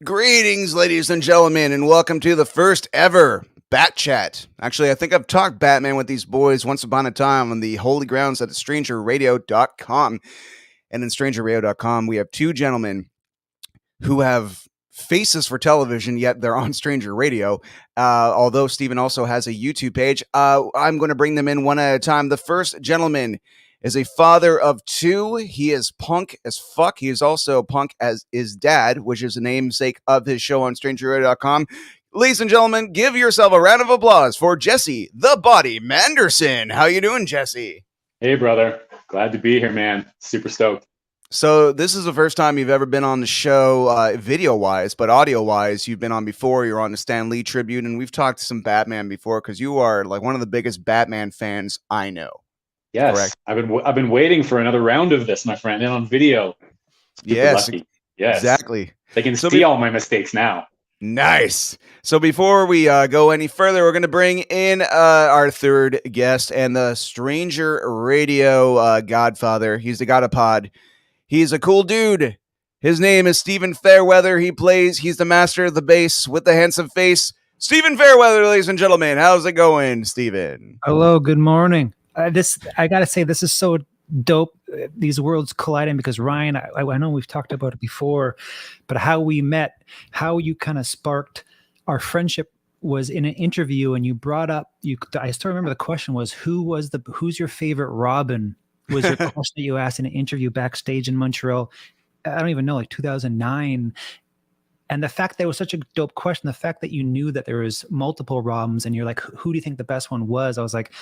Greetings, ladies and gentlemen, and welcome to the first ever Bat Chat. Actually, I think I've talked Batman with these boys once upon a time on the holy grounds at strangerradio.com. And in strangerradio.com, we have two gentlemen who have faces for television, yet they're on Stranger Radio. Although Steven also has a YouTube page, I'm going to bring them in one at a time. The first gentleman is a father of two. He is punk as fuck. He is also punk as his dad, which is a namesake of his show on strangerradio.com. Ladies and gentlemen, give yourself a round of applause for Jesse the Body Manderson. How you doing, Jesse? Hey, brother. Glad to be here, man. Super stoked. So this is the first time you've ever been on the show, video-wise, but audio-wise, you've been on before. You're on the Stan Lee tribute, and we've talked to some Batman before because you are like one of the biggest Batman fans I know. Yes, correct? I've been waiting for another round of this, my friend, and on video. Yes, lucky. Yes, exactly. They can see all my mistakes now. Nice. So before we go any further, we're going to bring in our third guest and the Stranger Radio godfather. He's the god of pod. He's a cool dude. His name is Steven Fairweather. He's the master of the bass with the handsome face. Steven Fairweather, ladies and gentlemen. How's it going, Steven? Hello, good morning. I got to say, this is so dope, these worlds colliding, because Ryan, I know we've talked about it before, but how we met, how you kind of sparked our friendship was in an interview, and you brought up, I still remember the question was, who's your favorite Robin? Was your question that you asked in an interview backstage in Montreal. I don't even know, like 2009. And the fact that it was such a dope question, the fact that you knew that there was multiple Robins, and you're like, who do you think the best one was? I was like,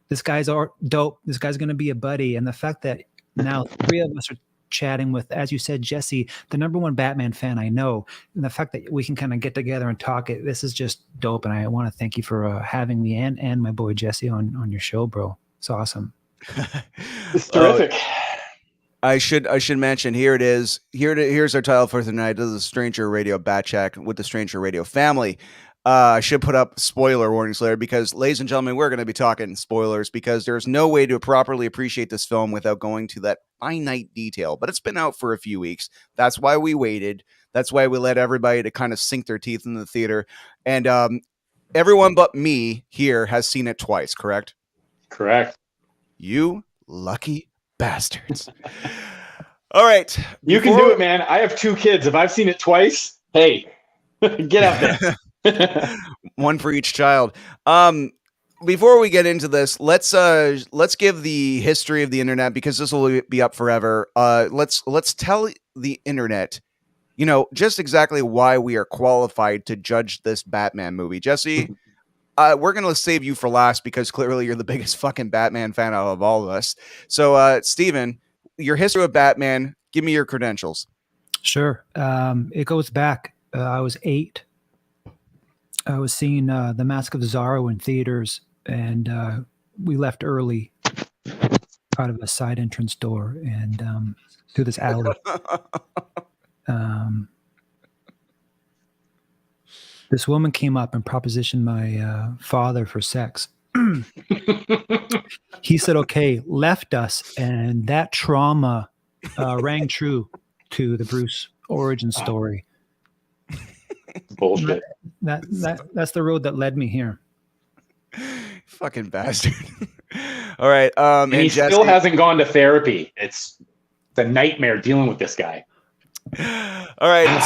this guy's dope. This guy's going to be a buddy. And the fact that now three of us are chatting with, as you said, Jesse, the number one Batman fan I know, and the fact that we can kind of get together and talk, this is just dope. And I want to thank you for having me and my boy Jesse on your show, bro. It's awesome. It's terrific. I should mention, here it is. Here's our title for tonight. This is a Stranger Radio Bat Chat with the Stranger Radio family. I should put up spoiler warnings later because, ladies and gentlemen, we're going to be talking spoilers because there's no way to properly appreciate this film without going to that finite detail. But it's been out for a few weeks. That's why we waited. That's why we let everybody to kind of sink their teeth in the theater. And everyone but me here has seen it twice, correct? Correct. You lucky bastards. All right. You can do it, man. I have two kids. If I've seen it twice, hey, get out there. One for each child. Before we get into this, let's give the history of the internet, because this will be up forever. Let's tell the internet, just exactly why we are qualified to judge this Batman movie. Jesse, we're gonna save you for last because clearly you're the biggest fucking Batman fan out of all of us. So, Steven, your history of Batman, give me your credentials. Sure. It goes back. I was 8. I was seeing The Mask of Zorro in theaters, and we left early out of a side entrance door and through this alley. This woman came up and propositioned my father for sex. He said, okay, left us, and that trauma rang true to the Bruce origin story. Bullshit. That's the road that led me here. Fucking bastard. All right. And he Jesse still hasn't gone to therapy. It's a nightmare dealing with this guy. All right,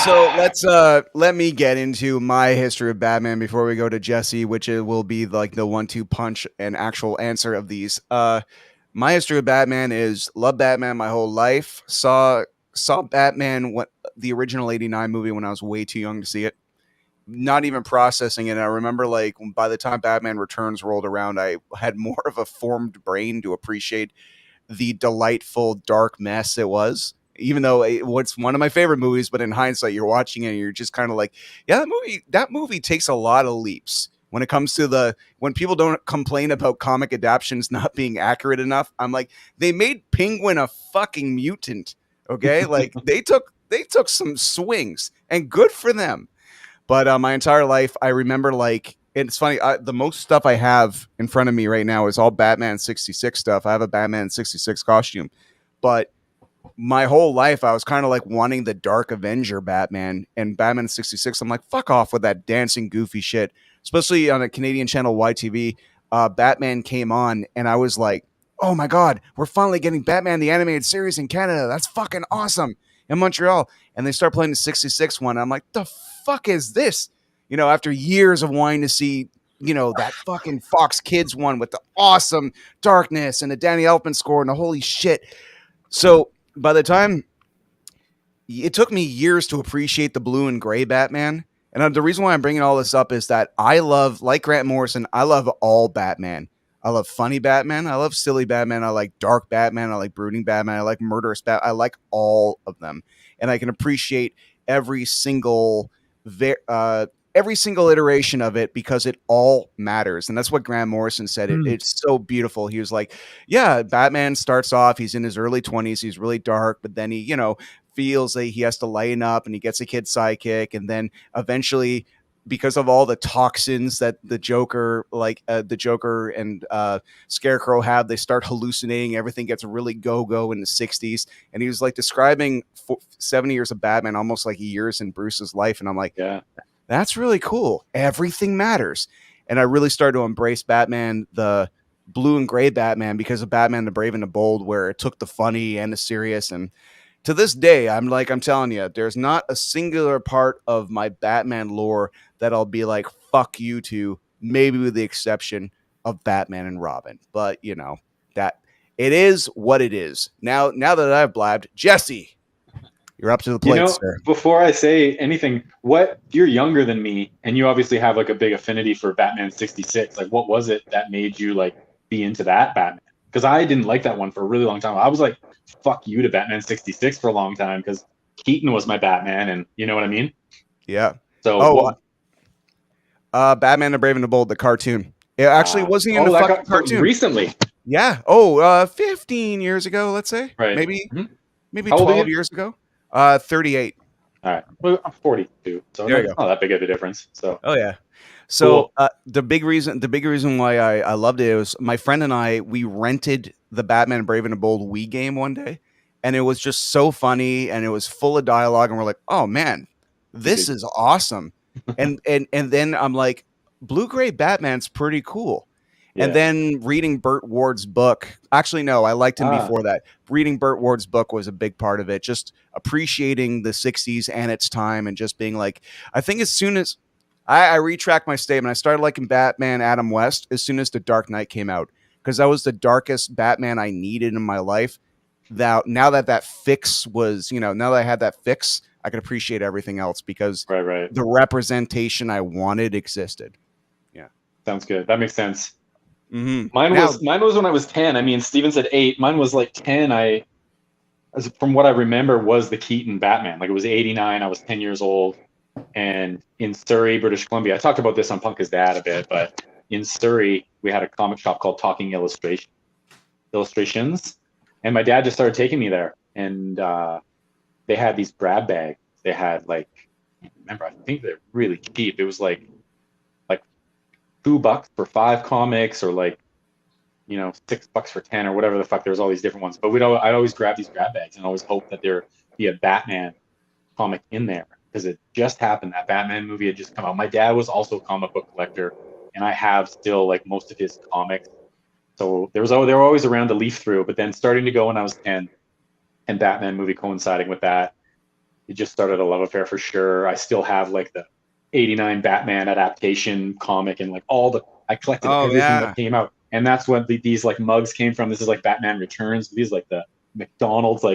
so let me get into my history of Batman before we go to Jesse, which it will be like the 1-2 punch and actual answer of these. My history of Batman is love Batman my whole life. Saw Batman, the original '89 movie, when I was way too young to see it. Not even processing it. I remember, like, by the time Batman Returns rolled around, I had more of a formed brain to appreciate the delightful dark mess it was. Even though it's one of my favorite movies, but in hindsight, you're watching it and you're just kind of like, yeah, that movie takes a lot of leaps when it comes to when people don't complain about comic adaptations not being accurate enough. I'm like, they made Penguin a fucking mutant. Okay. Like they took some swings, and good for them. But my entire life, I remember, like, it's funny. The most stuff I have in front of me right now is all Batman 66 stuff. I have a Batman 66 costume, but my whole life I was kind of like wanting the Dark Avenger Batman, and Batman 66. I'm like, fuck off with that dancing goofy shit. Especially on a Canadian channel YTV, Batman came on, and I was like, oh my god, we're finally getting Batman the animated series in Canada. That's fucking awesome. In Montreal, and they start playing the 66 one. I'm like, the fuck is this? After years of wanting to see, that fucking Fox Kids one with the awesome darkness and the Danny Elfman score and the holy shit. So by the time, it took me years to appreciate the blue and gray Batman. And the reason why I'm bringing all this up is that I love, like Grant Morrison, I love all Batman. I love funny Batman. I love silly Batman. I like dark Batman. I like brooding Batman. I like murderous Batman. I like all of them. And I can appreciate every single iteration of it because it all matters. And that's what Grant Morrison said. It's so beautiful. He was like, yeah, Batman starts off, he's in his early 20s. He's really dark, but then he, feels that he has to lighten up and he gets a kid sidekick. And then eventually, because of all the toxins that the Joker and Scarecrow have, they start hallucinating. Everything gets really go-go in the 60s. And he was like describing 70 years of Batman almost like years in Bruce's life. And I'm like, yeah, that's really cool. Everything matters. And I really started to embrace Batman, the blue and gray Batman, because of Batman the Brave and the Bold, where it took the funny and the serious. And to this day, I'm telling you, there's not a singular part of my Batman lore that I'll be like, fuck you to, maybe with the exception of Batman and Robin. But, that it is what it is. Now that I've blabbed, Jesse, you're up to the plate, sir. Before I say anything, you're younger than me, and you obviously have like a big affinity for Batman 66. Like, what was it that made you like be into that Batman? Because I didn't like that one for a really long time. I was like, fuck you to Batman 66 for a long time because Keaton was my Batman, and you know what I mean? Yeah. So, Batman the Brave and the Bold, the cartoon. It actually wasn't even a fucking cartoon. Recently. Yeah. 15 years ago, let's say. Right. Maybe 12 years ago. 38. All right. Well, I'm 42, so not that big of a difference. So. Oh yeah. So cool. The big reason why I loved it was my friend and I, we rented the Batman Brave and the Bold Wii game one day, and it was just so funny and it was full of dialogue, and we're like, oh man, this is awesome. and then I'm like, blue gray Batman's pretty cool. Yeah. And then reading Burt Ward's book. Actually, no, I liked him before that. Reading Burt Ward's book was a big part of it. Just appreciating the 60s and its time, and just being like, I think as soon as I retract my statement, I started liking Batman Adam West as soon as The Dark Knight came out, because that was the darkest Batman I needed in my life. Now that fix was, now that I had that fix, I could appreciate everything else because the representation I wanted existed. Yeah. Sounds good. That makes sense. Mm-hmm. Mine was when I was 10. I mean, Steven said 8. Mine was like 10. From what I remember, was the Keaton Batman. Like, it was 89. I was 10 years old. And in Surrey, British Columbia, I talked about this on Punk His Dad a bit, but in Surrey, we had a comic shop called Talking Illustrations. And my dad just started taking me there. And they had these grab bags. They had I think they're really cheap. It was like $2 for 5 comics, or $6 for 10, or whatever the fuck. There's all these different ones. But I'd always grab these grab bags and always hope that there'd be a Batman comic in there, because it just happened. That Batman movie had just come out. My dad was also a comic book collector, and I have still most of his comics. So they were always around to leaf through. But then starting to go when I was 10, and Batman movie coinciding with that, it just started a love affair for sure. I still have the 89 Batman adaptation comic, and I collected everything that came out. And that's when these mugs came from. This is Batman Returns. These the McDonald's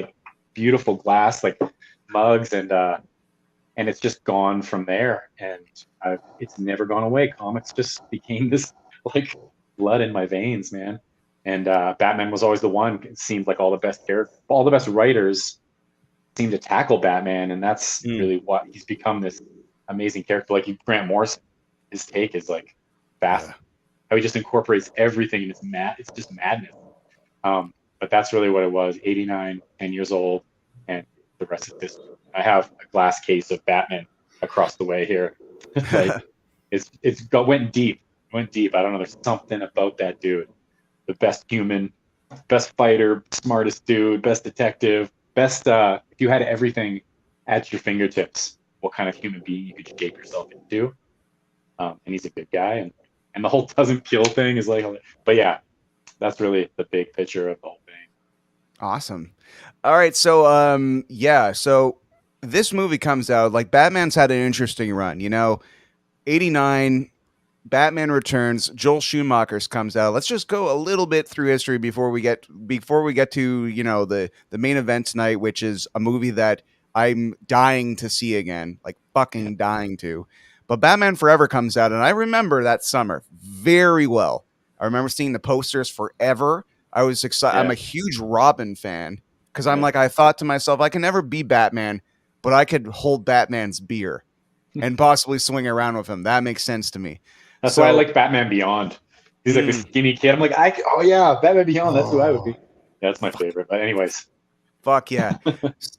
beautiful glass mugs, and it's just gone from there. And it's never gone away. Comics just became this blood in my veins, man. And Batman was always the one. It seemed like all the best writers seem to tackle Batman, and that's really what he's become, this amazing character. Grant Morrison, his take is fast. Yeah. How he just incorporates everything, and it's just madness. But that's really what it was. 89, 10 years old, and the rest is history. I have a glass case of Batman across the way here. Went deep. I don't know. There's something about that dude. The best human, best fighter, smartest dude, best detective. if you had everything at your fingertips, what kind of human being you could shape yourself into. And he's a good guy, and the whole doesn't kill thing is like, but yeah, that's really the big picture of the whole thing. Awesome. All right, so so this movie comes out, like, Batman's had an interesting run, 89, Batman Returns, Joel Schumacher's comes out. Let's just go a little bit through history before we get to, the main event tonight, which is a movie that I'm dying to see again, like fucking dying to. But Batman Forever comes out, and I remember that summer very well. I remember seeing the posters forever. I was excited. I'm a huge Robin fan because I thought to myself, I can never be Batman, but I could hold Batman's beer and possibly swing around with him. That makes sense to me. That's why I like Batman Beyond. He's like a skinny kid. I'm like, Batman Beyond. That's who I would be. Yeah, that's my favorite. But anyways. Fuck yeah.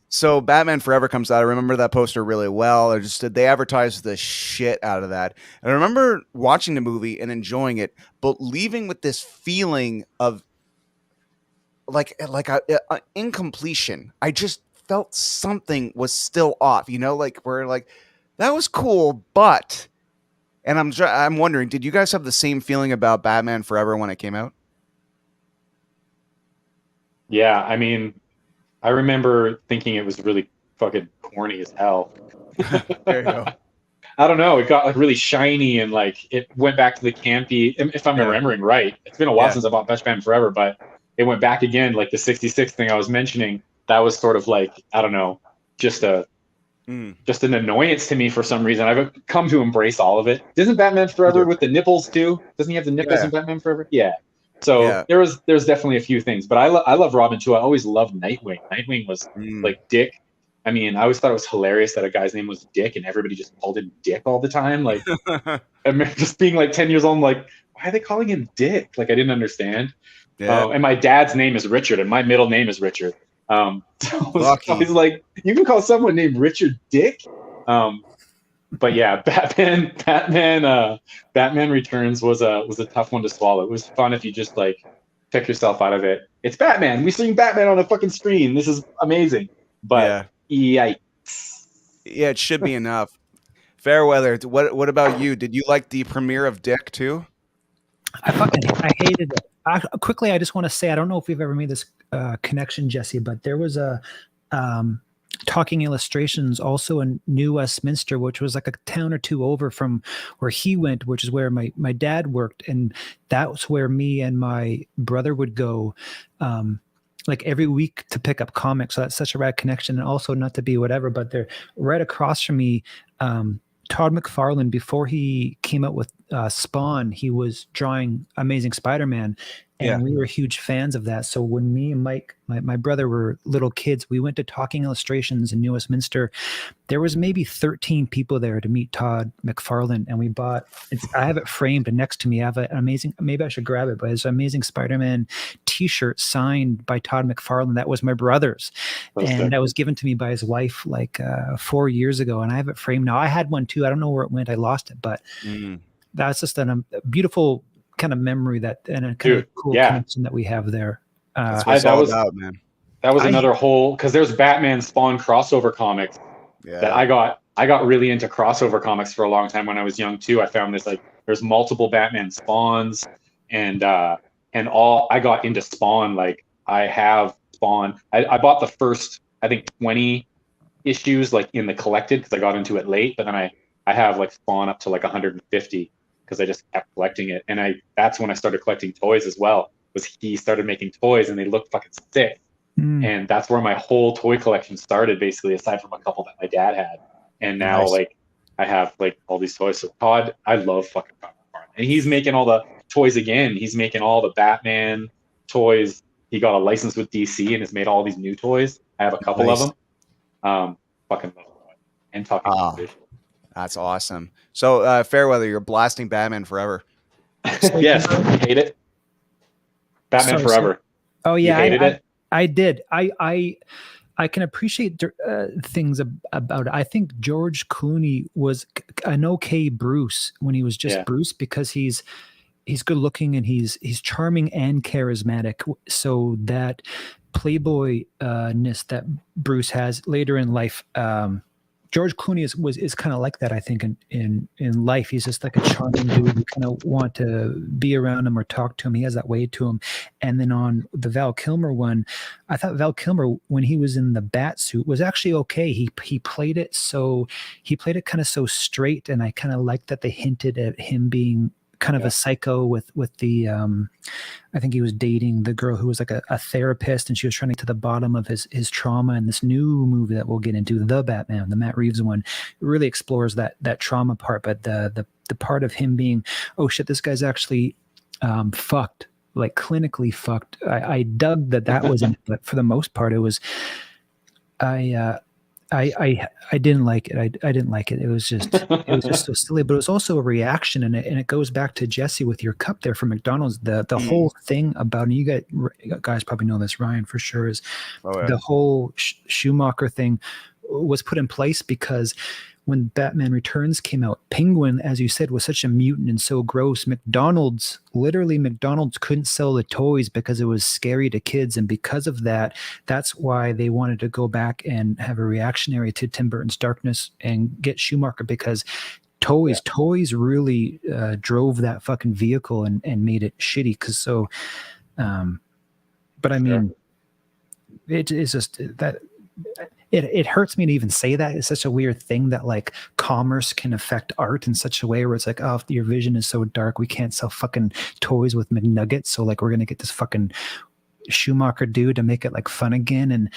So Batman Forever comes out. I remember that poster really well. They advertised the shit out of that. And I remember watching the movie and enjoying it, but leaving with this feeling of like a incompletion. I just felt something was still off, that was cool, but, and I'm wondering, did you guys have the same feeling about Batman Forever when it came out? Yeah, I mean, I remember thinking it was really fucking corny as hell. There you go. I don't know. It got like really shiny and like it went back to the campy. If I'm remembering right, it's been a while since I bought Batman Forever, but it went back again. Like the '66 thing I was mentioning, that was sort of like, I don't know, just an annoyance to me for some reason. I've come to embrace all of it. Isn't Batman Forever with the nipples too? Doesn't he have the nipples in Batman Forever? Yeah. So there's definitely a few things, but I love Robin too. I always loved Nightwing. Nightwing was like Dick. I mean, I always thought it was hilarious that a guy's name was Dick and everybody just called him Dick all the time. Like, I remember just being like 10 years old, I'm like, why are they calling him Dick? Like, I didn't understand. Yeah. And my dad's name is Richard and my middle name is Richard. So I was like, you can call someone named Richard Dick? But yeah, Batman Returns was a tough one to swallow. It was fun if you just like took yourself out of it. It's Batman. We're seeing Batman on a fucking screen. This is amazing. But yikes. Yeah, it should be enough. Fairweather, what about you? Did you like the premiere of Dick too? I hated it. I just want to say, I don't know if we've ever made this connection, Jesse, but there was a Talking Illustrations also in New Westminster, which was like a town or two over from where he went, which is where my dad worked. And that was where me and my brother would go like every week to pick up comics. So that's such a rad connection. And also, not to be whatever, but they're right across from me. Todd McFarlane, before he came out with Spawn, he was drawing Amazing Spider-Man, and we were huge fans of that. So when me and Mike, my brother, were little kids, we went to Talking Illustrations in New Westminster. There was maybe 13 people there to meet Todd McFarlane, and we bought. I have it framed next to me. I have an amazing. Maybe I should grab it, but it's an Amazing Spider-Man T-shirt signed by Todd McFarlane. That was my brother's, and that was given to me by his wife like 4 years ago, and I have it framed now. I had one too. I don't know where it went. I lost it, but that's just a beautiful kind of memory and a kind of cool connection that we have there. That's what it's all about, man. That was another whole, because there's Batman Spawn crossover comics that I got really into crossover comics for a long time when I was young too. I found this like there's multiple Batman Spawns and all I got into Spawn. Like I have Spawn. I bought the first I think 20 issues like in the collected because I got into it late, but then I have like Spawn up to like 150 because I just kept collecting it. And that's when I started collecting toys as well, was he started making toys and they looked fucking sick. And that's where my whole toy collection started, basically, aside from a couple that my dad had. And now like I have like all these toys. So Todd, I love fucking Todd McFarlane. And he's making all the toys again. He's making all the Batman toys. He got a license with DC and has made all these new toys. I have a couple of them. Fucking love it. And Talking That's awesome. So, Fairweather, you're blasting Batman Forever. Yes, hate it. Batman Forever. Oh yeah, you hated it. I did. I can appreciate things about it. I think George Clooney was an okay Bruce when he was just Bruce, because he's good looking and he's charming and charismatic. So that playboy-ness that Bruce has later in life, George Clooney is kind of like that, I think, in life. He's just like a charming dude. You kind of want to be around him or talk to him. He has that way to him. And then on the Val Kilmer one, I thought Val Kilmer, when he was in the bat suit, was actually okay. He played it kind of so straight, and I kind of liked that they hinted at him being kind of a psycho with the I think he was dating the girl who was like a therapist, and she was trying to get to the bottom of his trauma. And this new movie that we'll get into, The Batman, the Matt Reeves one, really explores that trauma part, but the part of him being, oh shit, this guy's actually fucked, like clinically fucked. I dug that was in it, but for the most part it was I didn't like it. I didn't like it. It was just so silly, but it was also a reaction, and it goes back to Jesse with your cup there from McDonald's. The whole thing about, and you guys probably know this, Ryan for sure, is the whole Schumacher thing was put in place because when Batman Returns came out, Penguin, as you said, was such a mutant and so gross. McDonald's couldn't sell the toys because it was scary to kids. And because of that, that's why they wanted to go back and have a reactionary to Tim Burton's Darkness and get Schumacher, because toys really drove that fucking vehicle and made it shitty. But I mean, it is just that... It hurts me to even say that. It's such a weird thing that like commerce can affect art in such a way where it's like, oh, your vision is so dark, we can't sell fucking toys with McNuggets, so like we're gonna get this fucking Schumacher dude to make it like fun again. And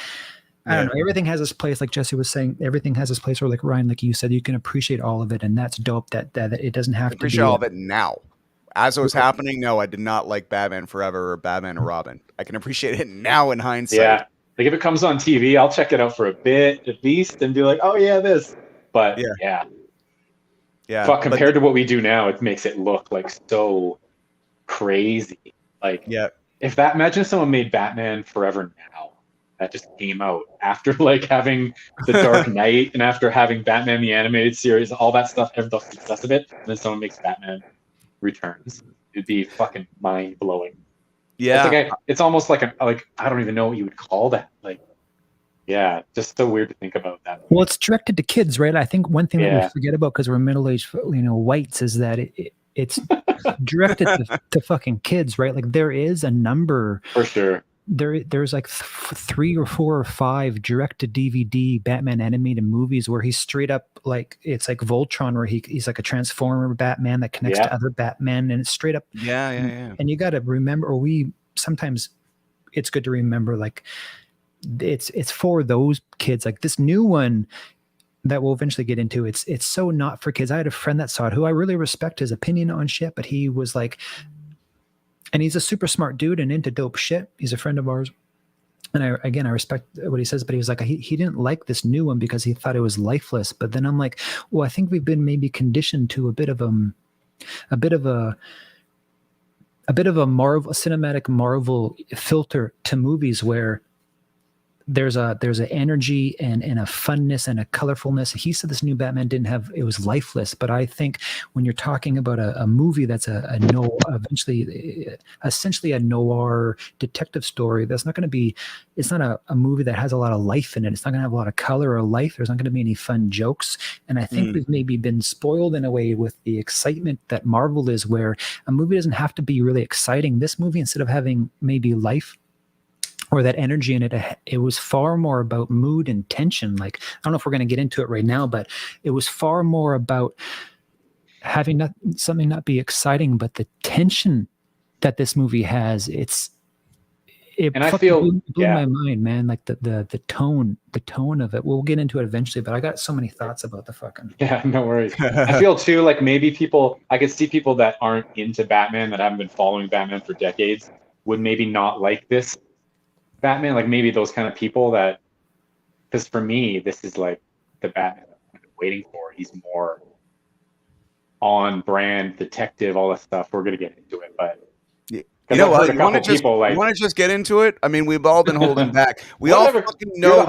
I don't know, everything has its place, like Jesse was saying, everything has its place where, like Ryan, like you said, you can appreciate all of it, and that's dope that it doesn't have to appreciate all of it now. As it was happening, no, I did not like Batman Forever or Batman and Robin. I can appreciate it now in hindsight. Yeah. Like if it comes on TV, I'll check it out for a bit at least and be like, oh yeah, this. But yeah. But compared to what we do now, it makes it look like so crazy. Like imagine if someone made Batman Forever now, that just came out after like having The Dark Knight and after having Batman the Animated Series, all that stuff, the success of it, and then someone makes Batman Returns. It'd be fucking mind blowing. Yeah, it's almost like I don't even know what you would call that. Like, yeah, just so weird to think about that. Well, it's directed to kids, right? I think one thing that we forget about, because we're middle-aged, whites, is that it's directed to fucking kids, right? Like there is a number for sure. There's like 3 or 4 or 5 direct-to-DVD Batman animated movies where he's straight up like, it's like Voltron, where he's like a Transformer Batman that connects to other Batman, and it's straight up. Yeah. And you got to remember, sometimes it's good to remember, like it's for those kids. Like this new one that we'll eventually get into, it's so not for kids. I had a friend that saw it who I really respect his opinion on shit, but he was like, and he's a super smart dude and into dope shit. He's a friend of ours. And I respect what he says, but he was like, he didn't like this new one because he thought it was lifeless. But then I'm like, well, I think we've been maybe conditioned to a bit of a cinematic Marvel filter to movies where there's an energy and a funness and a colorfulness. He said this new Batman it was lifeless, but I think when you're talking about a movie that's essentially a noir detective story, that's not going to be, it's not a movie that has a lot of life in it. It's not going to have a lot of color or life. There's not going to be any fun jokes. And I think we've maybe been spoiled in a way with the excitement that Marvel is, where a movie doesn't have to be really exciting. This movie, instead of having maybe life or that energy in it, it was far more about mood and tension. Like, I don't know if we're going to get into it right now, but it was far more about having something not be exciting, but the tension that this movie has. I feel blew my mind, man. Like the tone of it. We'll get into it eventually, but I got so many thoughts about the fucking. Yeah, no worries. I feel too like maybe I could see people that aren't into Batman, that haven't been following Batman for decades, would maybe not like this Batman. Like maybe those kind of people that, because for me, this is like the Batman I've been waiting for. He's more on brand, detective, all that stuff. We're gonna get into it, but. You know what? You want to just get into it? I mean, we've all been holding back. We all fucking know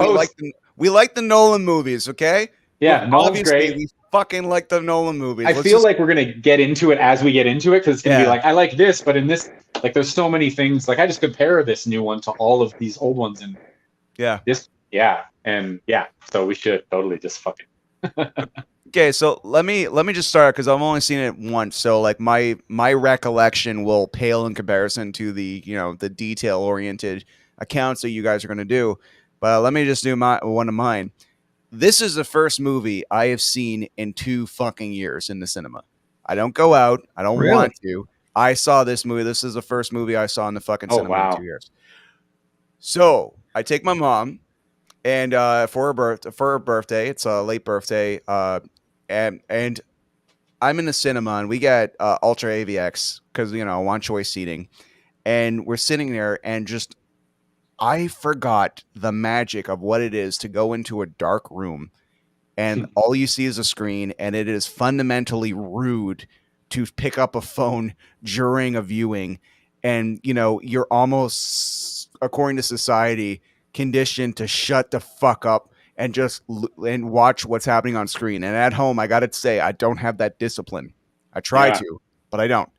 we like the Nolan movies, okay? Yeah, Nolan's great. fucking like the Nolan movies. I feel like we're gonna get into it as we get into it, because it's gonna be like, I like this, but in this, like, there's so many things. Like, I just compare this new one to all of these old ones, and this, so we should totally just fucking. Okay, so let me just start, because I've only seen it once, so like my recollection will pale in comparison to the the detail oriented accounts that you guys are going to do. But let me just do one of mine. This is the first movie I have seen in 2 fucking years in the cinema. I don't go out. I don't want to. I saw this movie. This is the first movie I saw in the fucking cinema in 2 years. So I take my mom, and for her birthday, it's a late birthday, and I'm in the cinema, and we get Ultra AVX because one choice seating, and we're sitting there, and just I forgot the magic of what it is to go into a dark room and all you see is a screen, and it is fundamentally rude to pick up a phone during a viewing. And, you're almost, according to society, conditioned to shut the fuck up and just and watch what's happening on screen. And at home, I got to say, I don't have that discipline. I try to, but I don't.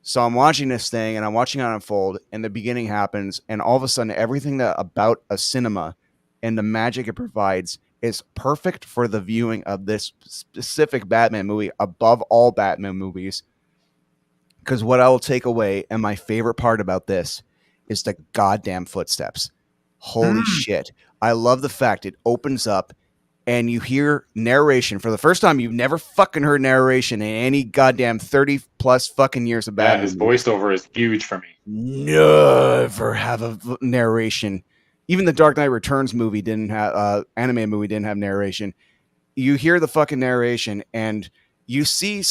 So I'm watching this thing, and I'm watching it unfold, and the beginning happens, and all of a sudden, everything about a cinema and the magic it provides is perfect for the viewing of this specific Batman movie above all Batman movies. Because what I will take away, and my favorite part about this, is the goddamn footsteps. Holy shit. I love the fact it opens up, and you hear narration. For the first time, you've never fucking heard narration in any goddamn 30 plus fucking years of Batman. Yeah, his voiceover is huge for me. Never have a narration. Even the Dark Knight Returns movie didn't have anime movie didn't have narration. You hear the fucking narration, and you see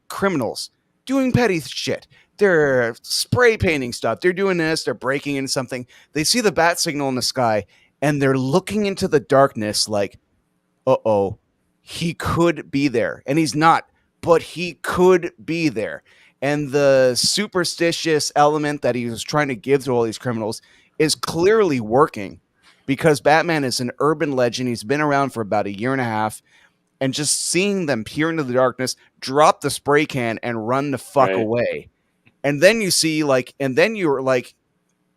criminals doing petty shit. They're spray painting stuff. They're doing this. They're breaking into something. They see the bat signal in the sky, and they're looking into the darkness like, uh-oh, he could be there. And he's not, but he could be there. And the superstitious element that he was trying to give to all these criminals is clearly working, because Batman is an urban legend. He's been around for about a year and a half, and just seeing them peer into the darkness, drop the spray can, and run the fuck away. And then you see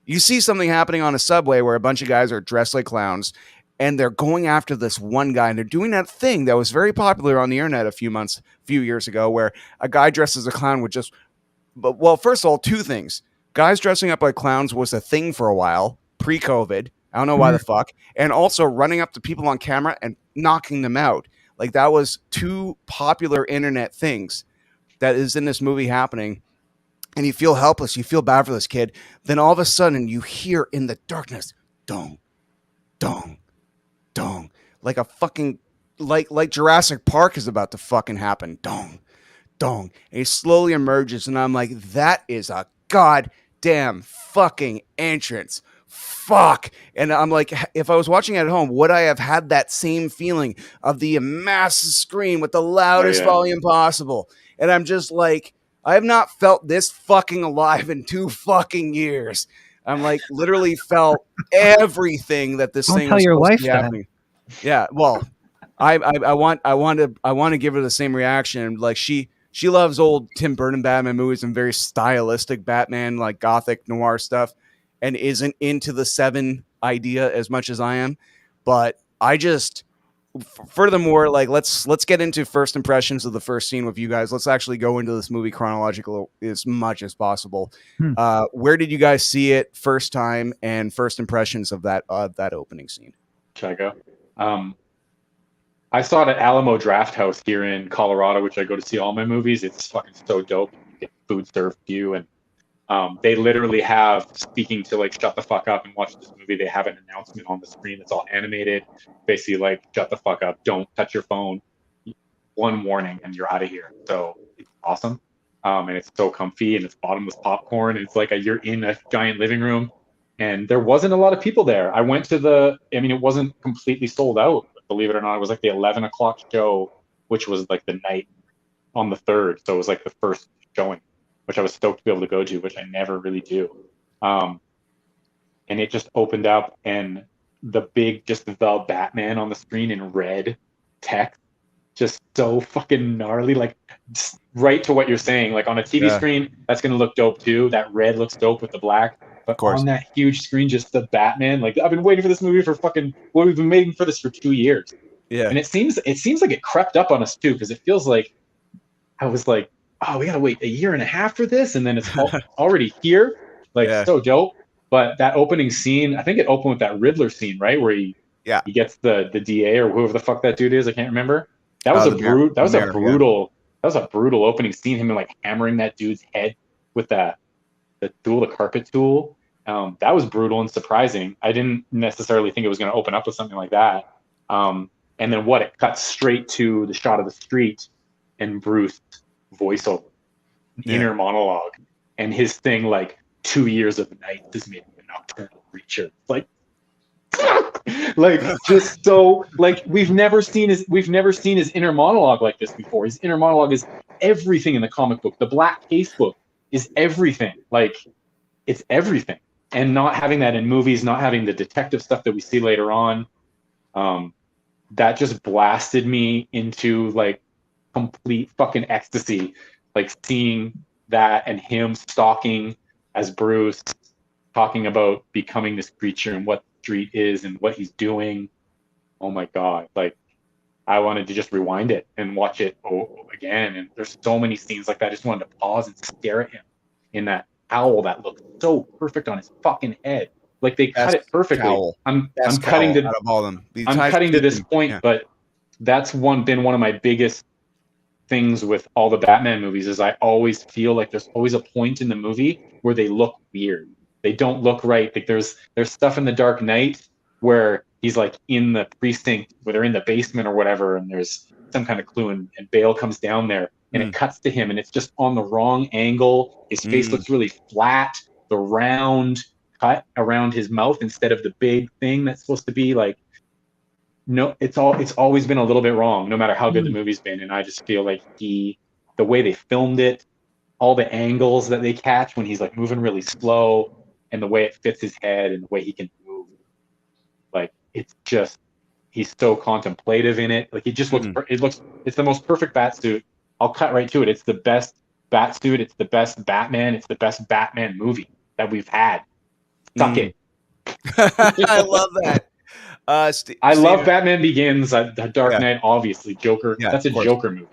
you see something happening on a subway where a bunch of guys are dressed like clowns, and they're going after this one guy, and they're doing that thing that was very popular on the internet a few years ago, where a guy dressed as a clown would just, well, first of all, 2 things. Guys dressing up like clowns was a thing for a while, pre-COVID. I don't know why the fuck. And also running up to people on camera and knocking them out. Like, that was 2 popular internet things that is in this movie happening. And you feel helpless. You feel bad for this kid. Then all of a sudden you hear in the darkness, dong, dong, dong. Like a fucking, like Jurassic Park is about to fucking happen. Dong, dong. And he slowly emerges, and I'm like, that is a goddamn fucking entrance. Fuck. And I'm like, if I was watching at home, would I have had that same feeling of the massive screen with the loudest volume possible? And I'm just like, I have not felt this fucking alive in 2 fucking years. I'm like, literally felt everything that this thing was supposed to be happening. Yeah, well, I want to give her the same reaction. Like, she loves old Tim Burton Batman movies and very stylistic Batman, like gothic noir stuff, and isn't into the 7 idea as much as I am. But I just, furthermore, like, let's get into first impressions of the first scene with you guys. Let's actually go into this movie chronological as much as possible. Where did you guys see it first time, and first impressions of that opening scene? Should I go? I saw it at Alamo Draft House here in Colorado, which I go to see all my movies. It's fucking so dope. You get food served to you, and they literally have, speaking to like shut the fuck up and watch this movie, they have an announcement on the screen that's all animated, basically like, shut the fuck up, don't touch your phone, 1 warning, and you're out of here. So it's awesome. And it's so comfy, and it's bottomless popcorn. It's like you're in a giant living room, and there wasn't a lot of people there. I went to it wasn't completely sold out, believe it or not. It was like the 11 o'clock show, which was like the night on the 3rd. So it was like the first showing, which I was stoked to be able to go to, which I never really do. And it just opened up, and the Batman on the screen in red text just so fucking gnarly. Like right to what you're saying. Like on a TV screen, that's gonna look dope too. That red looks dope with the black. But on that huge screen, just the Batman. Like I've been waiting for this movie for fucking. Well, we've been waiting for this for 2 years. Yeah. And it seems like it crept up on us too, because it feels like I was like, oh, we gotta wait a year and a half for this, and then it's already here. Like so dope. But that opening scene, I think it opened with that Riddler scene, right, where he gets the DA or whoever the fuck that dude is. I can't remember. That was that was a brutal opening scene. Him like hammering that dude's head with the carpet tool. That was brutal and surprising. I didn't necessarily think it was going to open up with something like that. And then it cuts straight to the shot of the street and Bruce voiceover, inner monologue, and his thing like 2 years of the night has made me a nocturnal creature. Like just so like we've never seen his inner monologue like this before. His inner monologue is everything in the comic book. The Black Case book is everything. Like it's everything. And not having that in movies, not having the detective stuff that we see later on, that just blasted me into like complete fucking ecstasy. Like seeing that and him stalking as Bruce, talking about becoming this creature and what the street is and what he's doing. Oh my God. Like I wanted to just rewind it and watch it again. And there's so many scenes like that. I just wanted to pause and stare at him in that owl that looked so perfect on his fucking head. Like they cut it perfectly. I'm cutting to out of all them. I'm cutting to this point, but that's been one of my biggest things with all the Batman movies is I always feel like there's always a point in the movie where they look weird. They don't look right. Like there's stuff in The Dark Knight where he's like in the precinct where they're in the basement or whatever, and there's some kind of clue, and Bale comes down there and it cuts to him and it's just on the wrong angle. His face looks really flat. The round cut around his mouth instead of the big thing that's supposed to be like, no, it's always been a little bit wrong, no matter how good the movie's been. And I just feel like the way they filmed it, all the angles that they catch when he's like moving really slow, and the way it fits his head and the way he can move, like it's just he's so contemplative in it. Like it just looks it's the most perfect bat suit. I'll cut right to it. It's the best bat suit. It's the best Batman. It's the best Batman movie that we've had. Suck it. I love that. I love Batman Begins. The Dark Knight, obviously. Joker. That's a Joker movie.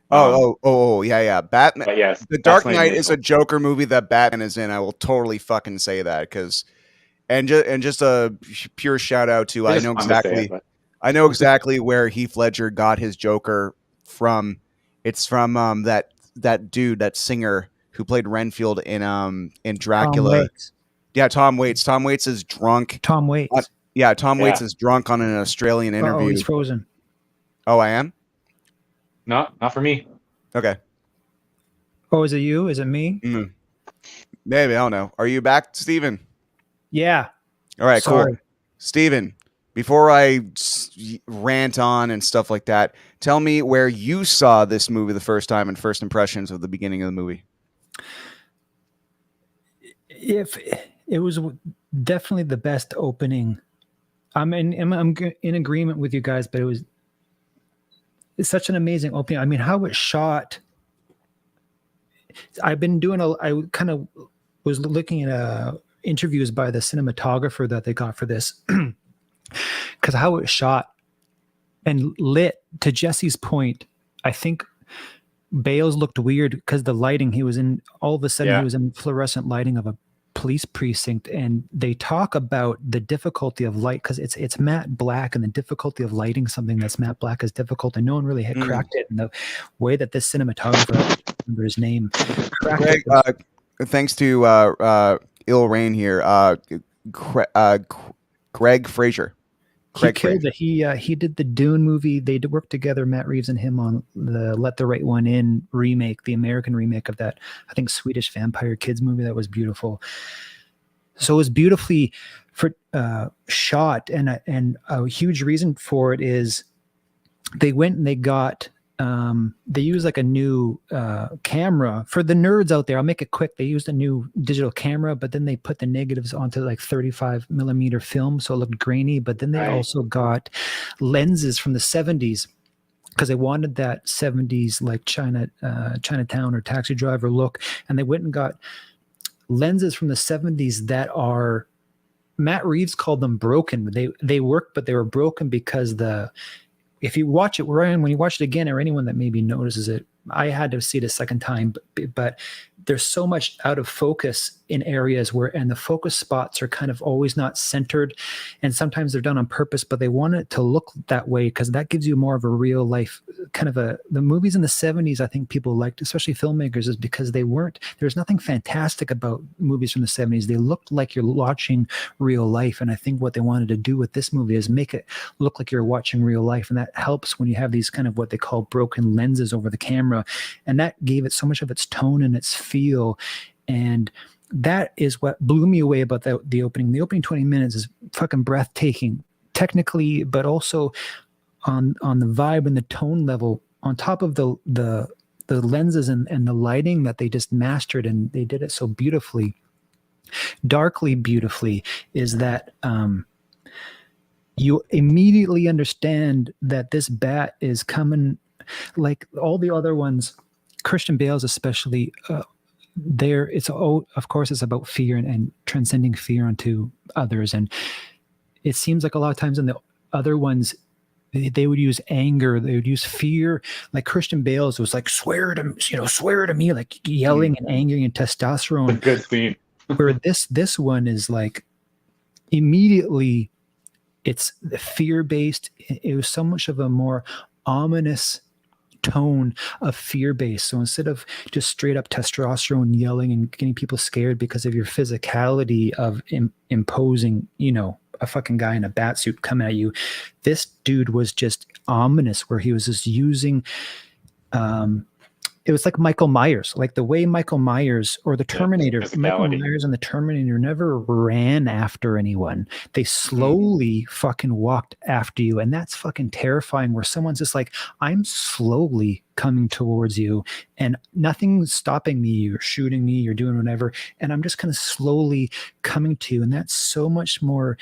Yeah. Batman. But yes, The Dark Knight is a Joker movie that Batman is in. I will totally fucking say that and just a pure shout out to I know exactly where Heath Ledger got his Joker from. It's from that dude, that singer who played Renfield in Dracula. Tom Waits. Tom Waits is drunk. Tom Waits. Tom Waits is drunk on an Australian interview. Oh, he's frozen. Oh, I am? Not for me. Okay. Oh, is it you? Is it me? Maybe, I don't know. Are you back, Steven? Yeah. All right, cool. Steven, before I rant on and stuff like that, tell me where you saw this movie the first time and first impressions of the beginning of the movie. If it was definitely the best opening. I'm in agreement with you guys, but it's such an amazing opening. I mean, how it's shot. I've been doing I kind of was looking at interviews by the cinematographer that they got for this, because how it's shot and lit. To Jesse's point, I think Bales looked weird because the lighting. He was in all of a sudden he was in fluorescent lighting of a police precinct, and they talk about the difficulty of light because it's matte black, and the difficulty of lighting something that's matte black is difficult, and no one really had cracked it. And the way that this cinematographer, I don't remember his name, Greg, thanks to Ill Rain here, Greg Fraser. He killed it. He did the Dune movie. They worked together, Matt Reeves and him, on the Let the Right One In remake, the American remake of that, I think, Swedish Vampire Kids movie that was beautiful. So it was beautifully shot, and a huge reason for it is they went and they got they used like a new camera for the nerds out there. I'll make it quick. They used a new digital camera, but then they put the negatives onto like 35 millimeter film, so it looked grainy. But then they also got lenses from the 70s because they wanted that 70s like Chinatown or Taxi Driver look, and they went and got lenses from the 70s that are, Matt Reeves called them broken. They worked, but they were broken because if you watch it, Ryan, when you watch it again, or anyone that maybe notices it, I had to see it a second time, but there's so much out of focus in areas and the focus spots are kind of always not centered, and sometimes they're done on purpose, but they want it to look that way because that gives you more of a real life kind of the movies in the 70s. I think people liked, especially filmmakers, is because there's nothing fantastic about movies from the 70s. They looked like you're watching real life, and I think what they wanted to do with this movie is make it look like you're watching real life, and that helps when you have these kind of what they call broken lenses over the camera, and that gave it so much of its tone and its feel. And that is what blew me away about the opening. The opening 20 minutes is fucking breathtaking technically, but also on the vibe and the tone level, on top of the lenses and the lighting that they just mastered, and they did it so beautifully, darkly beautifully, is that you immediately understand that this bat is coming, like all the other ones, Christian Bale's especially, of course it's about fear and transcending fear onto others, and it seems like a lot of times in the other ones they would use anger, they would use fear. Like Christian Bale's was like swear to me, like yelling and angry and testosterone. Good theme. Where this one is like immediately it's fear based. It was so much of a more ominous tone of fear based. So instead of just straight up testosterone yelling and getting people scared because of your physicality of imposing, a fucking guy in a bat suit coming at you, this dude was just ominous, where he was just using it was like Michael Myers, like the way Michael Myers or the Terminator, Michael Myers and the Terminator never ran after anyone. They slowly fucking walked after you. And that's fucking terrifying, where someone's just like, I'm slowly coming towards you and nothing's stopping me. You're shooting me, you're doing whatever. And I'm just kind of slowly coming to you. And that's so much more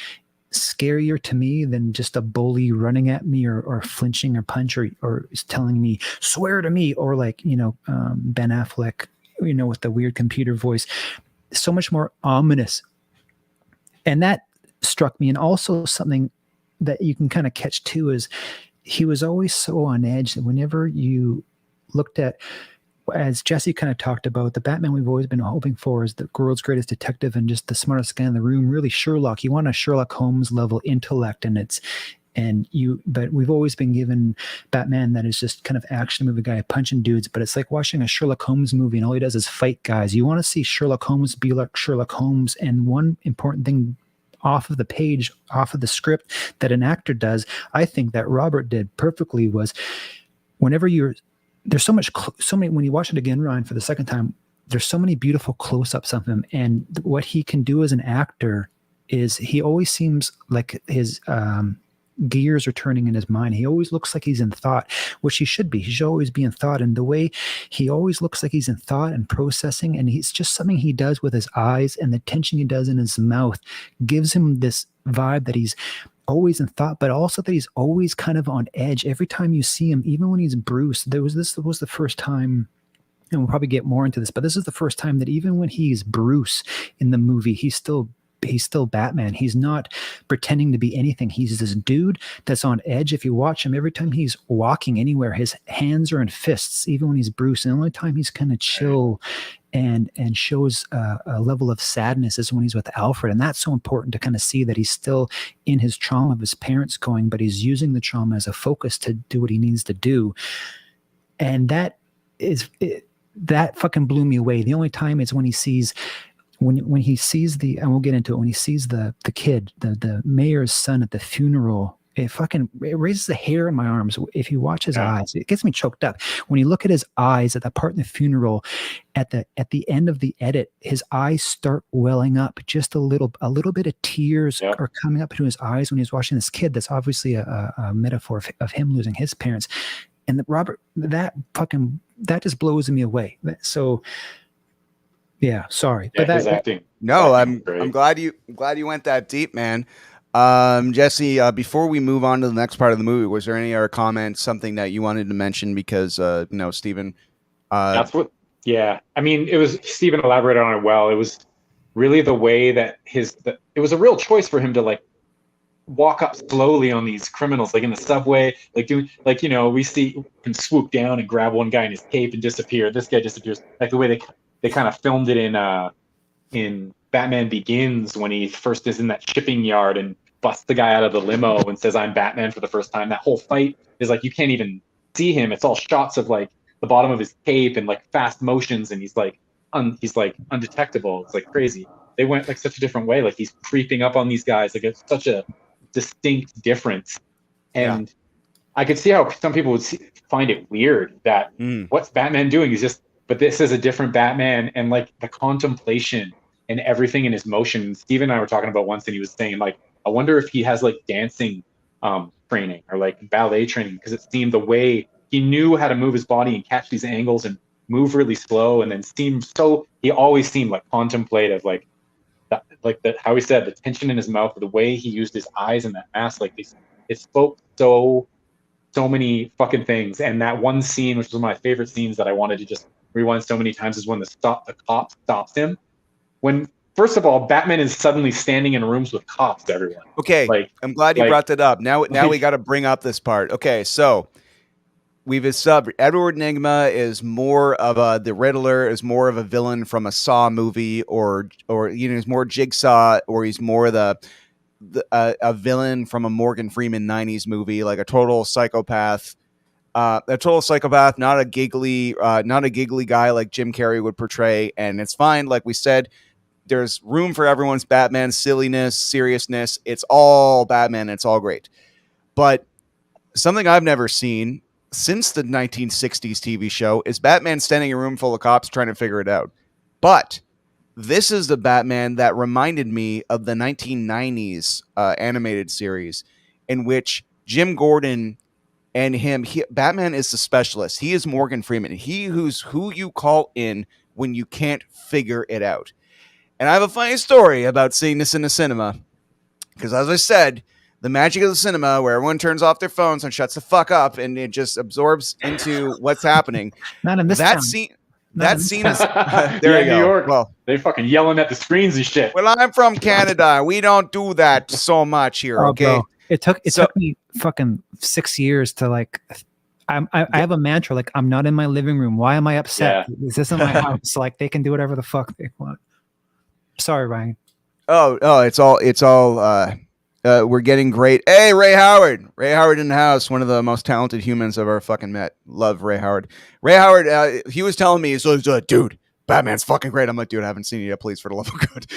scarier to me than just a bully running at me or flinching or punch or telling me swear to me, or like Ben Affleck with the weird computer voice. So much more ominous. And that struck me. And also something that you can kind of catch too is he was always so on edge that whenever you looked at, as Jesse kind of talked about, the Batman we've always been hoping for is the world's greatest detective and just the smartest guy in the room, really Sherlock. You want a Sherlock Holmes level intellect, but we've always been given Batman that is just kind of action movie guy punching dudes, but it's like watching a Sherlock Holmes movie and all he does is fight guys. You want to see Sherlock Holmes be like Sherlock Holmes. And one important thing off of the page, off of the script that an actor does, I think that Robert did perfectly, was whenever there's so many, when you watch it again, Ryan, for the second time, there's so many beautiful close-ups of him. And what he can do as an actor is he always seems like his gears are turning in his mind. He always looks like he's in thought, which he should be. He should always be in thought. And the way he always looks like he's in thought and processing, and it's just something he does with his eyes, and the tension he does in his mouth gives him this vibe that he's always in thought, but also that he's always kind of on edge. Every time you see him, even when he's Bruce, this was the first time, and we'll probably get more into this, but this is the first time that even when he's Bruce in the movie, he's still Batman. He's not pretending to be anything. He's this dude that's on edge. If you watch him, every time he's walking anywhere, his hands are in fists, even when he's Bruce. And the only time he's kind of chill and shows a level of sadness is when he's with Alfred. And that's so important to kind of see that he's still in his trauma of his parents going, but he's using the trauma as a focus to do what he needs to do. And that fucking blew me away. The only time is when he sees and we'll get into it, when he sees the kid, the mayor's son at the funeral. It raises the hair on my arms. If you watch his eyes, it gets me choked up. When you look at his eyes at that part in the funeral, at the end of the edit, his eyes start welling up. Just a little bit of tears are coming up into his eyes when he's watching this kid. That's obviously a metaphor of him losing his parents. And Robert, that just blows me away. So, yeah, sorry, but his acting. No, I'm glad you went that deep, man. Jesse, before we move on to the next part of the movie, was there any other comments, something that you wanted to mention? Because, Steven, That's what, yeah. I mean, it was, Steven elaborated on it well. It was really the way that it was a real choice for him to like walk up slowly on these criminals, like in the subway, like doing, like, we see him swoop down and grab one guy in his cape and disappear. This guy disappears. Like the way they kind of filmed it in Batman Begins when he first is in that shipping yard and busts the guy out of the limo and says, "I'm Batman" for the first time. That whole fight is like, you can't even see him. It's all shots of like the bottom of his cape and like fast motions, and he's like undetectable. It's like crazy. They went like such a different way. Like he's creeping up on these guys. Like it's such a distinct difference. And I could see how some people would find it weird that what's Batman doing? He's just, but this is a different Batman, and like the contemplation and everything in his motion. Steven and I were talking about once, and he was saying like, I wonder if he has like dancing training or like ballet training, because it seemed the way he knew how to move his body and catch these angles and move really slow, and then he always seemed like contemplative, like how he said the tension in his mouth, the way he used his eyes and that mask, like it spoke so many fucking things. And that one scene, which was one of my favorite scenes that I wanted to just rewind so many times, is when the cop stops him. When, first of all, Batman is suddenly standing in rooms with cops, everyone. Okay, I'm glad you brought that up. Now we got to bring up this part. Okay, so we've established Edward Nygma is more of the Riddler, is more of a villain from a Saw movie, or he's more Jigsaw, or he's more a villain from a Morgan Freeman 90s movie, like a total psychopath. Not a giggly guy like Jim Carrey would portray, and it's fine. Like we said, there's room for everyone's Batman silliness, seriousness. It's all Batman. It's all great. But something I've never seen since the 1960s TV show is Batman standing in a room full of cops trying to figure it out. But this is the Batman that reminded me of the 1990s animated series, in which Jim Gordon and Batman is the specialist. He is Morgan Freeman. Who you call in when you can't figure it out. And I have a funny story about seeing this in the cinema, because as I said, the magic of the cinema, where everyone turns off their phones and shuts the fuck up, and it just absorbs into what's happening. Not in this that town. scene. Not That in scene is there. You go. New York. Well, they fucking yelling at the screens and shit. well, I'm from Canada. We don't do that so much here. Oh, Okay. bro. It took me fucking 6 years to like. I have a mantra, like, I'm not in my living room. Why am I upset? Yeah. This isn't my house. Like, they can do whatever the fuck they want. Sorry, Ryan. Oh, it's all. We're getting great. Hey, Ray Howard in the house. One of the most talented humans I've ever fucking met. Love Ray Howard. Ray Howard. He was telling me, he's like, dude, Batman's fucking great. I'm like, dude, I haven't seen it yet. Please, for the love of God.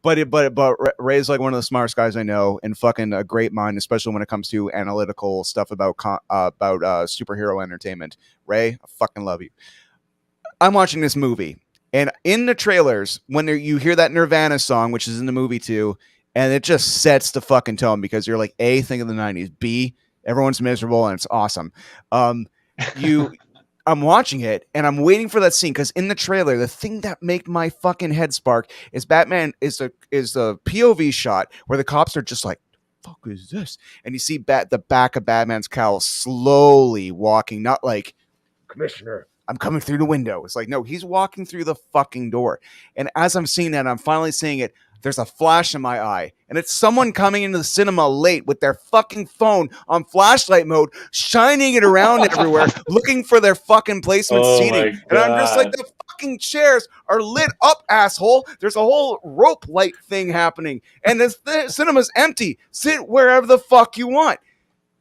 but Ray's like one of the smartest guys I know, and fucking a great mind, especially when it comes to analytical stuff about superhero entertainment. Ray, I fucking love you. I'm watching this movie. And in the trailers, when you hear that Nirvana song, which is in the movie too, and it just sets the fucking tone, because you're like, A, think of the 90s. B, everyone's miserable and it's awesome. I'm watching it and I'm waiting for that scene, because in the trailer, the thing that make my fucking head spark is Batman is the POV shot where the cops are just like, fuck is this? And you see the back of Batman's cowl slowly walking, not like, Commissioner, I'm coming through the window. It's like, no, he's walking through the fucking door. And as I'm seeing that, I'm finally seeing it. There's a flash in my eye, and it's someone coming into the cinema late with their fucking phone on flashlight mode, shining it around everywhere, looking for their fucking placement seating. And I'm just like, the fucking chairs are lit up, asshole. There's a whole rope light thing happening, and the cinema's empty. Sit wherever the fuck you want.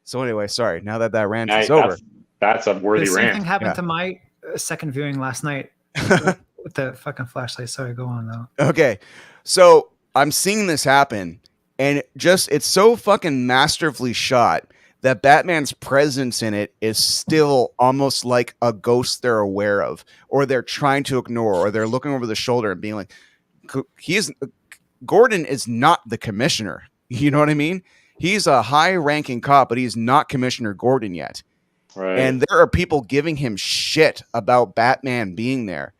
So anyway, sorry. Now that rant is over. That's a worthy The same rant. thing happened to my second viewing last night with the fucking flashlight. Sorry, go on though. Okay. So I'm seeing this happen, and it's so fucking masterfully shot that Batman's presence in it is still almost like a ghost they're aware of, or they're trying to ignore, or they're looking over the shoulder and being like, Gordon is not the commissioner. You know what I mean? He's a high-ranking cop, but he's not Commissioner Gordon yet. Right. And there are people giving him shit about Batman being there.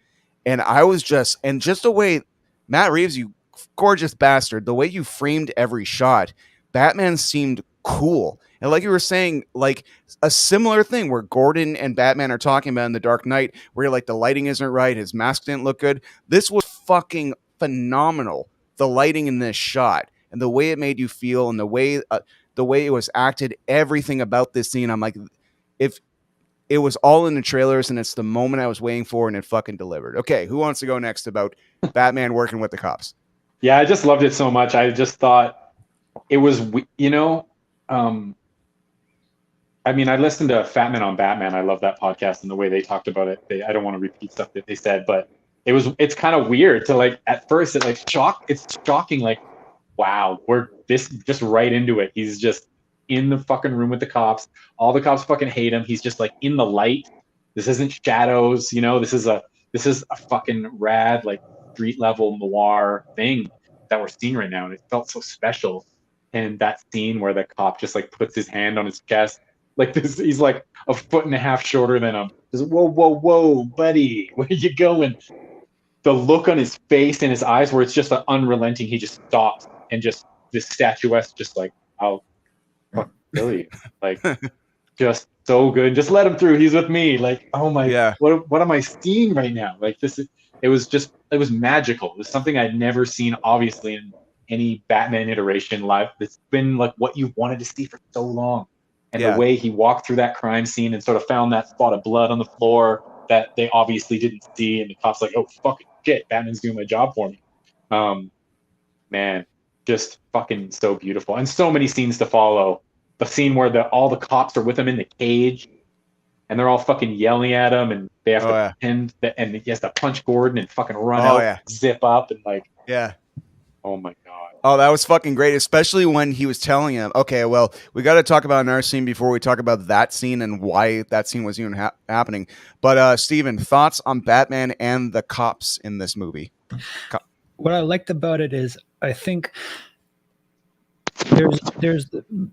And I was just the way, Matt Reeves, you gorgeous bastard, the way you framed every shot Batman seemed cool. And like you were saying, like a similar thing where Gordon and Batman are talking about in The Dark Knight, where like the lighting isn't right, his mask didn't look good. This was fucking phenomenal. The lighting in this shot and the way it made you feel and the way it was acted, everything about this scene. I'm like, if it was all in the trailers and it's the moment I was waiting for and it fucking delivered. Okay, who wants to go next about Batman working with the cops? Yeah, I just loved it so much. I just thought it was, I mean, I listened to Fat Man on Batman. I love that podcast and the way they talked about it. I don't want to repeat stuff that they said, but it's kind of weird to like, at first it's shocking. Like, wow, we're just right into it. He's just in the fucking room with the cops. All the cops fucking hate him. He's just like in the light. This isn't shadows, this is a fucking rad, like street level noir thing that we're seeing right now. And it felt so special. And that scene where the cop just like puts his hand on his chest, like this, he's like a foot and a half shorter than him. Just, whoa, buddy, where you going? The look on his face and his eyes where it's just an unrelenting, he just stops and just this statuesque, just like, I'll fucking kill you. Like, just so good. Just let him through. He's with me. Like, oh my, yeah. What am I seeing right now? Like it was magical. It was something I'd never seen, obviously, in any Batman iteration live. It's been like what you wanted to see for so long. And the way he walked through that crime scene and sort of found that spot of blood on the floor that they obviously didn't see. And the cop's like, oh, fucking shit, Batman's doing my job for me. Man, just fucking so beautiful. And so many scenes to follow. The scene where all the cops are with him in the cage and they're all fucking yelling at him and they have to pretend that, and he has to punch Gordon and fucking run out, zip up and like, oh my God. Oh, that was fucking great, especially when he was telling him, okay, well, we got to talk about another scene before we talk about that scene and why that scene was even happening. But Steven, thoughts on Batman and the cops in this movie? What I liked about it is I think there's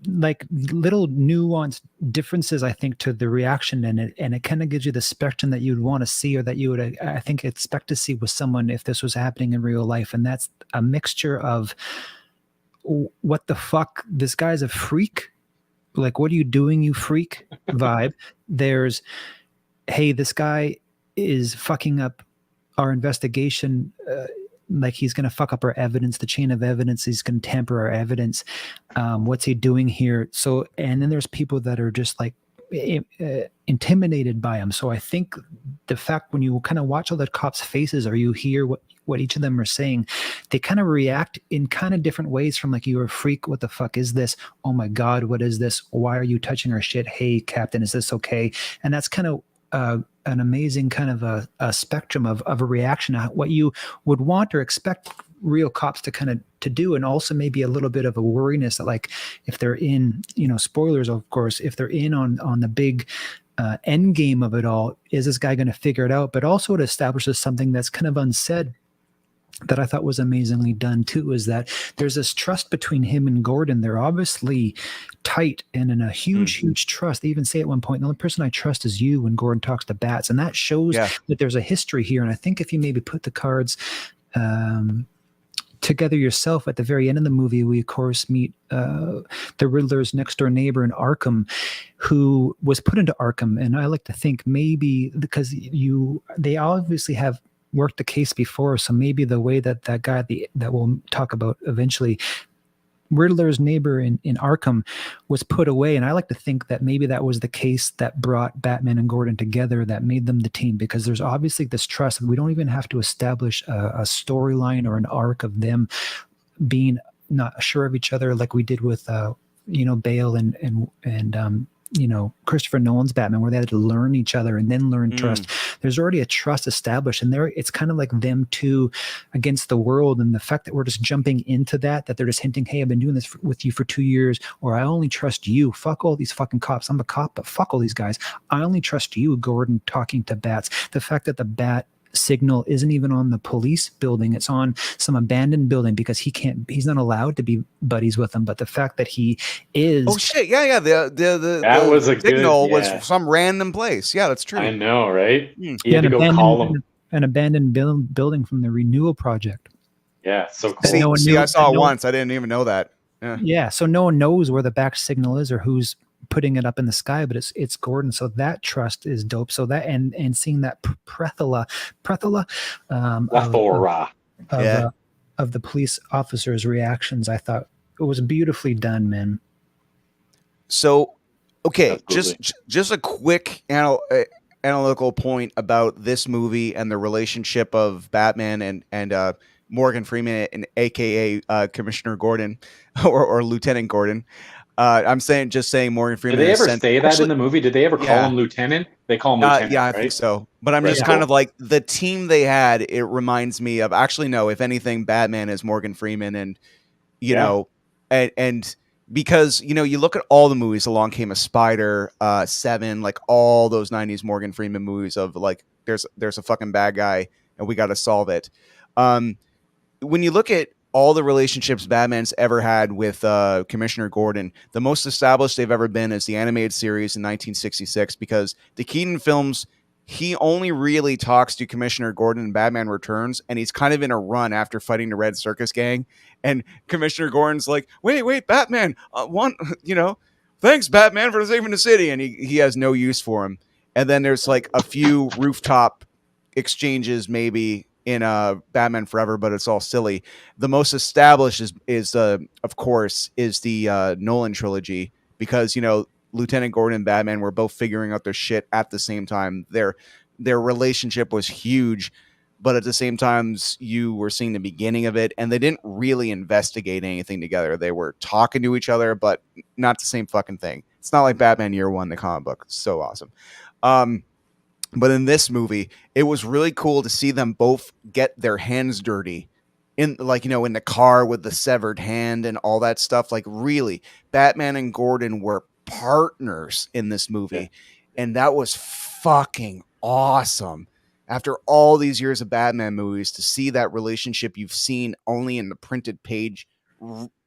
like little nuanced differences, I think, to the reaction in it, and it kind of gives you the spectrum that you'd want to see or that you would, I think, expect to see with someone if this was happening in real life. And that's a mixture of what the fuck, this guy's a freak, like, what are you doing, you freak vibe. There's, hey, this guy is fucking up our investigation, like he's going to fuck up our evidence, the chain of evidence. He's going to tamper our evidence. What's he doing here? So, and then there's people that are just like intimidated by him. So I think the fact when you kind of watch all the cops' faces or you hear what each of them are saying, they kind of react in kind of different ways from like, you're a freak. What the fuck is this? Oh my God, what is this? Why are you touching our shit? Hey, Captain, is this okay? And that's kind of an amazing kind of a spectrum of a reaction to what you would want or expect real cops to kind of to do, and also maybe a little bit of a worriness that, like, if they're in, spoilers of course, if they're in on the big end game of it all, is this guy going to figure it out? But also it establishes something that's kind of unsaid that I thought was amazingly done too, is that there's this trust between him and Gordon. They're obviously tight and in a huge trust. They even say at one point, the only person I trust is you, when Gordon talks to Bats. And that shows that there's a history here. And I think if you maybe put the cards together yourself, at the very end of the movie, we of course meet the Riddler's next door neighbor in Arkham, who was put into Arkham. And I like to think maybe because they obviously have worked the case before, so maybe the way that guy that we'll talk about eventually, Riddler's neighbor in Arkham, was put away. And I like to think that maybe that was the case that brought Batman and Gordon together, that made them the team, because there's obviously this trust. We don't even have to establish a storyline or an arc of them being not sure of each other like we did with Bale and Christopher Nolan's Batman, where they had to learn each other and then learn trust. There's already a trust established, and it's kind of like them two against the world. And the fact that we're just jumping into that they're just hinting, hey, I've been doing this with you for 2 years, or I only trust you. Fuck all these fucking cops. I'm a cop, but fuck all these guys. I only trust you, Gordon, talking to Bats. The fact that the Bat signal isn't even on the police building, it's on some abandoned building, because he's not allowed to be buddies with them. But the fact that he is, the signal was some random place. Yeah, that's true. I know, right? He had to go call him. An abandoned building from the renewal project. Yeah, so cool. I saw it once. I didn't even know that. Yeah, so no one knows where the back signal is or who's putting it up in the sky, but it's Gordon. So that trust is dope. So that and seeing that plethora Plethora. of the police officers' reactions, I thought it was beautifully done, man. So, okay, Absolutely. just a quick analytical point about this movie and the relationship of Batman and Morgan Freeman, and AKA Commissioner Gordon or Lieutenant Gordon. I'm saying Morgan Did Freeman. they ever say that in the movie? Did they ever call him Lieutenant? They call him Lieutenant, yeah, I right? think so. But I'm just Right, kind cool. of like the team they had. It reminds me of, actually, no, if anything, Batman is Morgan Freeman, and you know, and because you look at all the movies. Along Came a Spider, Seven, like all those '90s Morgan Freeman movies of like there's a fucking bad guy and we got to solve it. When you look at all the relationships Batman's ever had with Commissioner Gordon, the most established they've ever been is the animated series in 1966, because the Keaton films, he only really talks to Commissioner Gordon in Batman Returns, and he's kind of in a run after fighting the Red Circus Gang. And Commissioner Gordon's like, wait, Batman, thanks, Batman, for saving the city. And he has no use for him. And then there's like a few rooftop exchanges maybe in Batman Forever, but it's all silly. The most established is of course, is the Nolan trilogy, because Lieutenant Gordon and Batman were both figuring out their shit at the same time. Their relationship was huge, but at the same time, you were seeing the beginning of it, and they didn't really investigate anything together. They were talking to each other, but not the same fucking thing. It's not like Batman Year One, the comic book. It's so awesome. But in this movie, it was really cool to see them both get their hands dirty in the car with the severed hand and all that stuff. Like, really, Batman and Gordon were partners in this movie. Yeah. And that was fucking awesome. After all these years of Batman movies, to see that relationship you've seen only in the printed page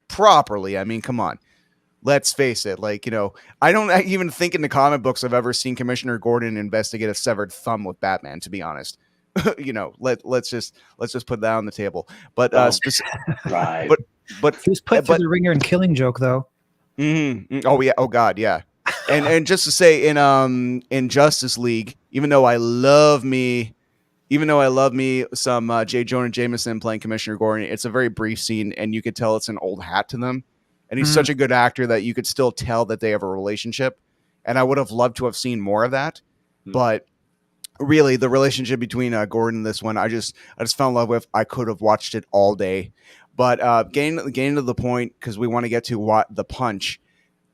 properly. I mean, come on. Let's face it. I don't even think in the comic books I've ever seen Commissioner Gordon investigate a severed thumb with Batman, to be honest. Let's just put that on the table. But right. but he was put through the ringer in Killing Joke, though. Mm-hmm. Oh yeah. Oh God. Yeah. and just to say, in Justice League, even though I love me some J. Jonah Jameson playing Commissioner Gordon, it's a very brief scene, and you could tell it's an old hat to them. And he's such a good actor that you could still tell that they have a relationship. And I would have loved to have seen more of that. But really, the relationship between Gordon and this one, I just fell in love with. I could have watched it all day. But getting to the point, because we want to get to the punch,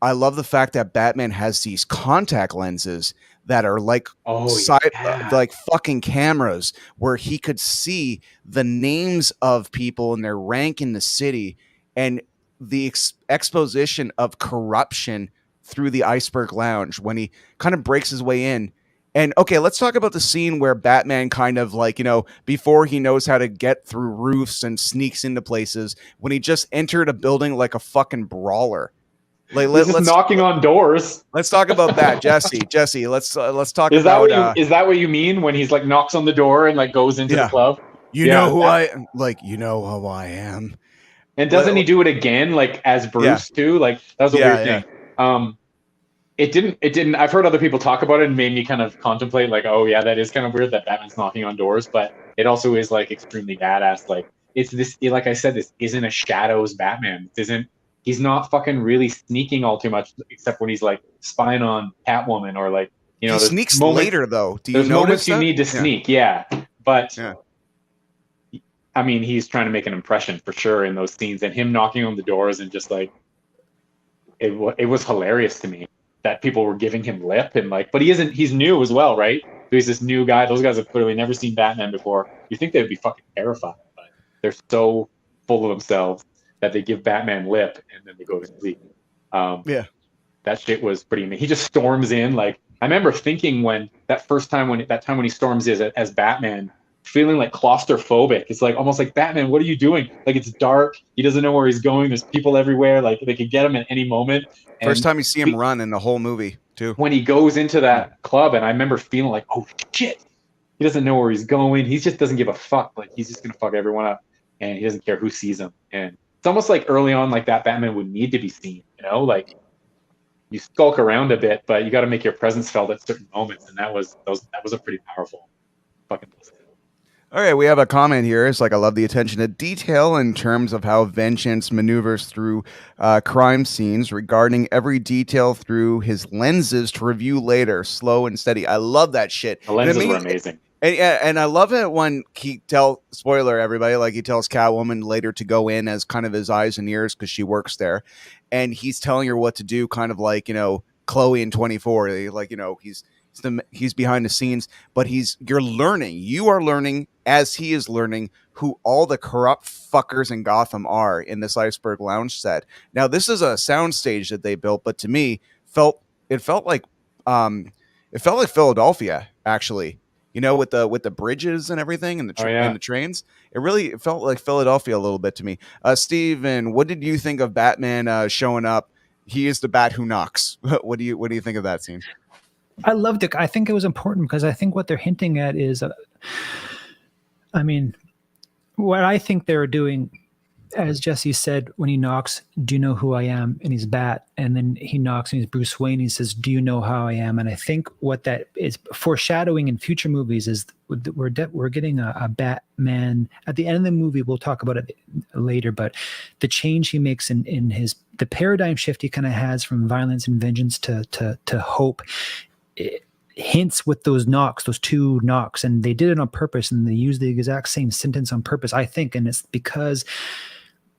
I love the fact that Batman has these contact lenses that are like like fucking cameras, where he could see the names of people and their rank in the city, and the exposition of corruption through the Iceberg Lounge when he kind of breaks his way in. And okay, let's talk about the scene where Batman kind of before he knows how to get through roofs and sneaks into places, when he just entered a building like a fucking brawler. Let's knocking on doors. Let's talk about that, Jesse. Let's talk is about. Is that what you mean when he's knocks on the door and goes into the club? You know who I am. And doesn't he do it again, as Bruce too? That was a weird thing. It didn't. I've heard other people talk about it and made me kind of contemplate, oh yeah, that is kind of weird that Batman's knocking on doors, but it also is extremely badass. It's this, like I said, this isn't a shadows Batman. He's not fucking really sneaking all too much, except when he's spying on Catwoman or he sneaks later though. There's moments you need to sneak, but. Yeah. I mean, he's trying to make an impression for sure in those scenes, and him knocking on the doors and just it was hilarious to me that people were giving him lip and but he's new as well, right? So he's this new guy. Those guys have clearly never seen Batman before. You think they'd be fucking terrified, but they're so full of themselves that they give Batman lip and then they go to sleep. That shit was pretty amazing. He just storms in. I remember thinking when he storms in as Batman, feeling claustrophobic. It's almost like, Batman, what are you doing? It's dark. He doesn't know where he's going. There's people everywhere. They could get him at any moment. And first time you see him run in the whole movie too. When he goes into that club, and I remember feeling oh shit, he doesn't know where he's going. He just doesn't give a fuck. He's just gonna fuck everyone up, and he doesn't care who sees him. And it's almost like early on, like that Batman would need to be seen, like you skulk around a bit, but you got to make your presence felt at certain moments. And that was a pretty powerful fucking list. All right, we have a comment here. It's like, I love the attention to detail in terms of how Vengeance maneuvers through crime scenes, regarding every detail through his lenses to review later, slow and steady. I love that shit. The lenses were amazing. And I love it when he spoiler everybody, like he tells Catwoman later to go in as kind of his eyes and ears because she works there, and he's telling her what to do, kind of like, Chloe in 24. Like, he's behind the scenes, but you are learning as he is learning who all the corrupt fuckers in Gotham are in this Iceberg Lounge set. Now, this is a soundstage that they built, but to me, it felt like Philadelphia, actually. With the bridges and everything and and the trains. It felt like Philadelphia a little bit to me. Steven, what did you think of Batman showing up? He is the Bat who knocks. What do you think of that scene? I loved it. I think it was important because I think what they're hinting at is, what I think they're doing, as Jesse said, when he knocks, do you know who I am? And he's Bat. And then he knocks and he's Bruce Wayne. He says, do you know how I am? And I think what that is foreshadowing in future movies is we're getting a Batman. At the end of the movie, we'll talk about it later, but the change he makes in the paradigm shift he kind of has from violence and vengeance to hope, it hints with those two knocks, and they did it on purpose, and they used the exact same sentence on purpose, I think. And it's because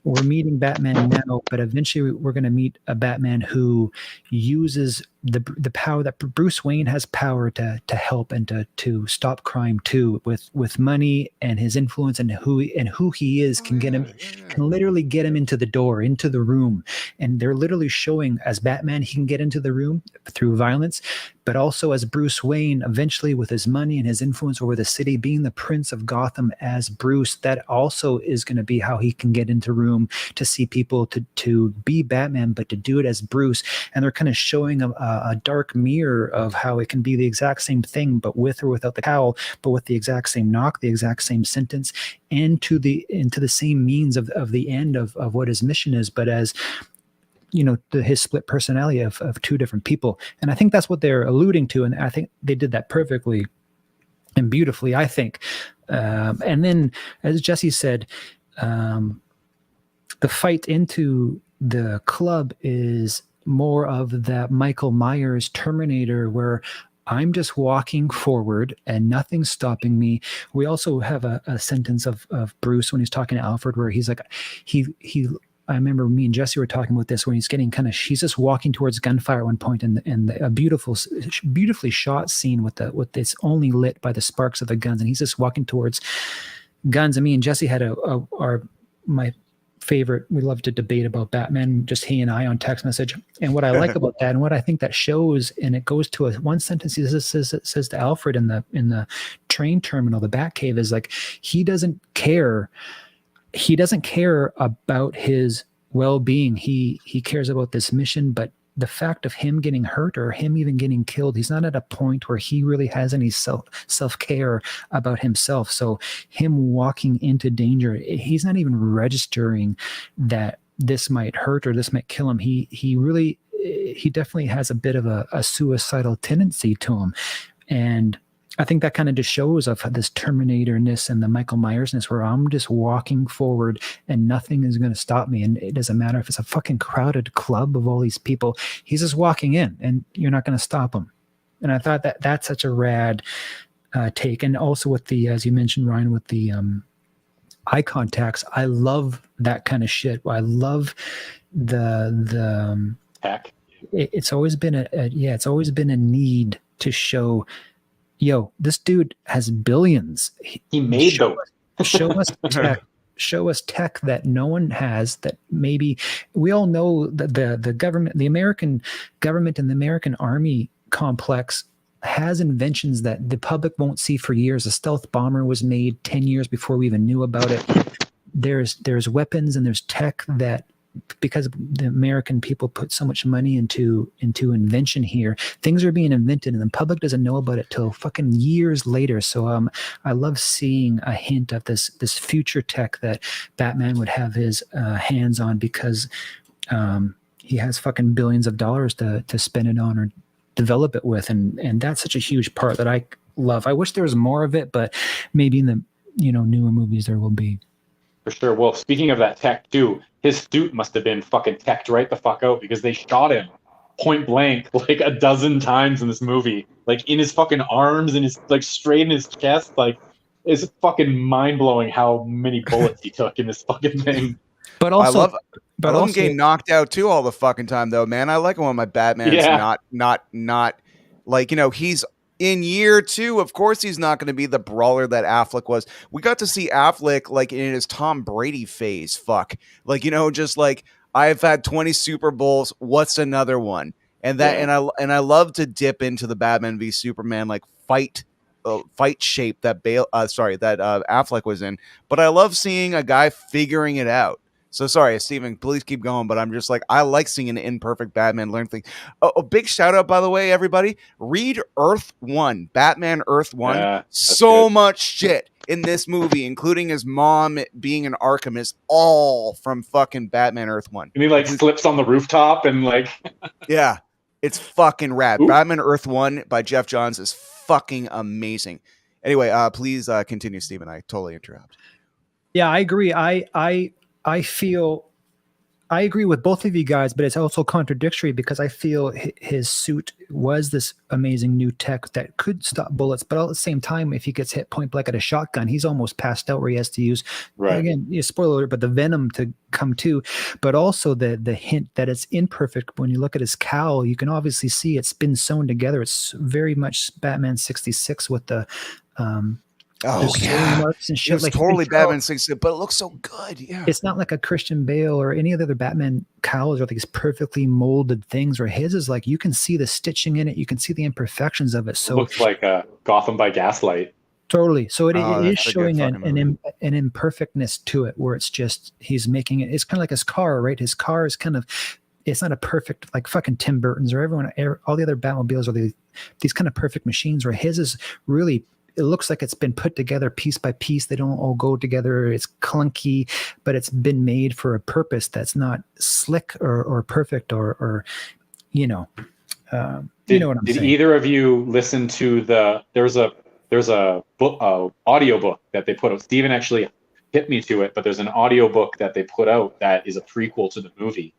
we're meeting Batman now, but eventually we're going to meet a Batman who uses the power that Bruce Wayne has, power to help and to stop crime too, with money and his influence, and who he is can literally get him into the door, into the room. And they're literally showing, as Batman, he can get into the room through violence, but also as Bruce Wayne, eventually with his money and his influence over the city, being the Prince of Gotham as Bruce, that also is going to be how he can get into room to see people, to be Batman, but to do it as Bruce. And they're kind of showing a dark mirror of how it can be the exact same thing, but with or without the cowl, but with the exact same knock, the exact same sentence, and into the same means of the end of what his mission is, but as his split personality of two different people. And I think that's what they're alluding to, and I think they did that perfectly and beautifully, I think. And then, as Jesse said, the fight into the club is more of that Michael Myers Terminator, where I'm just walking forward and nothing's stopping me. We also have a sentence of Bruce when he's talking to Alfred, where he's like, I remember me and Jesse were talking about this, when he's getting he's just walking towards gunfire at one point, and a beautifully shot scene with it's only lit by the sparks of the guns, and he's just walking towards guns. And me and Jesse had my favorite, we love to debate about Batman, just he and I, on text message. And what I like about that, and what I think that shows, and it goes to one sentence he says to Alfred in the train terminal, the Batcave, is like, he doesn't care about his well-being. He cares about this mission, but the fact of him getting hurt or him even getting killed, he's not at a point where he really has any self-care about himself. So him walking into danger, he's not even registering that this might hurt or this might kill him. He definitely has a bit of a suicidal tendency to him. And I think that kind of just shows of this Terminator-ness and the Michael Myers-ness, where I'm just walking forward and nothing is going to stop me. And it doesn't matter if it's a fucking crowded club of all these people. He's just walking in and you're not going to stop him. And I thought that's such a rad take. And also with the, as you mentioned, Ryan, with the eye contacts, I love that kind of shit. I love the tech. It's always been it's always been a need to show, yo, this dude has billions. He made those. Show us tech. Show us tech that no one has, that maybe we all know that the government, the American government and the American army complex has inventions that the public won't see for years. A stealth bomber was made 10 years before we even knew about it. There's weapons and there's tech that because the American people put so much money into invention here, things are being invented and the public doesn't know about it till fucking years later. So I love seeing a hint of this future tech that Batman would have his hands on, because he has fucking billions of dollars to spend it on or develop it with, and that's such a huge part that I love. I wish there was more of it, but maybe in the newer movies there will be. For sure. Well, speaking of that tech too, his suit must have been fucking teched right the fuck out, because they shot him point blank like a dozen times in this movie, like in his fucking arms and his like straight in his chest. Like, it's fucking mind blowing how many bullets he took in this fucking thing. But also, I love him getting knocked out too all the fucking time though, man. I like it when my Batman's not like, he's in year 2. Of course he's not going to be the brawler that Affleck was. We got to see Affleck like in his Tom Brady phase. Fuck. Like, just like, I've had 20 Super Bowls. What's another one? And that, and I love to dip into the Batman v Superman, like fight shape that Affleck was in. But I love seeing a guy figuring it out. So sorry, Steven, please keep going. But I'm just like, I like seeing an imperfect Batman learn things. A big shout out, by the way, everybody. Read Earth 1, Batman Earth 1. So good. Much shit in this movie, including his mom being an Arkham, is all from fucking Batman Earth 1. And he like slips on the rooftop and like. Yeah, it's fucking rad. Ooh. Batman Earth 1 by Jeff Johns is fucking amazing. Anyway, please continue, Steven. I totally interrupt. Yeah, I agree. I feel I agree with both of you guys, but it's also contradictory because I feel his suit was this amazing new tech that could stop bullets, but at the same time, if he gets hit point blank at a shotgun, he's almost passed out where he has to use, again, spoiler alert, but the venom to come to, but also the hint that it's imperfect. When you look at his cowl, you can obviously see it's been sewn together. It's very much Batman 66 with the marks and shit. It's like totally Batman 66, but it looks so good. Yeah, it's not like a Christian Bale or any of the other Batman cowls or these perfectly molded things. Where his is like you can see the stitching in it, you can see the imperfections of it. So it looks like Gotham by Gaslight. Totally. So it is showing an imperfectness to it, where it's just he's making it. It's kind of like his car, right? His car is kind of. It's not a perfect like fucking Tim Burton's or all the other Batmobiles are these kind of perfect machines. Where his is really. It looks like it's been put together piece by piece. They don't all go together. It's clunky, but it's been made for a purpose that's not slick or perfect or you know what I'm saying. Did either of you listen to there's a book, audio book that they put out. Steven actually hit me to it, but there's an audio book that they put out that is a prequel to the movie.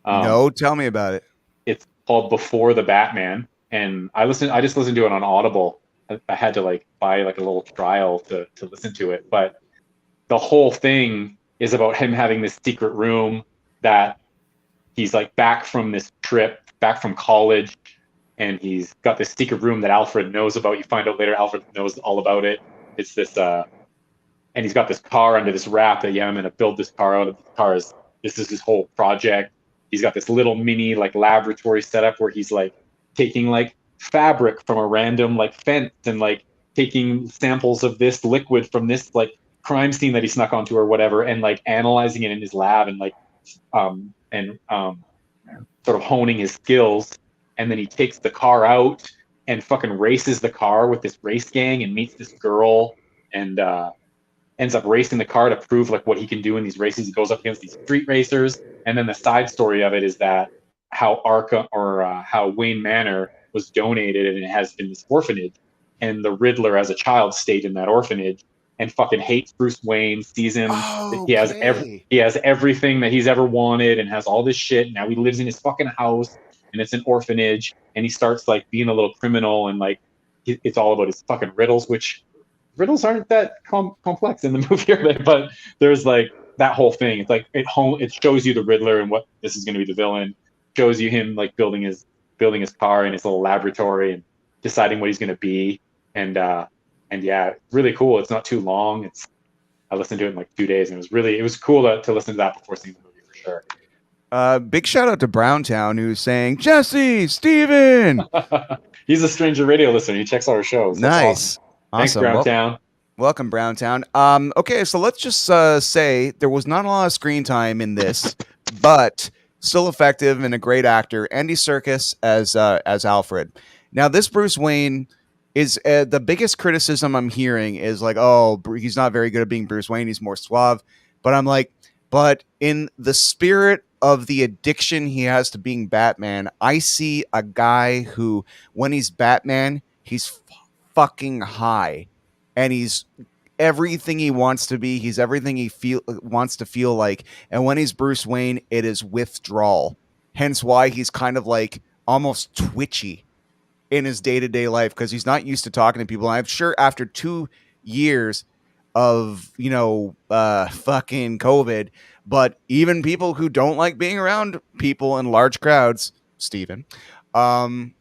No, tell me about it. It's called Before the Batman, and I just listened to it on Audible. I had to like buy like a little trial to listen to it, but the whole thing is about him having this secret room that he's like back from this trip, back from college, and he's got this secret room that Alfred knows about. You find out later Alfred knows all about it. It's this, and he's got this car under this wrap that I'm going to build this car out of. This is his whole project. He's got this little mini like laboratory setup where he's like taking like fabric from a random like fence and like taking samples of this liquid from this like crime scene that he snuck onto or whatever and like analyzing it in his lab and like sort of honing his skills. And then he takes the car out and fucking races the car with this race gang and meets this girl and ends up racing the car to prove like what he can do in these races. He goes up against these street racers. And then the side story of it is that how how Wayne Manor was donated and it has been this orphanage, and the Riddler as a child stayed in that orphanage and fucking hates Bruce Wayne, sees him. He has everything that he's ever wanted and has all this shit. Now he lives in his fucking house and it's an orphanage, and he starts like being a little criminal and like it's all about his fucking riddles, which riddles aren't that complex in the movie, but there's like that whole thing. It's like it shows you the Riddler and what this is going to be the villain. Shows you him like building his car in his little laboratory and deciding what he's going to be. And yeah, really cool. It's not too long. I listened to it in like 2 days and it was cool to listen to that before seeing the movie for sure. Big shout out to Browntown who's saying, Jesse, Steven. He's a Stranger Radio listener. He checks out our shows. That's awesome. Thanks, Browntown. Welcome, Browntown. Okay, so let's just say there was not a lot of screen time in this, but still effective and a great actor. Andy Serkis as Alfred. Now, this Bruce Wayne is the biggest criticism I'm hearing is like, oh, he's not very good at being Bruce Wayne. He's more suave. But I'm like, but in the spirit of the addiction he has to being Batman, I see a guy who, when he's Batman, he's fucking high, and he's everything he wants to be. He's everything he wants to feel like. And when he's Bruce Wayne, it is withdrawal. Hence why he's kind of like almost twitchy in his day-to-day life, because he's not used to talking to people. And I'm sure after 2 years of, fucking COVID, but even people who don't like being around people in large crowds, Steven, I'm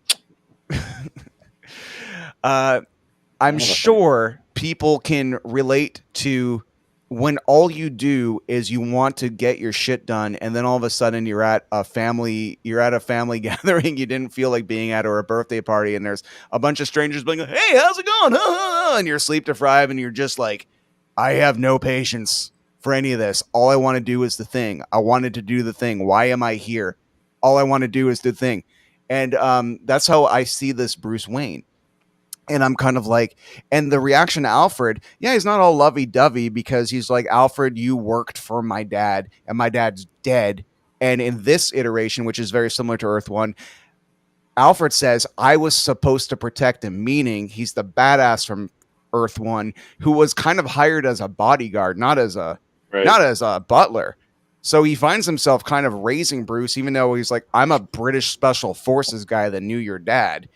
sure people can relate to when all you do is you want to get your shit done, and then all of a sudden you're at a family gathering you didn't feel like being at, or a birthday party, and there's a bunch of strangers being like, hey, how's it going? And you're sleep deprived, and you're just like, I have no patience for any of this. All I want to do is the thing. I wanted to do the thing. Why am I here? All I want to do is the thing. And that's how I see this Bruce Wayne. And I'm kind of like, and the reaction to Alfred, yeah, he's not all lovey-dovey, because he's like, Alfred, you worked for my dad, and my dad's dead. And in this iteration, which is very similar to Earth 1, Alfred says, I was supposed to protect him, meaning he's the badass from Earth 1 who was kind of hired as a bodyguard, not as a butler. So he finds himself kind of raising Bruce, even though he's like, I'm a British Special Forces guy that knew your dad.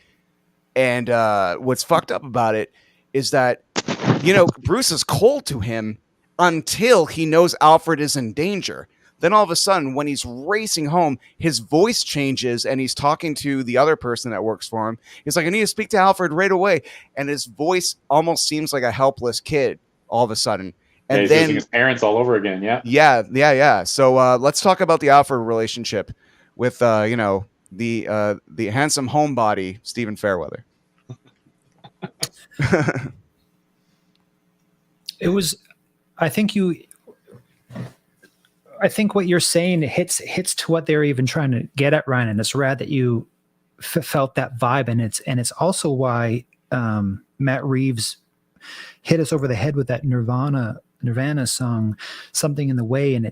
And what's fucked up about it is that, Bruce is cold to him until he knows Alfred is in danger. Then all of a sudden, when he's racing home, his voice changes and he's talking to the other person that works for him. He's like, I need to speak to Alfred right away. And his voice almost seems like a helpless kid all of a sudden. And he's then losing his parents all over again. Yeah. Yeah. So let's talk about the Alfred relationship with, the handsome homebody, Steven Fairweather. It was, I think what you're saying hits to what they're even trying to get at, Ryan, and it's rad that you felt that vibe, and it's also why Matt Reeves hit us over the head with that Nirvana song, Something in the Way, and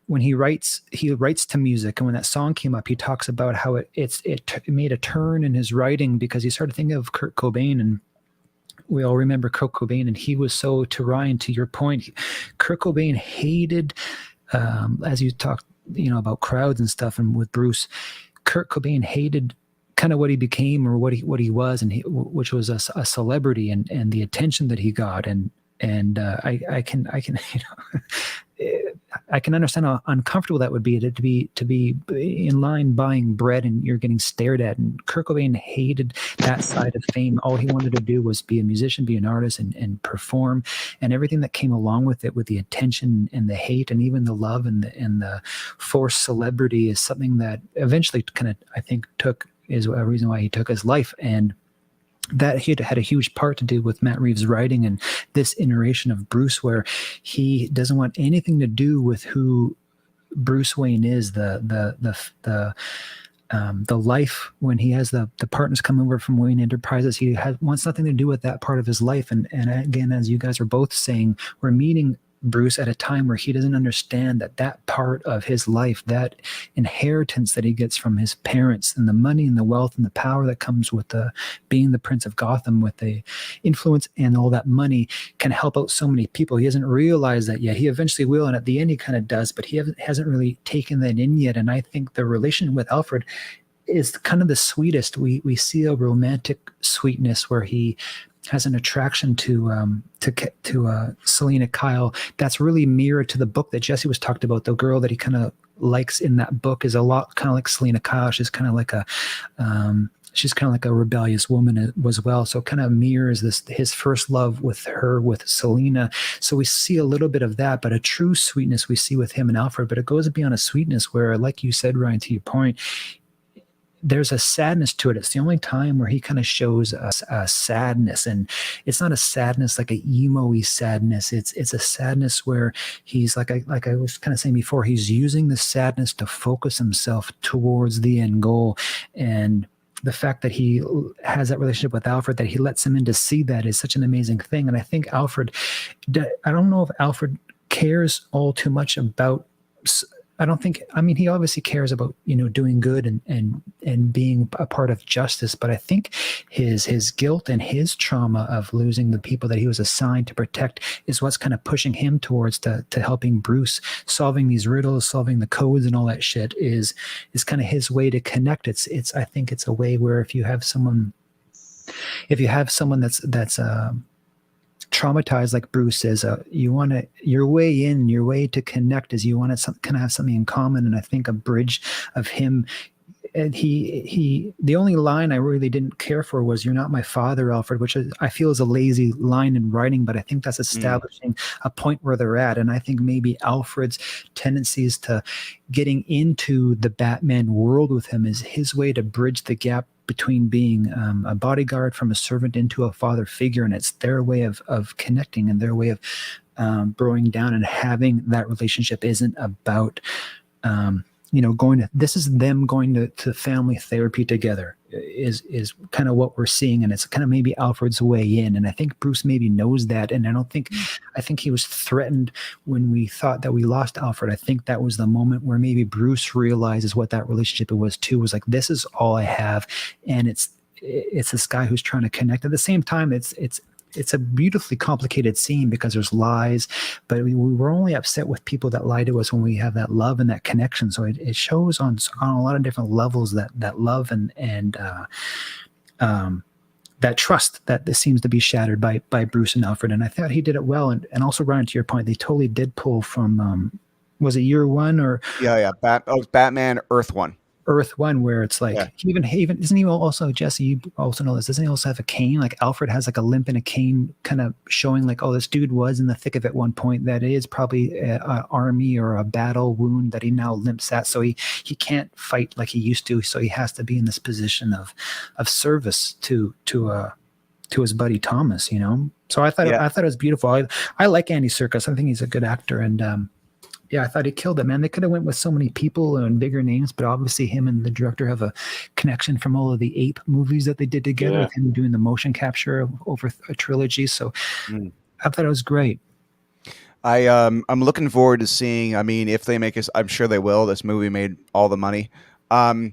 when he writes to music, and when that song came up, he talks about how it made a turn in his writing, because he started thinking of Kurt Cobain, and we all remember Kurt Cobain, and he was so, to Ryan, to your point, Kurt Cobain hated, as you talked, about crowds and stuff, and with Bruce, Kurt Cobain hated kind of what he became, or what he was, and which was a celebrity, and the attention that he got, and I can understand how uncomfortable that would be to be in line buying bread and you're getting stared at. And Kurt Cobain hated that side of fame. All he wanted to do was be a musician, be an artist, and perform, and everything that came along with it, with the attention and the hate and even the love and the forced celebrity, is something that eventually kind of, I think, is a reason why he took his life. And that he had a huge part to do with Matt Reeves' writing and this iteration of Bruce, where he doesn't want anything to do with who Bruce Wayne is, the life when he has the partners come over from Wayne Enterprises. He wants nothing to do with that part of his life. And again, as you guys are both saying, we're meeting Bruce at a time where he doesn't understand that part of his life, that inheritance that he gets from his parents, and the money and the wealth and the power that comes with being the Prince of Gotham, with the influence and all that money, can help out so many people. He hasn't realized that yet. He eventually will, and at the end he kind of does, but he hasn't really taken that in yet. And I think the relation with Alfred is kind of the sweetest. We see a romantic sweetness where he has an attraction to Selena Kyle that's really mirrored to the book that Jesse was talked about. The girl that he kind of likes in that book is a lot kind of like Selena Kyle. She's kind of like a rebellious woman as well. So it kind of mirrors his first love with Selena. So we see a little bit of that, but a true sweetness we see with him and Alfred. But it goes beyond a sweetness where, like you said, Ryan, to your point, there's a sadness to it. It's the only time where he kind of shows us a sadness, and it's not a sadness like a emo-y sadness. It's a sadness where he's like I was kind of saying before, he's using the sadness to focus himself towards the end goal. And the fact that he has that relationship with Alfred, that he lets him in to see that, is such an amazing thing. And I think Alfred, I don't know if Alfred cares all too much about, I don't think, I mean, he obviously cares about, doing good and being a part of justice, but I think his guilt and his trauma of losing the people that he was assigned to protect is what's kind of pushing him towards to helping Bruce, solving these riddles, solving the codes and all that shit is kind of his way to connect. I think it's a way where if you have someone that's traumatized like Bruce is, your way to connect is you want to kind of have something in common. And I think a bridge of him, and the only line I really didn't care for was "You're not my father, Alfred," which I feel is a lazy line in writing, but I think that's establishing a point where they're at. And I think maybe Alfred's tendencies to getting into the Batman world with him is his way to bridge the gap between being a bodyguard from a servant into a father figure. And it's their way of connecting, and their way of growing down and having that relationship isn't about, this is them going to family therapy together is kind of what we're seeing. And it's kind of maybe Alfred's way in. And I think Bruce maybe knows that. And I think he was threatened when we thought that we lost Alfred. I think that was the moment where maybe Bruce realizes what that relationship was too, was like, this is all I have. And it's this guy who's trying to connect. At the same time, it's a beautifully complicated scene because there's lies, but we were only upset with people that lie to us when we have that love and that connection. So it shows on a lot of different levels that love and that trust that seems to be shattered by Bruce and Alfred. And I thought he did it well. And also, Ryan, to your point, they totally did pull from, was it Year One or? Yeah. Batman Earth One. Earth One, where it's like, he even isn't he also, Jesse, you also know this, doesn't he also have a cane? Like Alfred has like a limp and a cane, kind of showing like, oh, this dude was in the thick of it at one point. That is probably an army or a battle wound that he now limps at. So he can't fight like he used to. So he has to be in this position of service to his buddy Thomas, So I thought it was beautiful. I like Andy Serkis. I think he's a good actor. And I thought he killed it, man. They could have went with so many people and bigger names, but obviously him and the director have a connection from all of the Ape movies that they did together, with him doing the motion capture over a trilogy. So I thought it was great. I'm looking forward to seeing, if they make us, I'm sure they will. This movie made all the money. I'm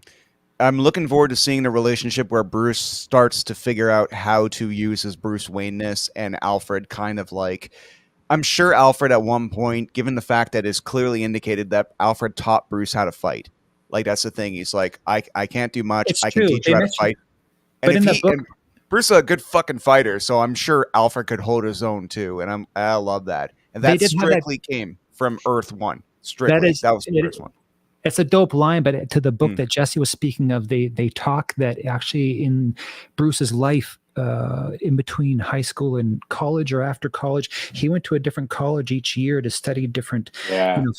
looking forward to seeing the relationship where Bruce starts to figure out how to use his Bruce Wayne-ness, and Alfred kind of like, I'm sure Alfred at one point, given the fact that it's clearly indicated that Alfred taught Bruce how to fight. Like, that's the thing. He's like, I can't do much. I can teach you how to fight. And Bruce is a good fucking fighter, so I'm sure Alfred could hold his own too. And I love that. And that strictly came from Earth One. Strictly. That was Earth One. It's a dope line, but to the book that Jesse was speaking of, they talk that actually in Bruce's life, in between high school and college or after college, he went to a different college each year to study different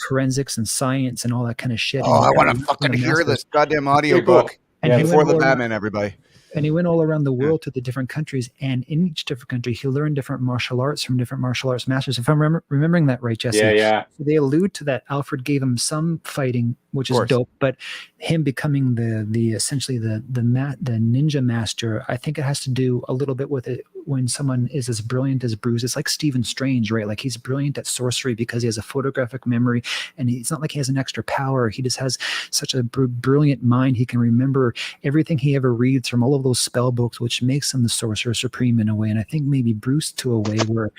forensics and science and all that kind of shit. Oh, I want to fucking hear this goddamn audiobook before the Batman, everybody. And he went all around the world to the different countries, and in each different country, he learned different martial arts from different martial arts masters. If I'm remembering that right, Jesse. Yeah. So they allude to that. Alfred gave him some fighting, which is dope, but him becoming the essentially the ninja master, I think it has to do a little bit with it. When someone is as brilliant as Bruce, it's like Stephen Strange, right? Like he's brilliant at sorcery because he has a photographic memory, and it's not like he has an extra power. He just has such a brilliant mind. He can remember everything he ever reads from all of those spell books, which makes him the sorcerer supreme in a way. And I think maybe Bruce to a way where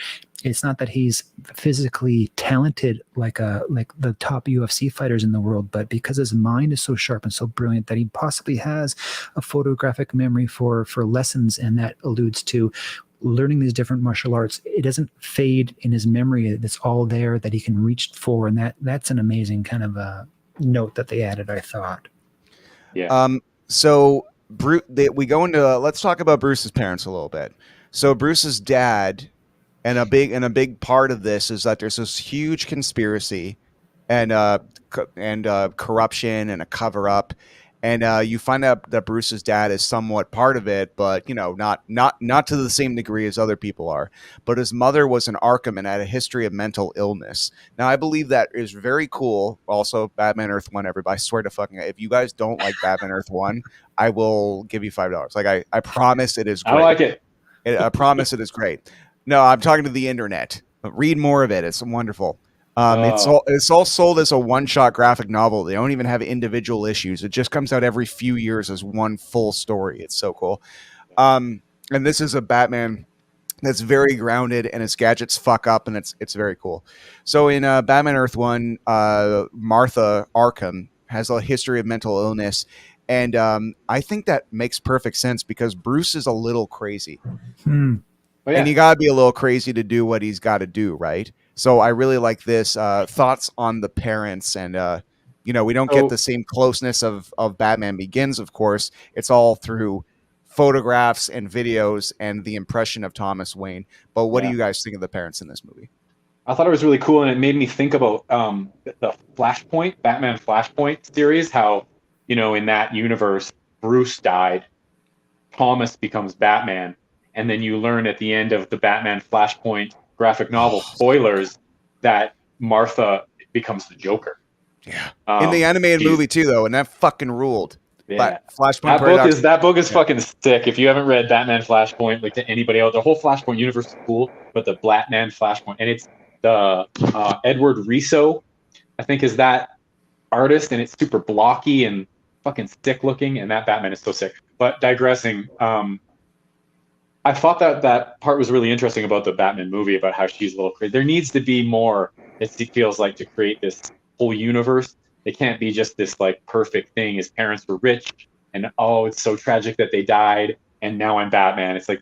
it's not that he's physically talented like the top UFC fighters in the world, but because his mind is so sharp and so brilliant that he possibly has a photographic memory for lessons, and that alludes to learning these different martial arts. It doesn't fade in his memory. It's all there that he can reach for, and that's an amazing kind of a note that they added, I thought. Yeah. So we go into let's talk about Bruce's parents a little bit. So Bruce's dad. And a big part of this is that there's this huge conspiracy and corruption and a cover up, And you find out that Bruce's dad is somewhat part of it, but not to the same degree as other people are. But his mother was an Arkham and had a history of mental illness. Now I believe that is very cool. Also, Batman Earth 1, everybody. I swear to fucking, if you guys don't like Batman Earth 1, I will give you $5. Like I promise it is great. I like it. I promise it is great. No, I'm talking to the internet. Read more of it. It's wonderful. It's all sold as a one-shot graphic novel. They don't even have individual issues. It just comes out every few years as one full story. It's so cool. And this is a Batman that's very grounded, and its gadgets fuck up, and it's very cool. So in Batman Earth 1, Martha Arkham has a history of mental illness, and I think that makes perfect sense because Bruce is a little crazy. Oh, yeah. And you got to be a little crazy to do what he's got to do, right? So I really like this. Thoughts on the parents, and we don't get the same closeness of Batman Begins, of course. It's all through photographs and videos and the impression of Thomas Wayne. But what do you guys think of the parents in this movie? I thought it was really cool, and it made me think about the Flashpoint, Batman Flashpoint series, how, in that universe, Bruce died, Thomas becomes Batman, and then you learn at the end of the Batman Flashpoint graphic novel, spoilers, that Martha becomes the Joker. Yeah. In the animated movie too, though, and that fucking ruled. Yeah. But Flashpoint that book is fucking sick. If you haven't read Batman Flashpoint, like, to anybody else, the whole Flashpoint universe is cool, but the Batman Flashpoint, and it's the Edward Riso, I think, is that artist, and it's super blocky and fucking sick looking, and that Batman is so sick. But digressing, I thought that part was really interesting about the Batman movie, about how she's a little crazy. There needs to be more, it feels like, to create this whole universe. It can't be just this like perfect thing. His parents were rich, and it's so tragic that they died, and now I'm Batman. It's like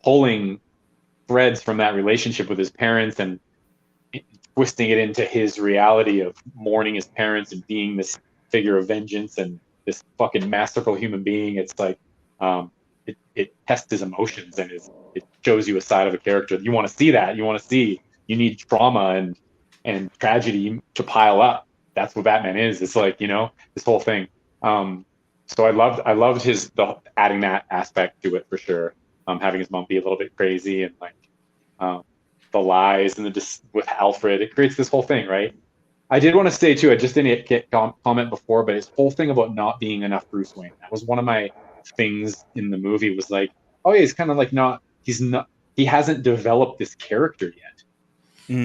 pulling threads from that relationship with his parents and twisting it into his reality of mourning his parents and being this figure of vengeance and this fucking masterful human being. It's like it tests his emotions, and it shows you a side of a character. You want to see that. You need trauma and tragedy to pile up. That's what Batman is. It's like, this whole thing. So I loved adding that aspect to it for sure. Having his mom be a little bit crazy, and like the lies and with Alfred, it creates this whole thing, right? I did want to say too, I just didn't get comment before, but his whole thing about not being enough Bruce Wayne, that was one of my things in the movie, was like, oh yeah, he's kind of like he hasn't developed this character yet,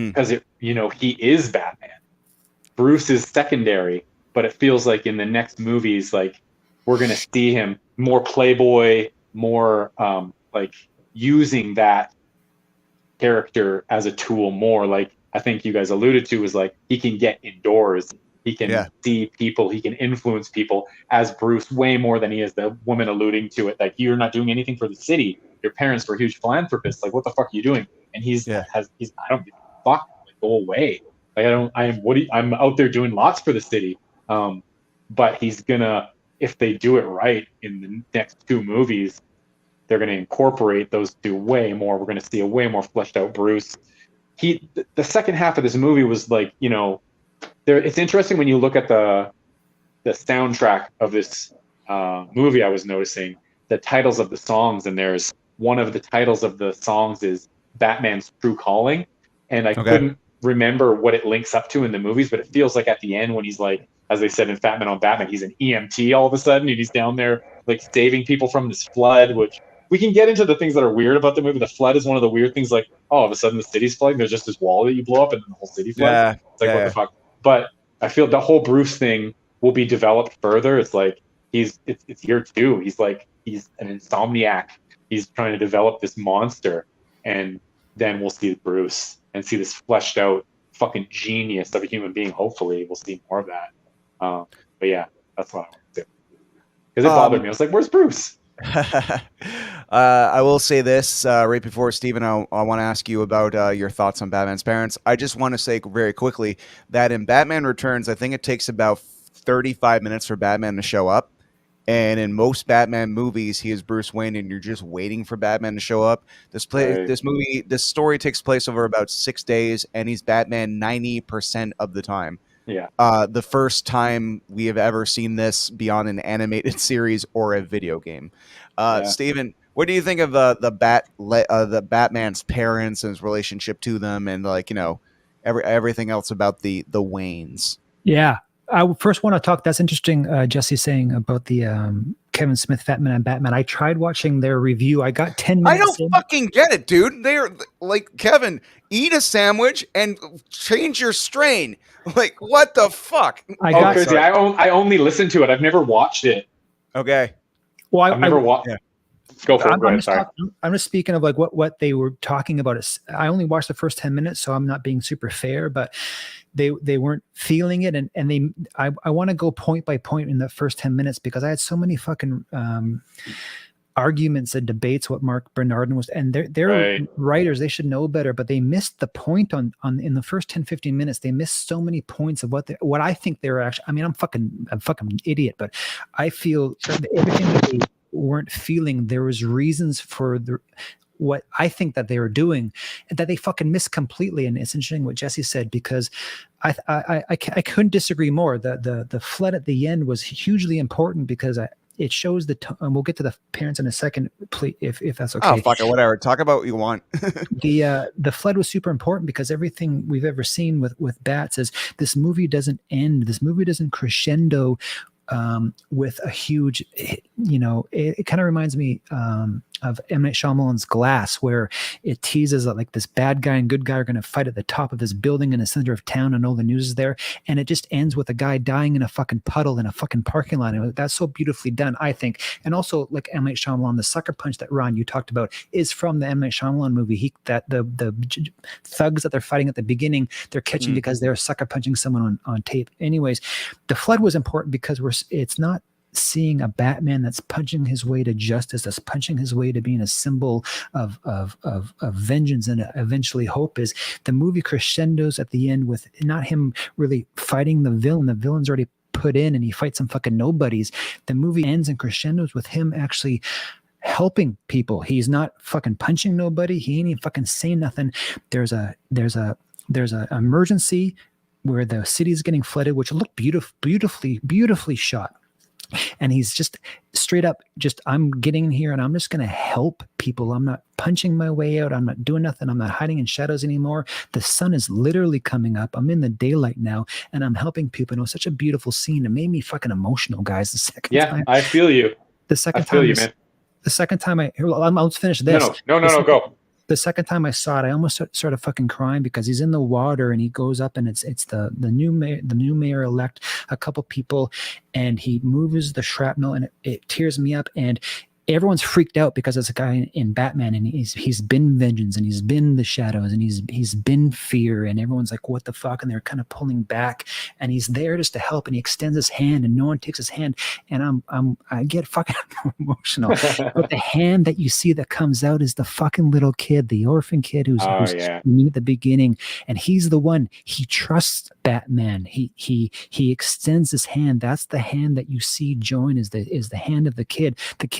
because he is Batman. Bruce is secondary, but it feels like in the next movies, like, we're gonna see him more playboy, more like using that character as a tool more. Like, I think you guys alluded to, is like, he can get indoors, he can see people, he can influence people as Bruce way more than he is. The woman alluding to it, like, you're not doing anything for the city. Your parents were huge philanthropists. Like, what the fuck are you doing? And I don't give a fuck. Like, go away. Like, I'm out there doing lots for the city. But he's gonna, if they do it right in the next two movies, they're gonna incorporate those two way more. We're gonna see a way more fleshed out Bruce. The second half of this movie was like, it's interesting when you look at the soundtrack of this movie. I was noticing the titles of the songs, and there's one of the titles of the songs is Batman's True Calling, and I couldn't remember what it links up to in the movies, but it feels like at the end, when he's like, as they said in Batman on Batman, he's an EMT all of a sudden, and he's down there like saving people from this flood, which we can get into the things that are weird about the movie. The flood is one of the weird things, like, all of a sudden the city's flooding, there's just this wall that you blow up and then the whole city floods. It's like, what the fuck? But I feel the whole Bruce thing will be developed further. It's like it's year two. He's an insomniac. He's trying to develop this monster, and then we'll see Bruce and see this fleshed out fucking genius of a human being. Hopefully we'll see more of that. But yeah, that's what I want to do. Because it bothered me. I was like, where's Bruce? I will say this right before, Steven, I want to ask you about your thoughts on Batman's parents. I just want to say very quickly that in Batman Returns, I think it takes about 35 minutes for Batman to show up. And in most Batman movies, he is Bruce Wayne, and you're just waiting for Batman to show up. This story takes place over about 6 days, and he's Batman 90% of the time. Yeah. The first time we have ever seen this beyond an animated series or a video game. Steven, what do you think of the Batman's parents and his relationship to them, and like, you know, everything else about the Waynes? Yeah. I first want to talk. That's interesting. Jesse saying about the Kevin Smith Batman. I tried watching their review. I got 10 minutes. I don't fucking get it, dude. They're like, Kevin, eat a sandwich and change your strain. Like, what the fuck? Crazy. I only listened to it. I've never watched it. Okay. Well, I've never watched. Yeah. Go for it. I'm just speaking of like what they were talking about. I only watched the first 10 minutes, so I'm not being super fair, but they weren't feeling it, and I want to go point by point in the first 10 minutes because I had so many fucking arguments and debates what Mark Bernardin was, and they're writers, they should know better, but they missed the point on in the first 10-15 minutes. They missed so many points of what I think they're actually. I mean, I'm fucking idiot, but I feel everything that they weren't feeling, there was reasons for what I think that they were doing that they fucking missed completely. And it's interesting what Jesse said, because I couldn't disagree more. The flood at the end was hugely important because it shows and we'll get to the parents in a second, please, if that's okay. Oh, fuck it, whatever. Talk about what you want. The flood was super important because everything we've ever seen with Bats is this movie doesn't end. This movie doesn't crescendo with a huge, you know, it kind of reminds me of M. Night Shyamalan's Glass, where it teases that like this bad guy and good guy are going to fight at the top of this building in the center of town and all the news is there, and it just ends with a guy dying in a fucking puddle in a fucking parking lot. And that's so beautifully done, I think. And also, like M. Night Shyamalan, the sucker punch that Ron, you talked about, is from the M. Night Shyamalan movie. That the thugs that they're fighting at the beginning, they're catching because they're sucker punching someone on tape. Anyways, the flood was important because it's not seeing a Batman that's punching his way to justice, that's punching his way to being a symbol of vengeance and eventually hope. Is the movie crescendos at the end with not him really fighting the villain. The villain's already put in and he fights some fucking nobodies. The movie ends and crescendos with him actually helping people. He's not fucking punching nobody. He ain't even fucking saying nothing. There's a emergency where the city is getting flooded, which looked beautifully shot. And he's just straight up, I'm getting in here and I'm just going to help people. I'm not punching my way out. I'm not doing nothing. I'm not hiding in shadows anymore. The sun is literally coming up. I'm in the daylight now and I'm helping people. And it was such a beautiful scene. It made me fucking emotional, guys. The second time. I feel you. The second I feel time, you, man. The second time I'll finish this. No, go. The second time I saw it, I almost started fucking crying because he's in the water and he goes up and it's the new mayor elect, a couple people, and he moves the shrapnel and it tears me up. And everyone's freaked out because it's a guy in Batman and he's been vengeance and he's been the shadows and he's been fear, and everyone's like, what the fuck? And they're kind of pulling back and he's there just to help, and he extends his hand and no one takes his hand, and I get fucking emotional. But the hand that you see that comes out is the fucking little kid, the orphan kid who's you meet at the beginning, and he's the one, he trusts Batman. He extends his hand. That's the hand that you see join is the hand of the kid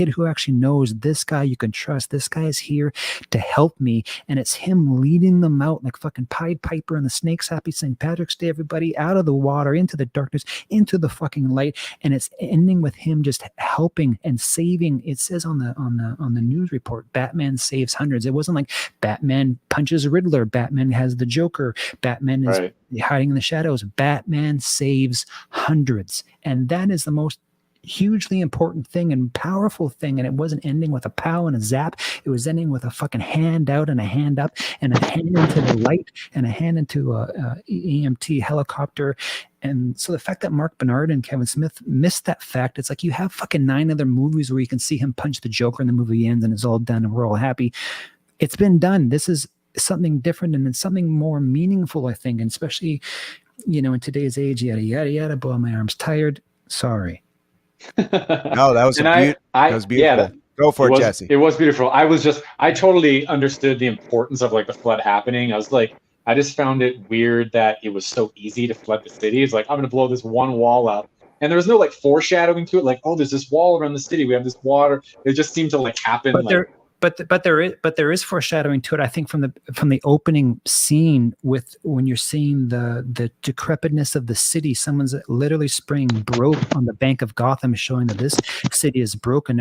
who actually knows this guy you can trust. This guy is here to help me, and it's him leading them out like fucking Pied Piper and the Snakes. Happy St. Patrick's Day, everybody, out of the water, into the darkness, into the fucking light, and it's ending with him just helping and saving. It says on the news report, Batman saves hundreds. It wasn't like Batman punches Riddler, Batman has the Joker, Batman is hiding in the shadows. Batman saves hundreds, and that is the most hugely important thing and powerful thing. And it wasn't ending with a pow and a zap. It was ending with a fucking hand out and a hand up and a hand into the light and a hand into a EMT helicopter. And so the fact that Mark Bernard and Kevin Smith missed that fact, it's like you have fucking 9 other movies where you can see him punch the Joker and the movie ends and it's all done and we're all happy. It's been done. This is something different and it's something more meaningful, I think, and especially, you know, in today's age, yada yada yada. Boy, my arm's tired. Sorry. No, that was that was beautiful. Go for it, Jesse. It was beautiful. I totally understood the importance of like the flood happening. I was like, I just found it weird that it was so easy to flood the city. It's like, I'm going to blow this one wall up. And there was no like foreshadowing to it. Like, oh, there's this wall around the city. We have this water. It just seemed to like happen. but there is foreshadowing to it. I think from the opening scene with when you're seeing the decrepitness of the city, someone's literally spraying broke on the bank of Gotham, showing that this city is broken.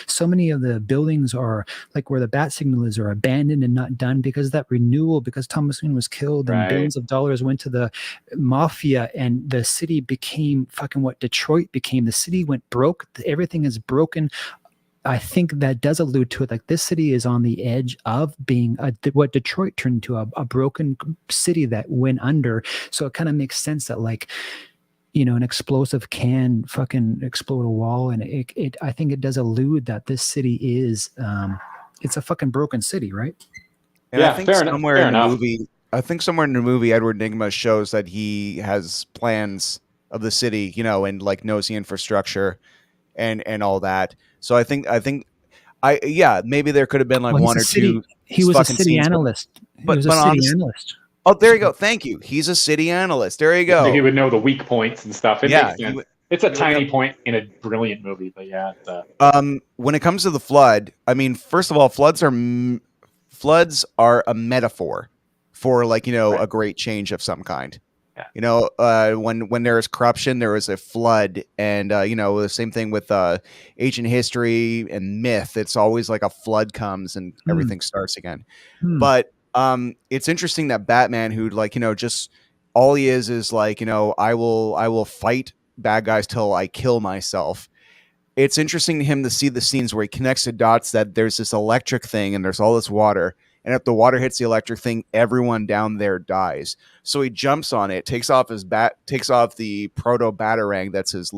So many of the buildings are like where the bat signal is are abandoned and not done because of that renewal, because Thomas Wayne was killed and billions of dollars went to the mafia and the city became fucking what Detroit became. The city went broke. Everything is broken. I think that does allude to it. Like this city is on the edge of being what Detroit turned into a broken city that went under. So it kind of makes sense that like, an explosive can fucking explode a wall. And I think it does allude that this city is, it's a fucking broken city, right? And I think somewhere in the movie, Edward Nygma shows that he has plans of the city, and like knows the infrastructure and all that. So I think maybe there could have been like one or two. He was a city analyst. Oh, there you go. Thank you. He's a city analyst. There you go. So he would know the weak points and stuff. It makes sense. It's a tiny point in a brilliant movie, but yeah. When it comes to the flood, I mean, first of all, floods are a metaphor for like a great change of some kind. Yeah. When there is corruption, there is a flood, and the same thing with ancient history and myth. It's always like a flood comes and everything starts again. But it's interesting that Batman, who just all he is like I will fight bad guys till I kill myself. It's interesting to him to see the scenes where he connects the dots that there's this electric thing and there's all this water. And if the water hits the electric thing, everyone down there dies. So he jumps on it, takes off the proto batarang, that's his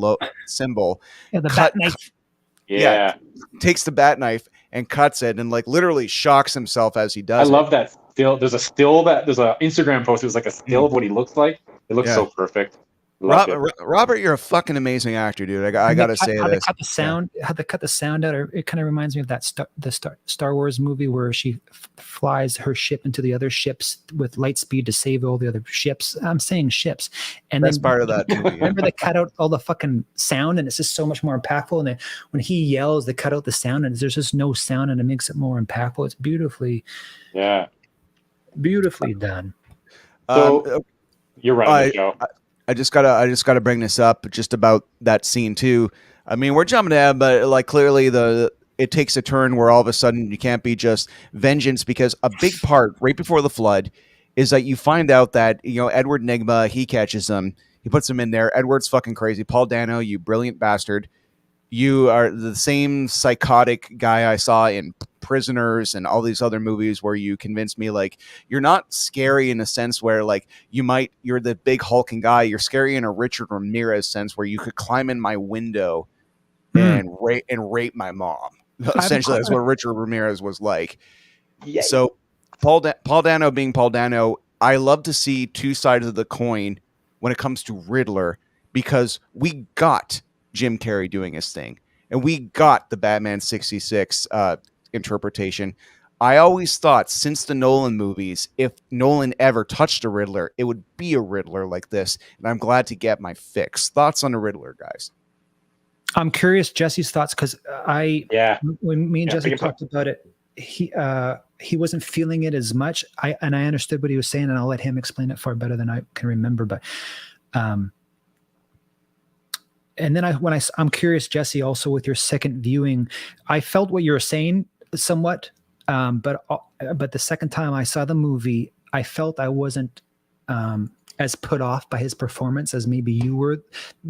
symbol. Yeah, the bat knife. Yeah. Takes the bat knife and cuts it, and like literally shocks himself as he does. I love that still. There's an Instagram post. It was like a still of what he looks like. It looks so perfect. Robert, you're a fucking amazing actor, dude. I gotta say how this. How they cut the sound out. It kind of reminds me of that Star Wars movie where she flies her ship into the other ships with light speed to save all the other ships. I'm saying ships, and that's part of that movie. Remember they cut out all the fucking sound, and it's just so much more impactful. And when he yells, they cut out the sound, and there's just no sound, and it makes it more impactful. It's beautifully done. So you're right, Joe. I just gotta bring this up just about that scene too. I mean, we're jumping ahead, but like clearly it takes a turn where all of a sudden you can't be just vengeance, because a big part right before the flood is that you find out that Edward Nygma, he catches them, he puts them in there. Edward's fucking crazy. Paul Dano, you brilliant bastard. You are the same psychotic guy I saw in Prisoners and all these other movies where you convinced me like you're not scary in a sense where like you're the big hulking guy. You're scary in a Richard Ramirez sense where you could climb in my window and rape my mom. Essentially, that's what Richard Ramirez was like. Yay. So Paul Dano being Paul Dano, I love to see two sides of the coin when it comes to Riddler, because we got Jim Carrey doing his thing, and we got the Batman 66 interpretation. I always thought since the Nolan movies, if Nolan ever touched a Riddler, it would be a Riddler like this, and I'm glad to get my fix. Thoughts on the Riddler, guys? I'm curious Jesse's thoughts, because when me and Jesse talked about it, he wasn't feeling it as much. I understood what he was saying, and I'll let him explain it far better than I can remember. But and then I'm curious, Jesse, also with your second viewing, I felt what you were saying somewhat, but the second time I saw the movie, I felt I wasn't as put off by his performance as maybe you were.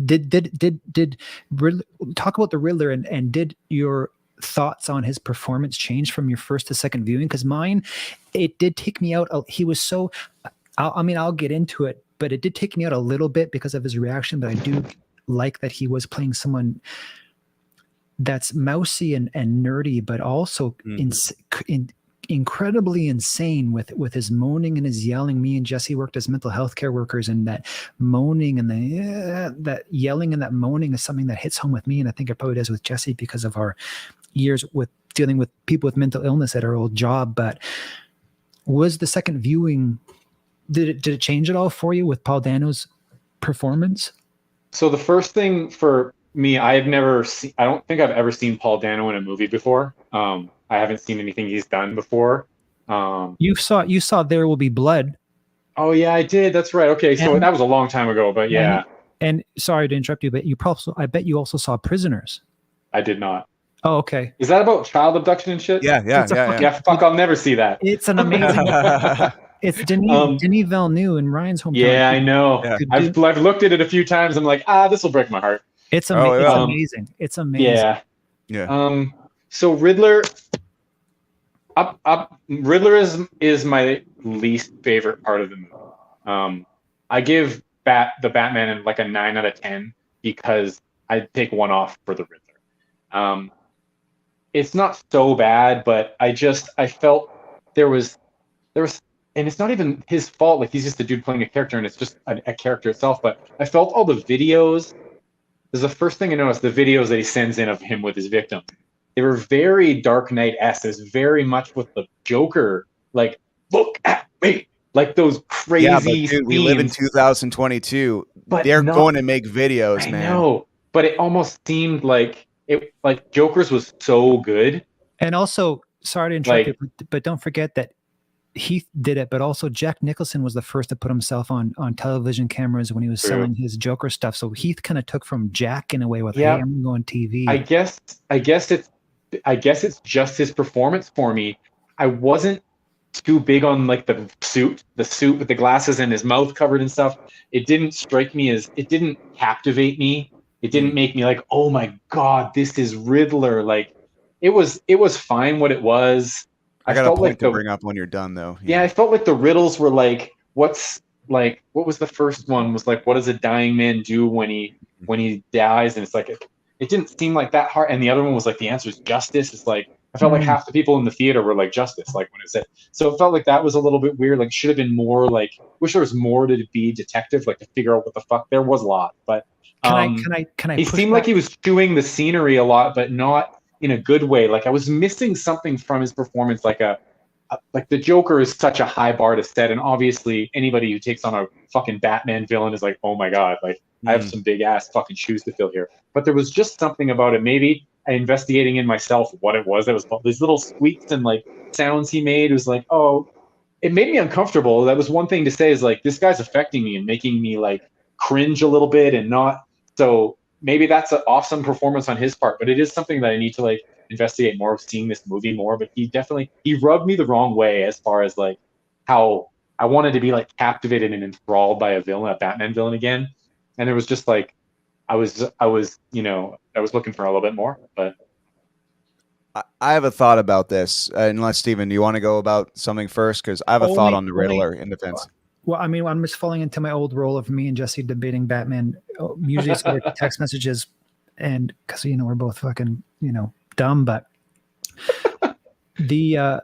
Did Riddler, talk about the Riddler, and did your thoughts on his performance change from your first to second viewing? Because mine, it did take me out. He was so, I'll get into it, but it did take me out a little bit because of his reaction. But I do like that he was playing someone that's mousy and nerdy, but also incredibly insane with his moaning and his yelling. Me and Jesse worked as mental health care workers, and that moaning and that yelling and that moaning is something that hits home with me, and I think it probably does with Jesse because of our years with dealing with people with mental illness at our old job. But was the second viewing, did it change at all for you with Paul Dano's performance? So the first thing for me, I don't think I've ever seen Paul Dano in a movie before. I haven't seen anything he's done before. You saw There Will Be Blood. Oh yeah, I did. That's right. Okay, so that was a long time ago, but yeah. And sorry to interrupt you, but I bet you also saw Prisoners. I did not. Oh, okay. Is that about child abduction and shit? Yeah. Fuck, I'll never see that. It's an amazing. It's Denis Villeneuve in Ryan's hometown. Yeah, I know. Yeah. I've looked at it a few times. I'm like, this will break my heart. It's amazing. It's amazing. Yeah. So Riddler. Riddler is my least favorite part of the movie. I give the Batman like a 9 out of 10 because I'd take one off for the Riddler. It's not so bad, but I felt there was, and it's not even his fault. Like, he's just a dude playing a character, and it's just a character itself. But I felt all the videos. This is the first thing I noticed. The videos that he sends in of him with his victim, they were very Dark Knight-esque. It's very much with the Joker, like, look at me, like those crazy. Yeah, but dude, we live in 2022. But they're going to make videos, man. I know, but it almost seemed like Joker's was so good. And also, sorry to interrupt you, but don't forget that Heath did it, but also Jack Nicholson was the first to put himself on television cameras when he was selling his Joker stuff. So Heath kind of took from Jack in a way with, hey, I'm going TV. I guess it's just his performance for me. I wasn't too big on like the suit with the glasses and his mouth covered and stuff. It didn't strike me it didn't captivate me. It didn't make me like, oh my God, this is Riddler. Like, it was fine what it was. I got a point to bring up when you're done, though. Yeah, I felt like the riddles were like, what was the first one? Was like, what does a dying man do when he dies? And it's like, it didn't seem like that hard. And the other one was like, the answer is justice. It's like, I felt like half the people in the theater were like, justice, like when it said. So it felt like that was a little bit weird. Like, should have been more like, wish there was more to be detective, like to figure out what the fuck. There was a lot, but can I? He seemed like he was chewing the scenery a lot, but not in a good way. Like, I was missing something from his performance. Like the Joker is such a high bar to set, and obviously anybody who takes on a fucking Batman villain is like, oh my God, like I have some big ass fucking shoes to fill here. But there was just something about it. Maybe investigating in myself what it was. That was these little squeaks and like sounds he made. It was like, it made me uncomfortable. That was one thing to say, is like, this guy's affecting me and making me like cringe a little bit, and not. So maybe that's an awesome performance on his part, but it is something that I need to like investigate more of, seeing this movie more. But he rubbed me the wrong way as far as like how I wanted to be like captivated and enthralled by a Batman villain again. And it was just like, I was looking for a little bit more. But I have a thought about this. Unless, Steven, do you want to go about something first? Because I have a thought on the Riddler in defense. Well, I mean, I'm just falling into my old role of me and Jesse debating Batman. Usually it's like text messages, and because we're both fucking dumb. But the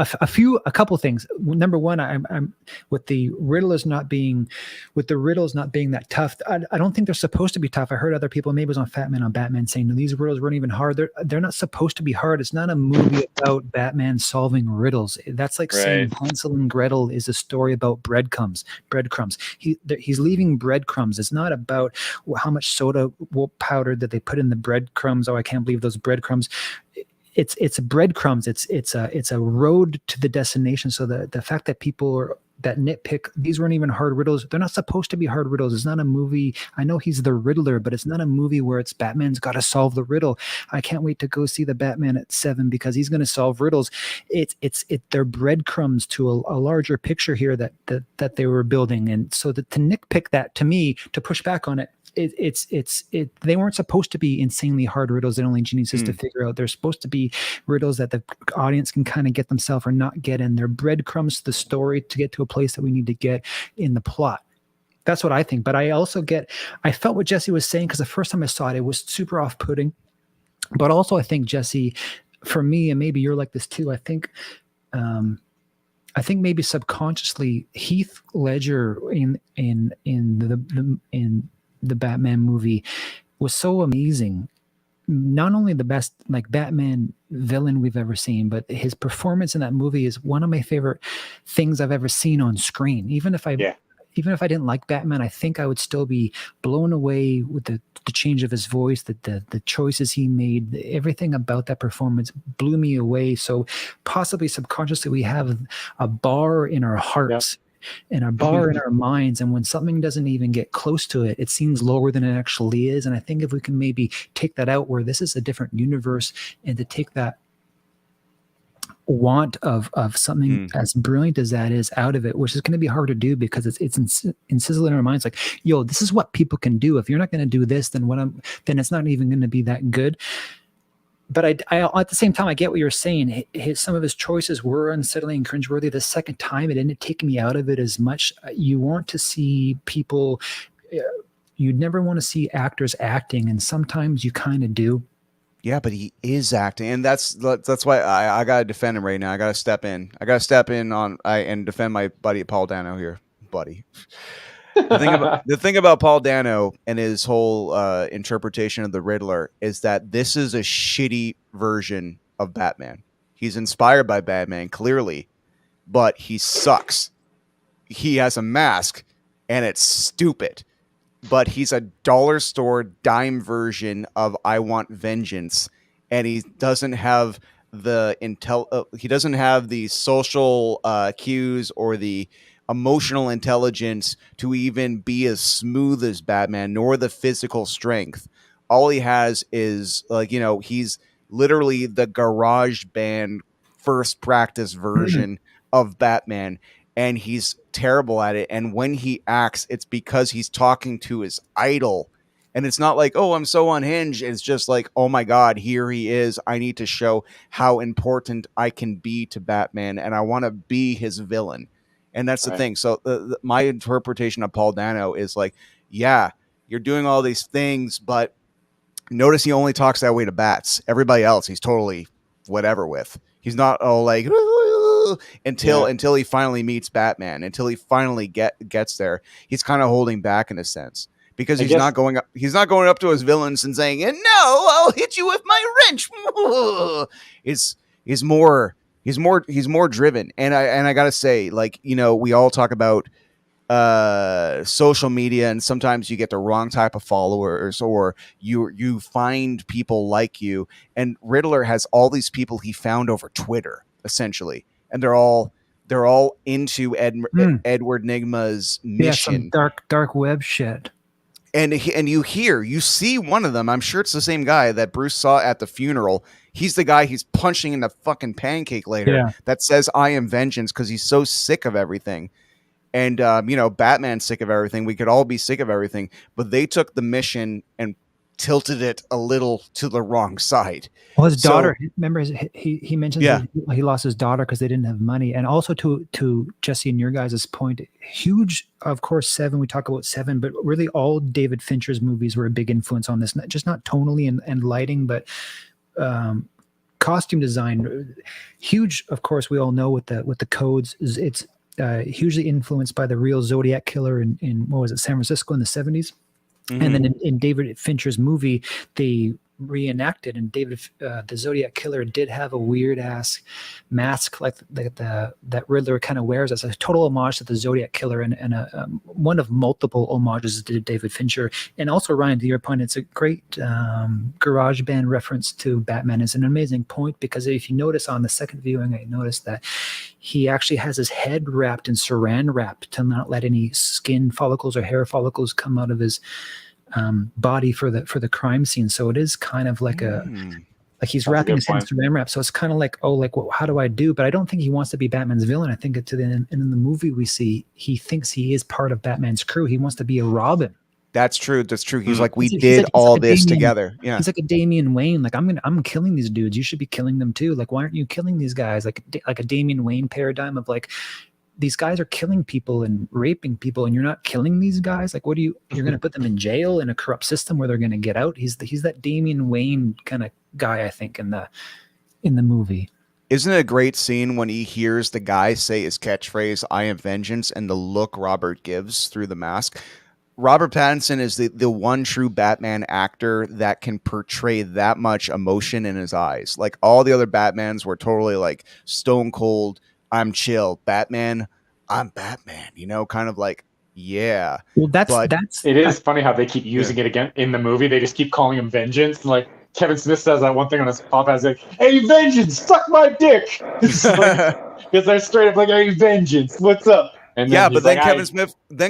a couple things. Number one, I'm with the riddles not being that tough. I don't think they're supposed to be tough. I heard other people, maybe it was on Fat Man on Batman, saying, no, these riddles weren't even hard. They're not supposed to be hard. It's not a movie about Batman solving riddles. That's like saying Hansel and Gretel is a story about breadcrumbs. He's leaving breadcrumbs. It's not about how much soda powder that they put in the breadcrumbs. Oh, I can't believe those breadcrumbs. It's breadcrumbs. It's a road to the destination. So the fact that people that nitpick, these weren't even hard riddles. They're not supposed to be hard riddles. It's not a movie. I know he's the Riddler, but it's not a movie where it's Batman's got to solve the riddle. I can't wait to go see the Batman at 7 because he's going to solve riddles. They're breadcrumbs to a larger picture here that they were building. And so to nitpick that, to me, to push back on it, they weren't supposed to be insanely hard riddles that only geniuses to figure out. They're supposed to be riddles that the audience can kind of get themselves or not get in. They're breadcrumbs to the story to get to a place that we need to get in the plot. That's what I think. But I felt what Jesse was saying, because the first time I saw it was super off-putting. But also I think, Jesse, for me, and maybe you're like this too, I think maybe subconsciously Heath Ledger in the Batman movie was so amazing. Not only the best like Batman villain we've ever seen, but his performance in that movie is one of my favorite things I've ever seen on screen. Even if even if I didn't like Batman, I think I would still be blown away with the change of his voice, the choices he made, everything about that performance blew me away. So possibly subconsciously we have a bar in our hearts and a bar in our minds, and when something doesn't even get close to it, it seems lower than it actually is. And I think if we can maybe take that out, where this is a different universe, and to take that want of something as brilliant as that is out of it, which is going to be hard to do because it's insizzled in our minds, like, yo, this is what people can do. If you're not going to do this, then then it's not even going to be that good. But I at the same time, I get what you're saying. Some of his choices were unsettling and cringeworthy. The second time, it didn't take me out of it as much. You want to see people, you'd never want to see actors acting, and sometimes you kind of do. Yeah, but he is acting, and that's why I gotta defend him right now. I gotta step in. And defend my buddy Paul Dano here, buddy. The thing about Paul Dano and his whole interpretation of the Riddler is that this is a shitty version of Batman. He's inspired by Batman, clearly, but he sucks. He has a mask, and it's stupid. But he's a dollar store dime version of I Want Vengeance, and he doesn't have the he doesn't have the social cues or the emotional intelligence to even be as smooth as Batman, nor the physical strength. All he has is, like, he's literally the garage band first practice version of Batman. And he's terrible at it. And when he acts, it's because he's talking to his idol. And it's not like, oh, I'm so unhinged. It's just like, oh my God, here he is. I need to show how important I can be to Batman. And I want to be his villain. And that's the thing. So my interpretation of Paul Dano is like, yeah, you're doing all these things, but notice he only talks that way to bats. Everybody else, he's totally whatever with. He's not all like... until he finally meets Batman, until he finally gets there. He's kind of holding back in a sense because he's not going up to his villains and saying, "And no, I'll hit you with my wrench." He's more driven. And I got to say, like, we all talk about social media, and sometimes you get the wrong type of followers, or you find people like you, and Riddler has all these people he found over Twitter, essentially. And they're all into Edward Nygma's mission. Yeah, some dark web shit. And you see one of them. I'm sure it's the same guy that Bruce saw at the funeral. He's the guy he's punching in the fucking pancake later that says, "I am vengeance," because he's so sick of everything. And Batman's sick of everything. We could all be sick of everything, but they took the mission and tilted it a little to the wrong side. Well, his daughter, remember, he mentions he lost his daughter because they didn't have money. And also to Jesse and your guys' point, huge, of course, Seven, we talk about Seven, but really all David Fincher's movies were a big influence on this, not tonally and lighting, but costume design. Huge, of course, we all know with the codes, it's hugely influenced by the real Zodiac killer in what was it, San Francisco in the 70s. And then in David Fincher's movie, they reenacted, and the Zodiac killer did have a weird ass mask like that Riddler kind of wears as a total homage to the Zodiac killer, and one of multiple homages to David Fincher. And also, Ryan, to your point, it's a great garage band reference to Batman. Is an amazing point, because if you notice on the second viewing, I noticed that he actually has his head wrapped in saran wrap to not let any skin follicles or hair follicles come out of his body for the crime scene. So it is kind of like he's wrapping his head in saran wrap. So it's kind of like, well, how do I do? But I don't think he wants to be Batman's villain. I think in the movie we see, he thinks he is part of Batman's crew. He wants to be a Robin. That's true. He's like, we did all this together. Yeah. He's like a Damian Wayne. Like, I'm killing these dudes. You should be killing them too. Like, why aren't you killing these guys? Like a Damian Wayne paradigm of like, these guys are killing people and raping people, and you're not killing these guys. Like, you're going to put them in jail in a corrupt system where they're going to get out? He's that Damian Wayne kind of guy, I think, in the movie. Isn't it a great scene when he hears the guy say his catchphrase, "I am vengeance," and the look Robert gives through the mask? Robert Pattinson is the one true Batman actor that can portray that much emotion in his eyes. Like, all the other Batmans were totally like stone cold, I'm chill. Batman, I'm Batman, kind of like, Yeah. Well, that's But It is funny how they keep using it again in the movie. They just keep calling him Vengeance. Like Kevin Smith says that one thing on his podcast, like, "Hey, Vengeance, suck my dick." It's like, because they're straight up like, "Hey, Vengeance, what's up?" And then but then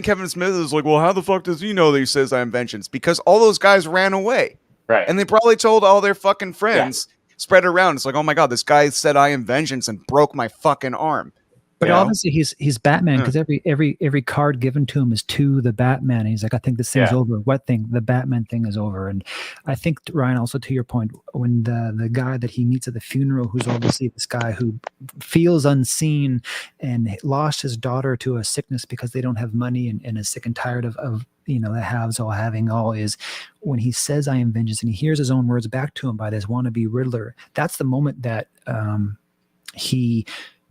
Kevin Smith is like, well, how the fuck does he know that he says I'm vengeance? Because all those guys ran away. right, And they probably told all their fucking friends, spread it around. It's like, oh my God, this guy said I am vengeance and broke my fucking arm. But obviously he's Batman, because every card given to him is to the Batman. And he's like, I think this thing's over. What thing? The Batman thing is over. And I think, Ryan, also to your point, when the guy that he meets at the funeral, who's obviously this guy who feels unseen and lost his daughter to a sickness because they don't have money and is sick and tired of the haves all having all, is when he says I am vengeance and he hears his own words back to him by this wannabe Riddler. That's the moment that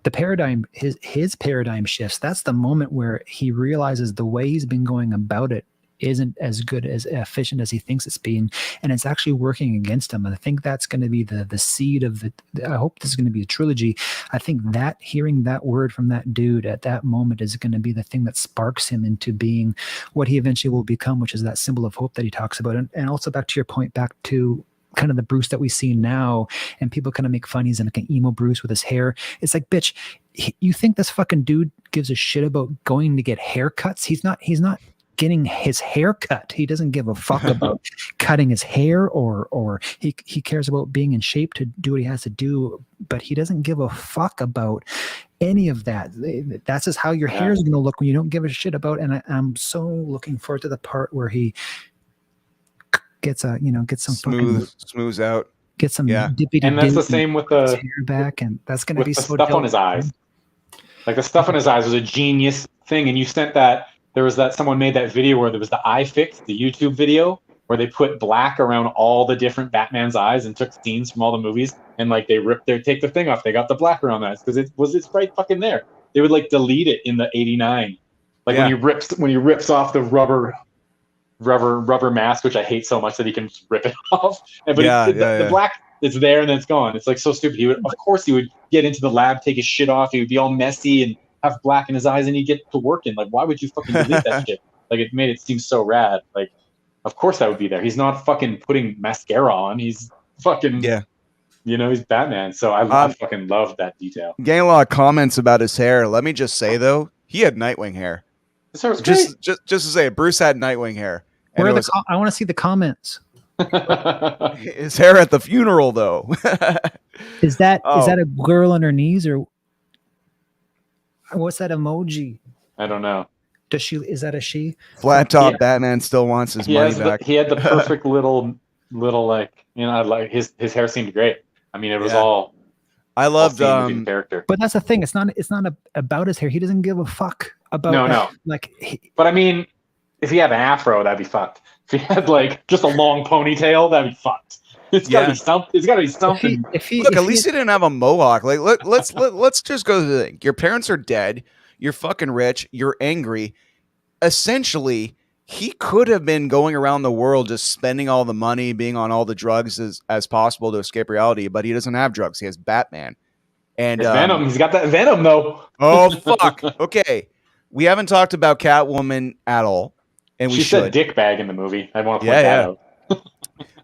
the paradigm, his paradigm shifts. That's the moment where he realizes the way he's been going about it isn't as good, as efficient as he thinks it's being, and it's actually working against him. And I think that's going to be the seed of I hope this is going to be a trilogy. I think that hearing that word from that dude at that moment is going to be the thing that sparks him into being what he eventually will become, which is that symbol of hope that he talks about. And also back to your point, back to kind of the Bruce that we see now, and people kind of make fun. He's in like an emo Bruce with his hair. It's like, bitch, you think this fucking dude gives a shit about going to get haircuts? He's not getting his hair cut. He doesn't give a fuck about cutting his hair, or he cares about being in shape to do what he has to do, but he doesn't give a fuck about any of that. That's just how your hair is going to look when you don't give a shit about. And I'm so looking forward to the part where he gets some smooths out, get some dippy, and that's the same with the hair back, and that's going to be the so stuff dope. on his eyes. Like the stuff on his eyes was a genius thing, and you sent that. There was someone made that video where there was the eye fix, the YouTube video where they put black around all the different Batman's eyes and took scenes from all the movies, and like they take the thing off, they got the black around that because it's right fucking there. They would like delete it in the '89, like when he rips off the rubber mask, which I hate so much that he can rip it off. But the black, it's there and then it's gone. It's like so stupid. Of course he would get into the lab, take his shit off. He would be all messy and have black in his eyes, and he'd get to working. Like, why would you fucking delete that shit? Like, it made it seem so rad. Like, of course that would be there. He's not fucking putting mascara on. He's fucking he's Batman. So I fucking love that detail. Getting a lot of comments about his hair. Let me just say though, he had Nightwing hair. His hair was great. Just to say, Bruce had Nightwing hair. Where are I want to see the comments. His hair at the funeral, though. Is that a girl on her knees, or what's that emoji? I don't know. Is that a she? Flat top Batman still wants his money back. He had the perfect little like like his hair seemed great. I mean, it was all. I loved character. But that's the thing. It's not about his hair. He doesn't give a fuck about. No. But I mean, if he had an afro, that'd be fucked. If he had like just a long ponytail, that'd be fucked. It's gotta be something. It's gotta be something. At least he didn't have a mohawk. Like let's just go to the thing. Your parents are dead. You're fucking rich. You're angry. Essentially, he could have been going around the world just spending all the money, being on all the drugs as possible to escape reality. But he doesn't have drugs. He has Batman. And Venom. He's got that Venom though. Oh fuck. Okay, we haven't talked about Catwoman at all. And she said dick bag in the movie. I want to point that out.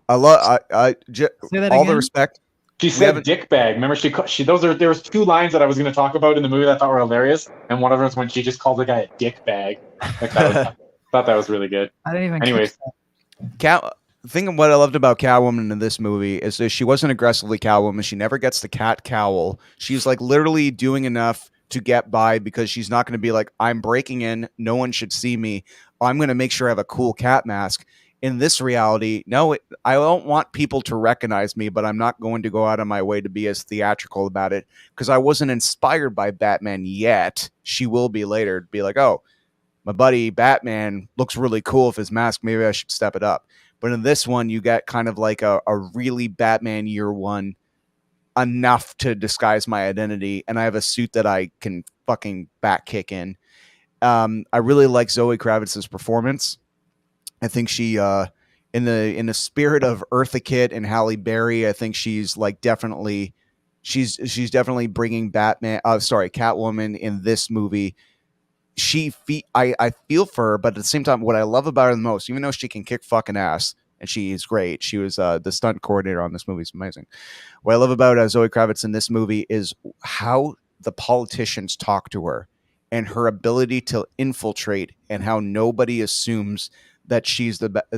I love all the respect. She said dick bag. Remember, there was two lines that I was going to talk about in the movie that I thought were hilarious, and one of them was when she just called the guy a dick bag. Thought that was really good. I didn't even. Anyways, thing of what I loved about Catwoman in this movie is that she wasn't aggressively Catwoman. She never gets the cat cowl. She's like literally doing enough to get by because she's not going to be like, I'm breaking in. No one should see me. I'm going to make sure I have a cool cat mask. In this reality, no, I don't want people to recognize me, but I'm not going to go out of my way to be as theatrical about it because I wasn't inspired by Batman yet. She will be later. Be like, oh, my buddy Batman looks really cool with his mask. Maybe I should step it up. But in this one, you get kind of like a really Batman year one enough to disguise my identity. And I have a suit that I can fucking back kick in. I really like Zoey Kravitz's performance. I think she, in the spirit of Eartha Kitt and Halle Berry, I think she's like she's definitely bringing Catwoman in this movie I feel for her, but at the same time, what I love about her the most, even though she can kick fucking ass and she is great, she was the stunt coordinator on this movie. Is amazing. What I love about Zoey Kravitz in this movie is how the politicians talk to her and her ability to infiltrate, and how nobody assumes that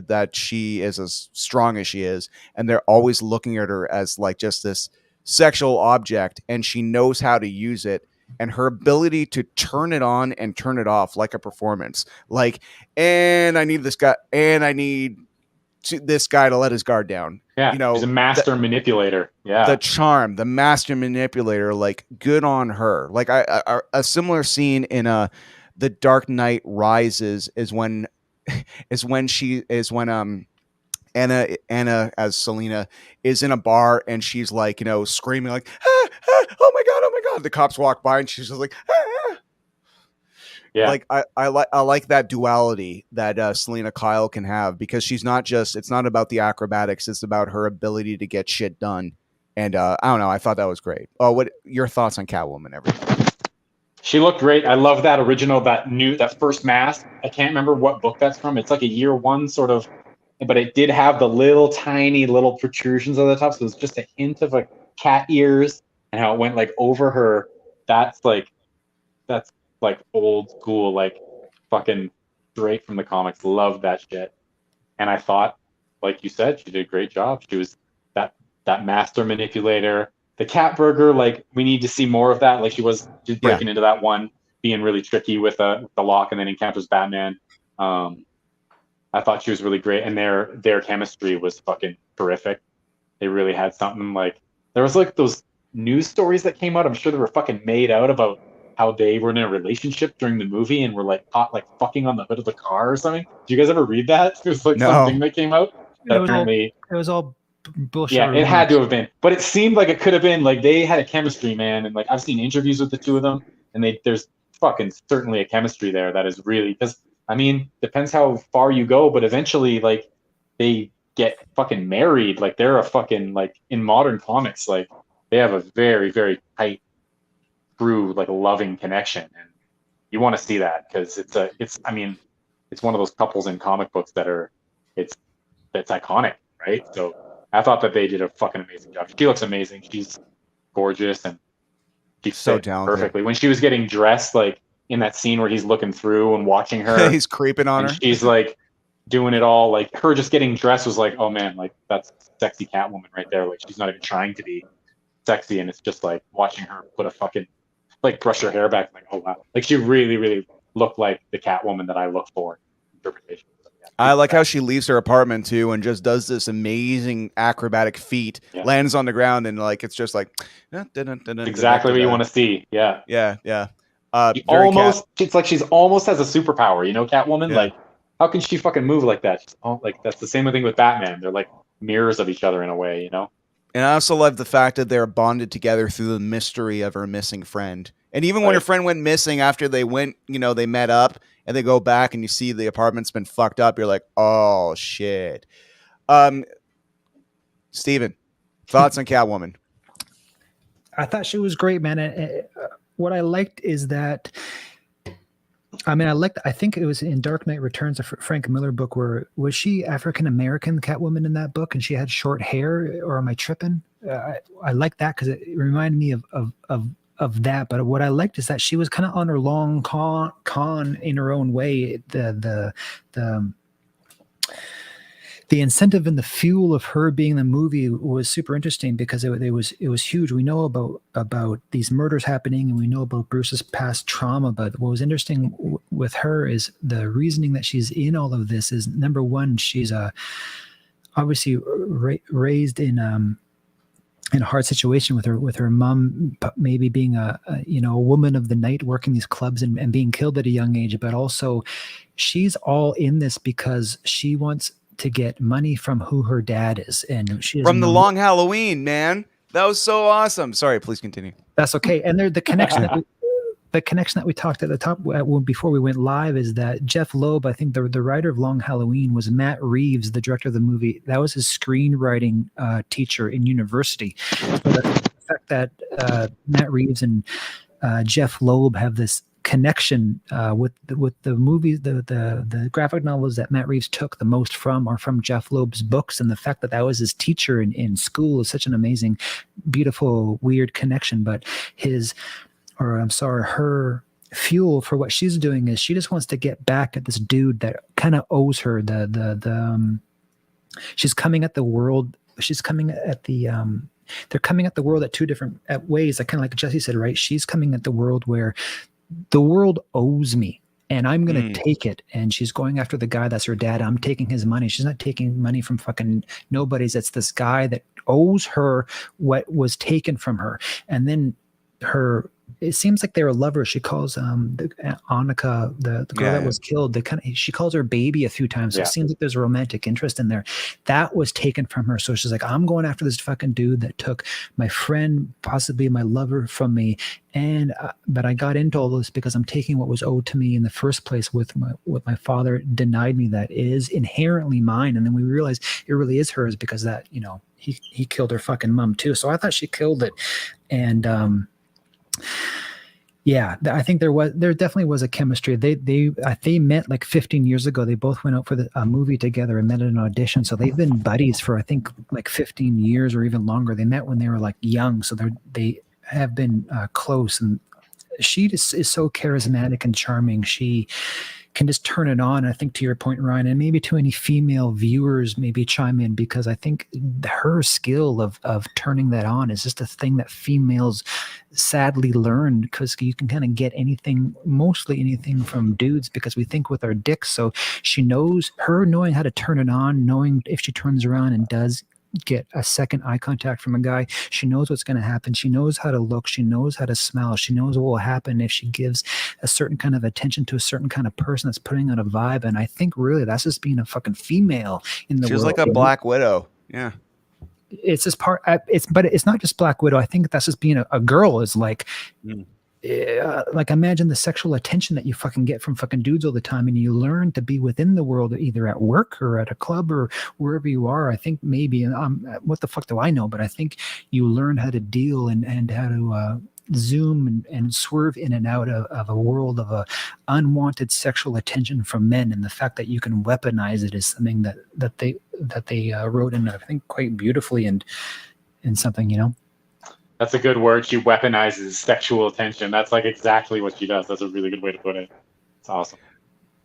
that she is as strong as she is, and they're always looking at her as like just this sexual object, and she knows how to use it, and her ability to turn it on and turn it off like a performance, like, and I need this guy, and I need this guy to let his guard down. Yeah, you know, she's a master manipulator. Yeah, the charm, the master manipulator. Like, good on her. Like, a similar scene in The Dark Knight Rises is when Anna as Selena is in a bar, and she's like, screaming like, ah, ah, oh my god. The cops walk by and she's just like, ah. Yeah. Like, I like that duality that Selena Kyle can have, because it's not about the acrobatics, it's about her ability to get shit done. And I don't know, I thought that was great. Oh, what your thoughts on Catwoman, everything? She looked great. I love that original, that first mask. I can't remember what book that's from. It's like a year one sort of, but it did have the tiny little protrusions on the top. So it was just a hint of like cat ears, and how it went like over her. That's like old school, like fucking straight from the comics. Love that shit. And I thought, like you said, she did a great job. She was that master manipulator. The cat burger, like, we need to see more of that. Like, she's breaking into that one, being really tricky with the lock, and then encounters Batman. I thought she was really great, and their chemistry was fucking terrific. They really had something. Like, there was like those news stories that came out. I'm sure they were fucking made out about how they were in a relationship during the movie and were like caught like fucking on the hood of the car or something. Did you guys ever read that? It was like something that came out. It was all bullshit. Yeah, it had to have been, but it seemed like it could have been. Like, they had a chemistry, man, and like I've seen interviews with the two of them, and there's fucking certainly a chemistry there that is really, because I mean, depends how far you go, but eventually, like, they get fucking married. Like, they're a fucking, like, in modern comics, like, they have a very, very tight, true, like, loving connection, and you want to see that, because it's one of those couples in comic books it's iconic, right? So I thought that they did a fucking amazing job. She looks amazing. She's gorgeous, and she's so talented perfectly. When she was getting dressed, like in that scene where he's looking through and watching her, he's creeping on her. She's like doing it all. Like, her just getting dressed was like, oh man, like, that's sexy Catwoman right there. Like, she's not even trying to be sexy, and it's just like watching her put a fucking, like, brush her hair back. Like, oh wow, like, she really, really looked like the Catwoman that I look for interpretation. I like how she leaves her apartment too and just does this amazing acrobatic feat, lands on the ground, and like, it's just like exactly what you want to see. Yeah. It's like she's almost has a superpower, Catwoman. Yeah. Like, how can she fucking move like that? Like, that's the same thing with Batman. They're like mirrors of each other in a way, And I also love the fact that they're bonded together through the mystery of her missing friend. And even when her friend went missing after they went, they met up, and they go back and you see the apartment's been fucked up, you're like, oh shit. Steven, thoughts on Catwoman? I thought she was great, man. What I liked is that, I think it was in Dark Knight Returns, a Frank Miller book, where was she African-American Catwoman in that book, and she had short hair, or am I tripping? I like that because it reminded me of that. But what I liked is that she was kind of on her long con in her own way. The incentive and the fuel of her being in the movie was super interesting, because it was huge. We know about these murders happening, and we know about Bruce's past trauma. But what was interesting with her is the reasoning that she's in all of this is, number one, she's obviously raised in a hard situation with her mom, maybe being a woman of the night, working these clubs and being killed at a young age. But also, she's all in this because she wants to get money from who her dad is, and she from the Long Halloween, man. That was so awesome. Sorry, please continue. That's okay. And the connection that we talked at the top before we went live is that Jeff Loeb, I think the writer of Long Halloween, was Matt Reeves, the director of the movie. That was his screenwriting teacher in university. So the fact that Matt Reeves and Jeff Loeb have this connection with the movies, the graphic novels that Matt Reeves took the most from are from Jeff Loeb's books, and the fact that was his teacher in school is such an amazing, beautiful, weird connection. But her fuel for what she's doing is she just wants to get back at this dude that kind of owes her she's coming at the world. She's coming at the they're coming at the world at two different ways. Like kind of like Jesse said, right? She's coming at the world where the world owes me and I'm going to take it. And she's going after the guy that's her dad. I'm taking his money. She's not taking money from fucking nobodies. It's this guy that owes her what was taken from her. And then it seems like they were lovers. She calls Annika, the girl that was killed. She calls her baby a few times. So it seems like there's a romantic interest in there. That was taken from her. So she's like, I'm going after this fucking dude that took my friend, possibly my lover, from me. And but I got into all this because I'm taking what was owed to me in the first place with what my father denied me that is inherently mine. And then we realized it really is hers because that, he killed her fucking mom too. So I thought she killed it. And I think there definitely was a chemistry. They met like 15 years ago. They both went out for a movie together and met at an audition. So they've been buddies for I think like 15 years or even longer. They met when they were like young, so they have been close. And she just is so charismatic and charming. She can just turn it on. I think to your point, Ryan, and maybe to any female viewers, maybe chime in, because I think her skill of turning that on is just a thing that females sadly learn, because you can kind of get mostly anything from dudes because we think with our dicks. So knowing how to turn it on, knowing if she turns around and does get a second eye contact from a guy, she knows what's going to happen. She knows how to look. She knows how to smell. She knows what will happen if she gives a certain kind of attention to a certain kind of person that's putting out a vibe. And I think really that's just being a fucking female in the world. She's like a Black Widow. Yeah. It's just but it's not just Black Widow. I think that's just being a girl is like, like imagine the sexual attention that you fucking get from fucking dudes all the time, and you learn to be within the world either at work or at a club or wherever you are. I think maybe, what the fuck do I know? But I think you learn how to deal and how to zoom and swerve in and out of a world of unwanted sexual attention from men, and the fact that you can weaponize it is something that they wrote in, I think, quite beautifully and something, That's a good word. She weaponizes sexual attention. That's like exactly what she does. That's a really good way to put it. It's awesome.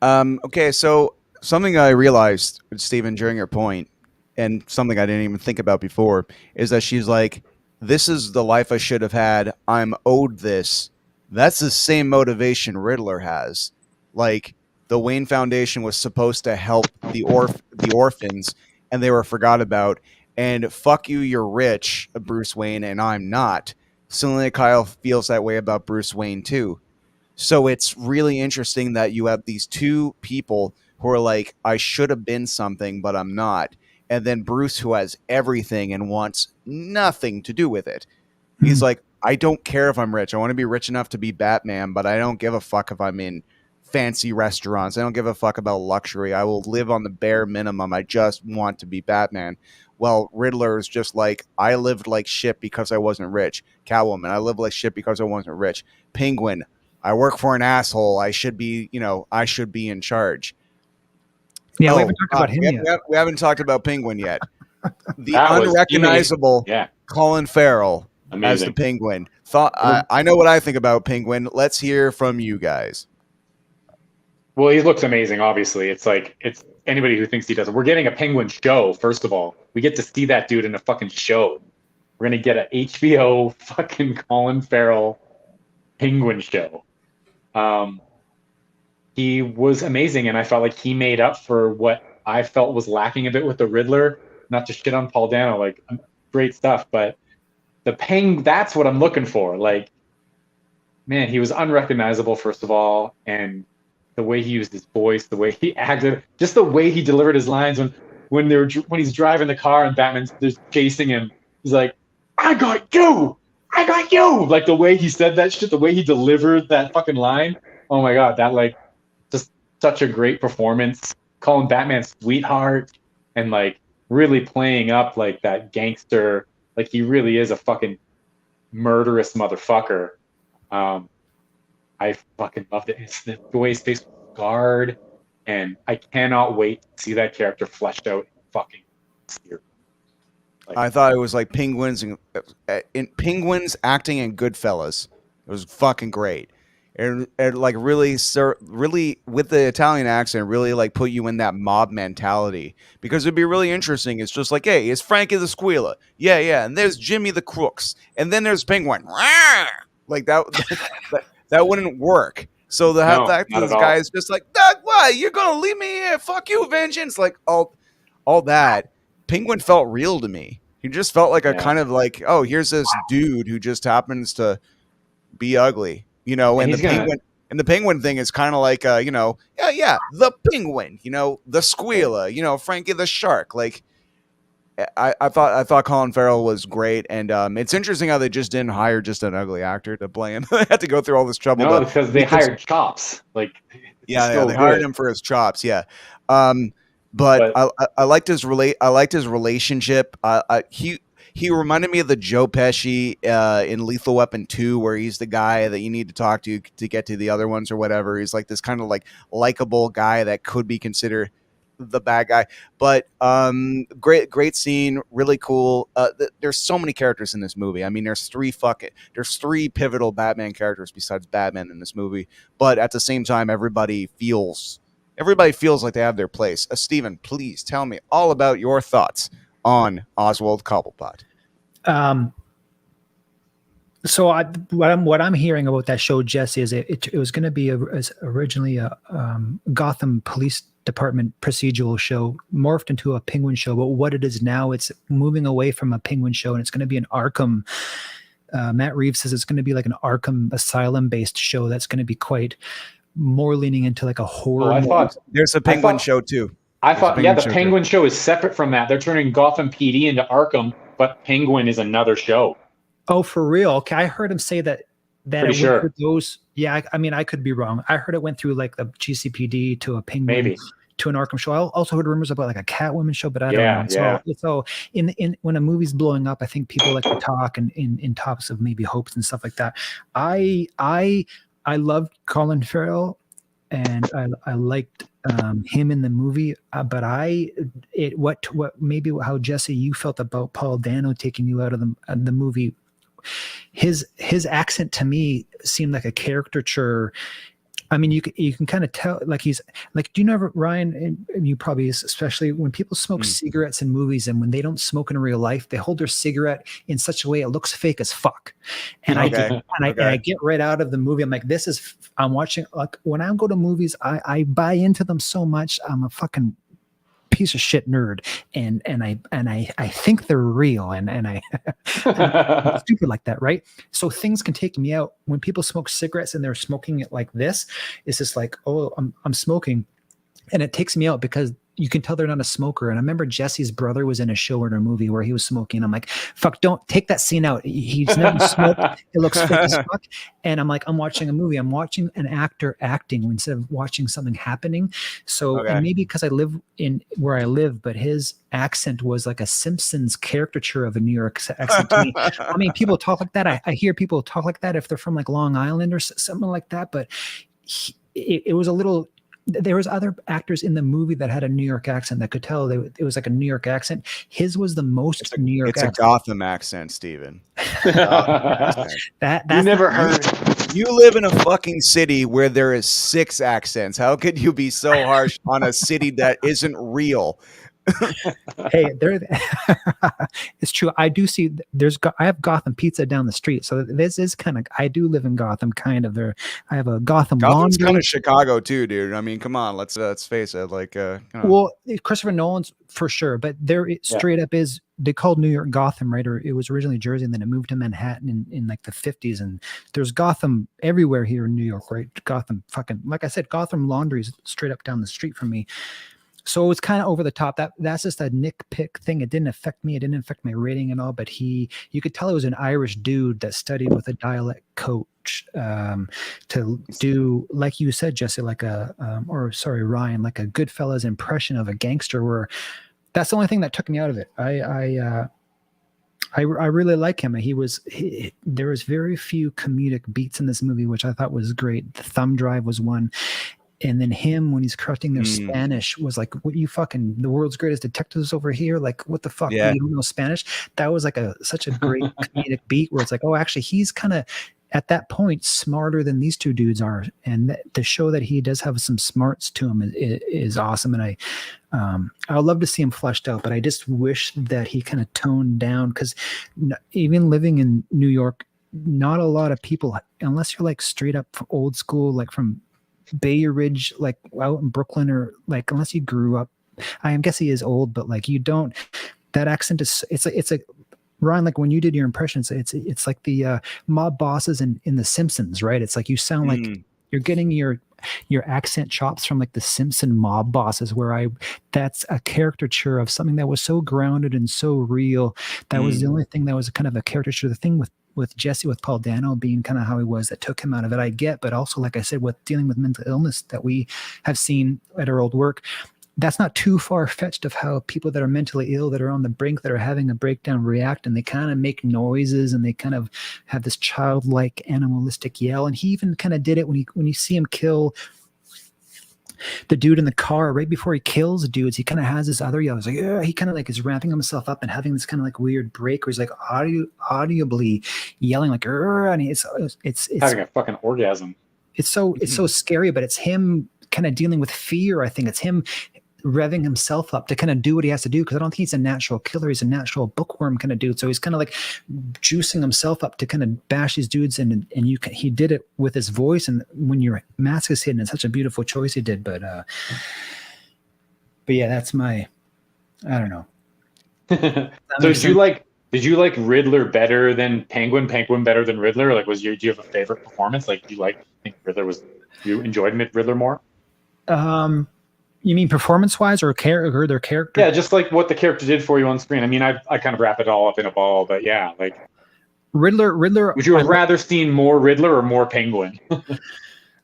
Okay, so something I realized, Steven, during your point, and something I didn't even think about before, is that she's like, this is the life I should have had. I'm owed this. That's the same motivation Riddler has. Like, the Wayne Foundation was supposed to help the orphans, and they were forgot about. And fuck you, you're rich, Bruce Wayne, and I'm not. Suddenly Kyle feels that way about Bruce Wayne too. So it's really interesting that you have these two people who are like, I should have been something, but I'm not. And then Bruce, who has everything and wants nothing to do with it. He's like, I don't care if I'm rich. I want to be rich enough to be Batman, but I don't give a fuck if I'm in fancy restaurants. I don't give a fuck about luxury. I will live on the bare minimum. I just want to be Batman. Well, Riddler is just like, I lived like shit because I wasn't rich. Catwoman, I lived like shit because I wasn't rich. Penguin, I work for an asshole. I should be in charge. Yeah, we haven't talked about him yet. We haven't talked about Penguin yet. The unrecognizable Colin Farrell as the Penguin. I know what I think about Penguin. Let's hear from you guys. Well, he looks amazing, obviously. It's anybody who thinks he doesn't. We're getting a Penguin show, first of all. We get to see that dude in a fucking show. We're going to get an HBO fucking Colin Farrell Penguin show. He was amazing, and I felt like he made up for what I felt was lacking a bit with the Riddler. Not to shit on Paul Dano, like, great stuff, but that's what I'm looking for. Like, man, he was unrecognizable, first of all, and the way he used his voice, the way he acted, just the way he delivered his lines when he's driving the car and Batman's just chasing him. He's like, I got you! Like, the way he said that shit, the way he delivered that fucking line. Oh my God, that, like, just such a great performance. Calling Batman sweetheart and, like, really playing up like that gangster. Like, he really is a fucking murderous motherfucker. I fucking loved it. It's the way his face was scarred, and I cannot wait to see that character fleshed out in fucking series. Like, I thought it was like Penguins in Penguins acting in Goodfellas. It was fucking great. And like really with the Italian accent, really like put you in that mob mentality, because it'd be really interesting. It's just like, hey, it's Frankie the Squealer, yeah, and there's Jimmy the Crooks, and then there's Penguin, like that wouldn't work. So the No, fact not that this at all. guy is just like, Doug, what? You're gonna leave me here? Fuck you, vengeance! Like all that. Penguin felt real to me. He just felt like a kind of like, oh, here's this dude who just happens to be ugly, you know. And the penguin thing is kind of like, you know, the penguin, you know, the squealer, you know, Frankie the shark. Like, I thought Colin Farrell was great, and it's interesting how they just didn't hire just an ugly actor to play him. They had to go through all this trouble. No, because they hired chops. Like, they hired him for his chops. Yeah. But I liked his relationship. He reminded me of the Joe Pesci in Lethal Weapon 2, where he's the guy that you need to talk to get to the other ones or whatever. He's like this kind of like likable guy that could be considered the bad guy. But great scene, really cool. There's so many characters in this movie. I mean, there's three pivotal Batman characters besides Batman in this movie. But at the same time, everybody feels like they have their place. Steven, please tell me all about your thoughts on Oswald Cobblepot. So what I'm hearing about that show, Jesse, is it was going to be originally a Gotham Police Department procedural show, morphed into a Penguin show. But what it is now, it's moving away from a Penguin show, and it's going to be an Arkham. Matt Reeves says it's going to be like an Arkham Asylum based show that's going to be quite more leaning into like a horror. I thought there's a Penguin show too. I thought, the Penguin show is separate from that. They're turning Gotham PD into Arkham, but Penguin is another show. Oh, for real? Okay, I heard him say that Pretty sure. Went through those. Yeah, I mean, I could be wrong. I heard it went through like the GCPD to a Penguin, maybe to an Arkham show. I also heard rumors about like a Catwoman show, but I don't know. So in when a movie's blowing up, I think people like to talk and in topics of maybe hopes and stuff like that. I loved Colin Farrell, and I liked him in the movie, but maybe how, Jesse, you felt about Paul Dano taking you out of the movie. His accent to me seemed like a caricature. I mean, you can kind of tell, like he's like, do you know, Ryan, and you probably, especially when people smoke cigarettes in movies, and when they don't smoke in real life, they hold their cigarette in such a way it looks fake as fuck. And I get right out of the movie. I'm like, I'm watching, like when I go to movies, I buy into them so much. I'm a fucking piece of shit nerd, and I think they're real, and I'm stupid like that, right? So things can take me out when people smoke cigarettes and they're smoking it like this. It's just like, oh, I'm smoking, and it takes me out because you can tell they're not a smoker. And I remember Jesse's brother was in a show or in a movie where he was smoking. I'm like, fuck, don't take that scene out. He's never smoked. It looks fake as fuck. And I'm like, I'm watching a movie. I'm watching an actor acting instead of watching something happening. So, and maybe because I live in where I live, but his accent was like a Simpsons caricature of a New York accent to me. I mean, people talk like that. I hear people talk like that if they're from like Long Island or something like that. But it was a little... There was other actors in the movie that had a New York accent that could tell it was like a New York accent. His was the most New York accent. It's a Gotham accent, Steven. That's you never heard. You live in a fucking city where there is 6 accents. How could you be so harsh on a city that isn't real? Hey, it's true. I do see I have Gotham pizza down the street, so this is kind of, I do live in Gotham, kind of. I have a Gotham's kind of Chicago too, dude. I mean, come on, let's face it. Like, well, Christopher Nolan's for sure, but there straight up is. They called New York Gotham, right? Or it was originally Jersey, and then it moved to Manhattan in like the 50s. And there's Gotham everywhere here in New York, right? Gotham, fucking, like I said, Gotham Laundry's straight up down the street from me. So it's kind of over the top. That's just a nitpick thing. It didn't affect me. It didn't affect my rating and all. But you could tell it was an Irish dude that studied with a dialect coach to do, like you said, Jesse, like Ryan, like a Goodfellas impression of a gangster. Where that's the only thing that took me out of it. I really like him. There was very few comedic beats in this movie, which I thought was great. The thumb drive was one. And then him, when he's correcting their Spanish, was like, what, you fucking, the world's greatest detectives over here? Like, what the fuck? Yeah. You don't know Spanish? That was like such a great comedic beat where it's like, oh, actually, he's kind of, at that point, smarter than these two dudes are. And to show that he does have some smarts to him is awesome. And I would love to see him fleshed out, but I just wish that he kind of toned down, because even living in New York, not a lot of people, unless you're like straight up old school, like from Bay Ridge, like out in Brooklyn, or like unless you grew up, I guess he is old, but like you don't, that accent is, it's a Ryan, like when you did your impressions, it's like the mob bosses in The Simpsons, right? It's like you sound like you're getting your accent chops from like the Simpson mob bosses, that's a caricature of something that was so grounded and so real. That was the only thing that was kind of a caricature. The thing with Jesse, with Paul Dano being kind of how he was, that took him out of it, I get. But also, like I said, with dealing with mental illness that we have seen at our old work, that's not too far-fetched of how people that are mentally ill, that are on the brink, that are having a breakdown, react, and they kind of make noises, and they kind of have this childlike animalistic yell. And he even kind of did it when you see him kill the dude in the car. Right before he kills the dudes, he kind of has this other yell. He's like, yeah, he kind of like is ramping himself up and having this kind of like weird break where he's like audibly yelling like, and it's having a fucking orgasm. It's so scary, but it's him kind of dealing with fear. I think it's him revving himself up to kind of do what he has to do, because I don't think he's a natural killer. He's a natural bookworm kind of dude. So he's kind of like juicing himself up to kind of bash these dudes, and he did it with his voice. And when your mask is hidden, it's such a beautiful choice he did. But yeah, that's I don't know. So did you like Riddler better than Penguin better than Riddler? Like, do you have a favorite performance? Like, do you think you enjoyed Riddler more? You mean performance-wise, or their character? Yeah, just like what the character did for you on screen. I mean, I kind of wrap it all up in a ball, but yeah, like Riddler. Would you have rather seen more Riddler or more Penguin?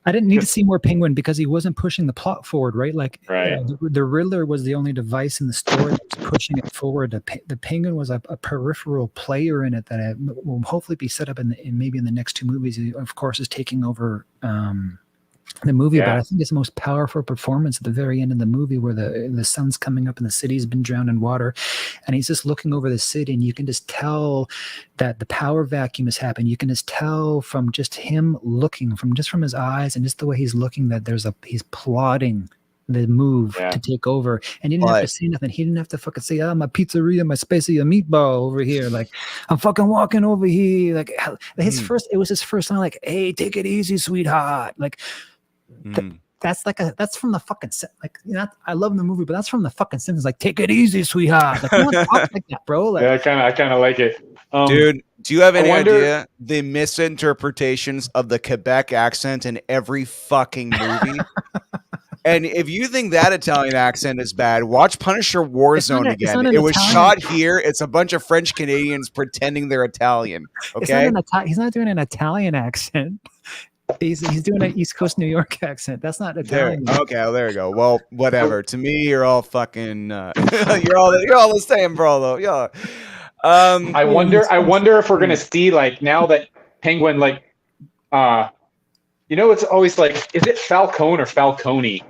I didn't need to see more Penguin because he wasn't pushing the plot forward, right? Like, right. The Riddler was the only device in the story that was pushing it forward. The Penguin was a peripheral player in it that will hopefully be set up maybe in the next two movies. He, of course, is taking over the movie, but I think it's the most powerful performance at the very end of the movie, where the sun's coming up and the city's been drowned in water, and he's just looking over the city, and you can just tell that the power vacuum has happened. You can just tell from just him looking, from his eyes and just the way he's looking, that he's plotting the move to take over. And he didn't have to say nothing. He didn't have to fucking say, my pizzeria, my spicy meatball over here. Like, I'm fucking walking over here. Like, it was his first line, like, hey, take it easy, sweetheart. Like, that's from the fucking, like, you know, I love the movie, but that's from the fucking sentence, like, take it easy, sweetheart. Like, no one talks like that, bro. Like, yeah, I kind of like it. Dude, do you have any idea the misinterpretations of the Quebec accent in every fucking movie? And if you think that Italian accent is bad, watch Punisher Warzone again. It was shot here. It's a bunch of French Canadians pretending they're Italian. Okay, he's not doing an Italian accent. He's doing an East Coast New York accent. That's not Italian. There you go. Well, whatever. To me, you're all fucking. You're all the same, bro. Though, yeah. I wonder if we're gonna see, like, now that Penguin, like, it's always like, is it Falcone or Falcone?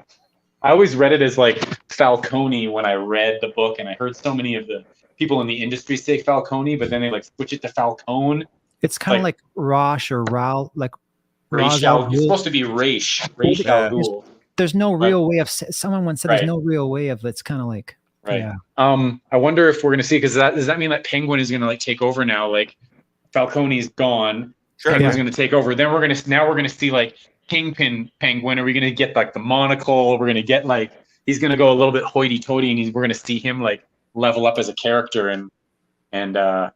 I always read it as like Falcone when I read the book, and I heard so many of the people in the industry say Falcone, but then they like switch it to Falcone. It's kind of like Rosh or Raul, like. It's supposed to be Raish Al Ghul. There's no real way of. Someone once said there's no real way of. It's kind of like. Right. Yeah. I wonder if we're going to see, because does that mean that Penguin is going to like take over now? Like, Falcone's gone. Sure. Penguin's going to take over. Then we're going to see like Kingpin Penguin. Are we going to get like the monocle? We're going to get like, he's going to go a little bit hoity-toity, and we're going to see him like level up as a character and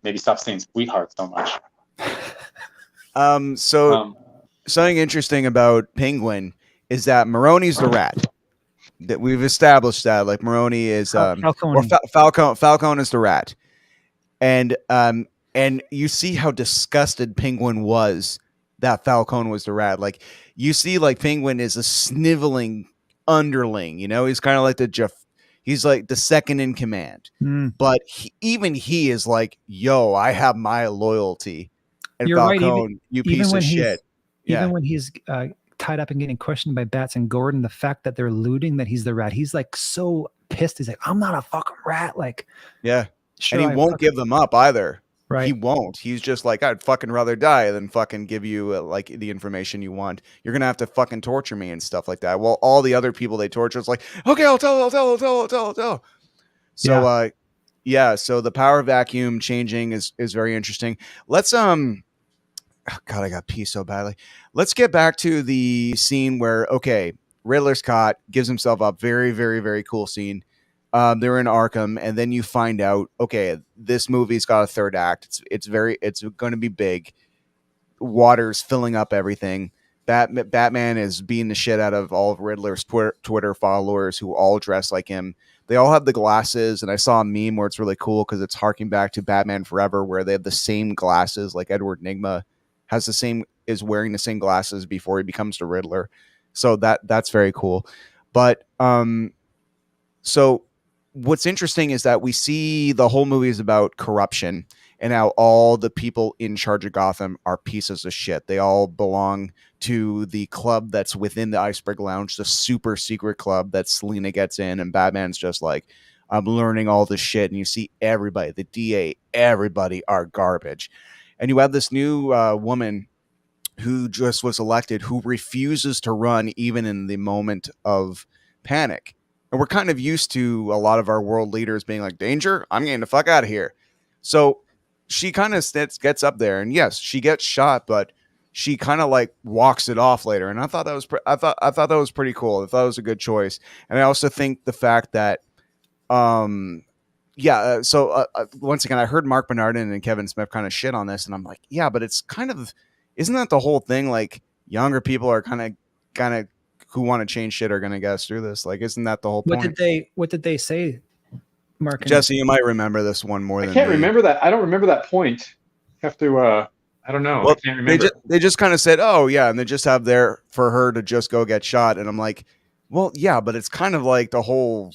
maybe stop saying sweetheart so much. Something interesting about Penguin is that Maroni's the rat. That we've established that, like, Maroni is Falcone is the rat, and you see how disgusted Penguin was that Falcone was the rat. Like, you see, like, Penguin is a sniveling underling. You know, he's kind of like He's like the second in command. Mm. But even he is like, yo, I have my loyalty. And You're Falcone, right. you piece of shit. Even when he's tied up and getting questioned by Bats and Gordon, the fact that they're alluding that he's the rat, he's like so pissed. He's like, I'm not a fucking rat. Like, yeah. sure, and he won't give them up either. Right. He won't. He's just like, I'd fucking rather die than fucking give you like the information you want. You're going to have to fucking torture me and stuff like that. Well, all the other people they torture is like, okay, I'll tell. So, so the power vacuum changing is very interesting. Let's, God, I got pee so badly. Let's get back to the scene where, okay, Riddler's caught, gives himself up. Very, very, very cool scene. They're in Arkham, and then you find out, okay, this movie's got a third act. It's going to be big. Water's filling up everything. Batman is beating the shit out of all of Riddler's Twitter followers who all dress like him. They all have the glasses, and I saw a meme where it's really cool because it's harking back to Batman Forever, where they have the same glasses, like Edward Nygma is wearing the same glasses before he becomes the Riddler. So that's very cool. But so what's interesting is that we see the whole movie is about corruption and how all the people in charge of Gotham are pieces of shit. They all belong to the club that's within the Iceberg Lounge, the super secret club that Selina gets in, and Batman's just like, I'm learning all this shit. And you see everybody, the DA, everybody are garbage. And you have this new woman who just was elected who refuses to run even in the moment of panic. And we're kind of used to a lot of our world leaders being like, danger, I'm getting the fuck out of here. So she kind of gets up there, and yes, she gets shot, but she kind of like walks it off later. And I thought that was I thought that was pretty cool. I thought it was a good choice. And I also think the fact that once again, I heard Mark Bernardin and Kevin Smith kind of shit on this, and I'm like, yeah, but it's kind of, isn't that the whole thing? Like, younger people are kind of who want to change shit are going to get us through this. Like, isn't that the whole point? What did they say, Mark? Jesse, you might remember this one more than I can't me. remember that. I don't remember that point. Have to, I don't know. Well, I can't remember. They just kind of said, oh yeah. And they just have there for her to just go get shot. And I'm like, well, yeah, but it's kind of like the whole,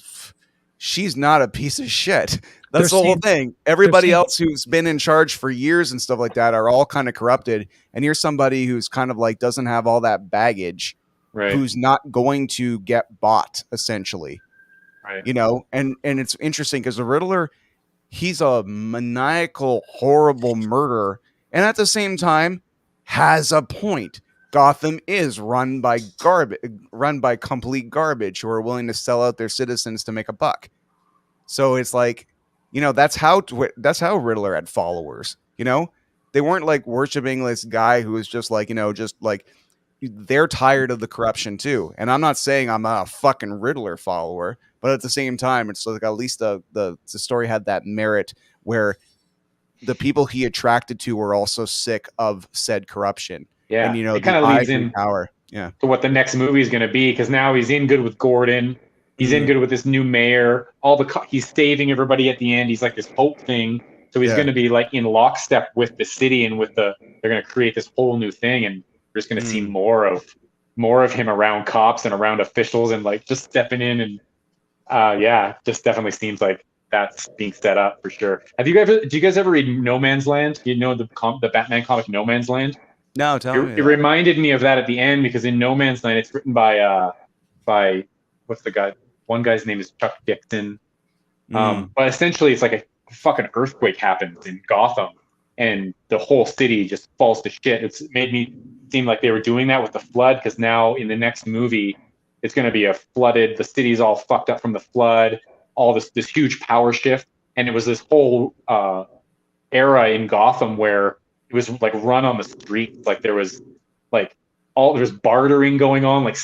she's not a piece of shit. That's the whole thing. Everybody else who's been in charge for years and stuff like that are all kind of corrupted. And here's somebody who's kind of like, doesn't have all that baggage, right, who's not going to get bought essentially. Right. You know, and it's interesting because the Riddler, he's a maniacal, horrible murderer. And at the same time has a point. Gotham is run by complete garbage who are willing to sell out their citizens to make a buck. So it's like, you know, that's how Riddler had followers. You know, they weren't like worshiping this guy who was just like, you know, just like, they're tired of the corruption too. And I'm not saying I'm a fucking Riddler follower, but at the same time, it's like at least the story had that merit where the people he attracted to were also sick of said corruption. Yeah, and you know, it kind of leads in power. Yeah, to what the next movie is going to be, because now he's in good with Gordon. He's in good with this new mayor. He's saving everybody at the end. He's like this hope thing. So he's going to be like in lockstep with the city and they're going to create this whole new thing, and we're just going to see more of him around cops and around officials and like just stepping in and just definitely seems like that's being set up for sure. Do you guys ever read No Man's Land? You know the Batman comic No Man's Land? No, tell me. It reminded me of that at the end because in No Man's Land it's written by what's the guy? One guy's name is Chuck Dixon. But essentially it's like a fucking earthquake happens in Gotham and the whole city just falls to shit. It's made me seem like they were doing that with the flood, because now in the next movie it's going to be the city's all fucked up from the flood, all this huge power shift. And it was this whole era in Gotham where it was like run on the streets. Like there was bartering going on, like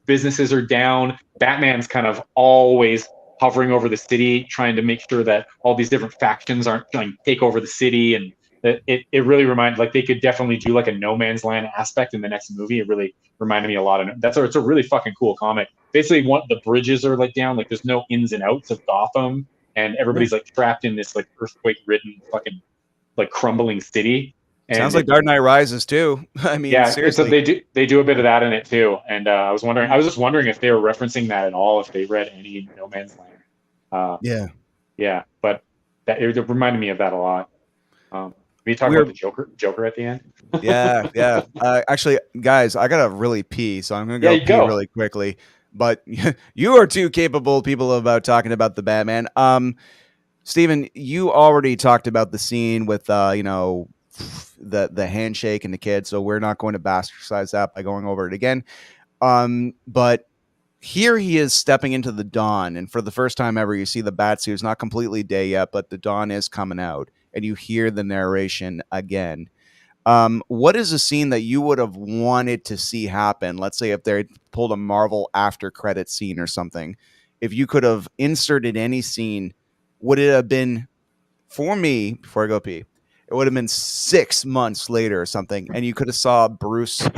businesses are down. Batman's kind of always hovering over the city, trying to make sure that all these different factions aren't trying to take over the city. And it really reminded, like they could definitely do like a No Man's Land aspect in the next movie. It really reminded me a lot of it's a really fucking cool comic. Basically, the bridges are like down, like there's no ins and outs of Gotham, and everybody's like trapped in this like earthquake-ridden fucking like crumbling city. And sounds like Dark Knight Rises too. I mean, yeah, seriously. So they do a bit of that in it too. And I was just wondering if they were referencing that at all, if they read any No Man's Land. Yeah, but it reminded me of that a lot. We talk about the Joker at the end. Yeah. Actually, guys, I gotta really pee, so I'm gonna Yeah, go you pee go. really quickly. But you are two capable people about talking about the Batman. Steven, you already talked about the scene with the handshake and the kid, so we're not going to bastardize that by going over it again. But here he is stepping into the dawn, and for the first time ever, you see the Batsuit. It's not completely day yet, but the dawn is coming out, and you hear the narration again. What is a scene that you would have wanted to see happen? Let's say if they pulled a Marvel after credit scene or something. If you could have inserted any scene, would it have been, for me, before I go pee, it would have been 6 months later or something, and you could have saw Bruce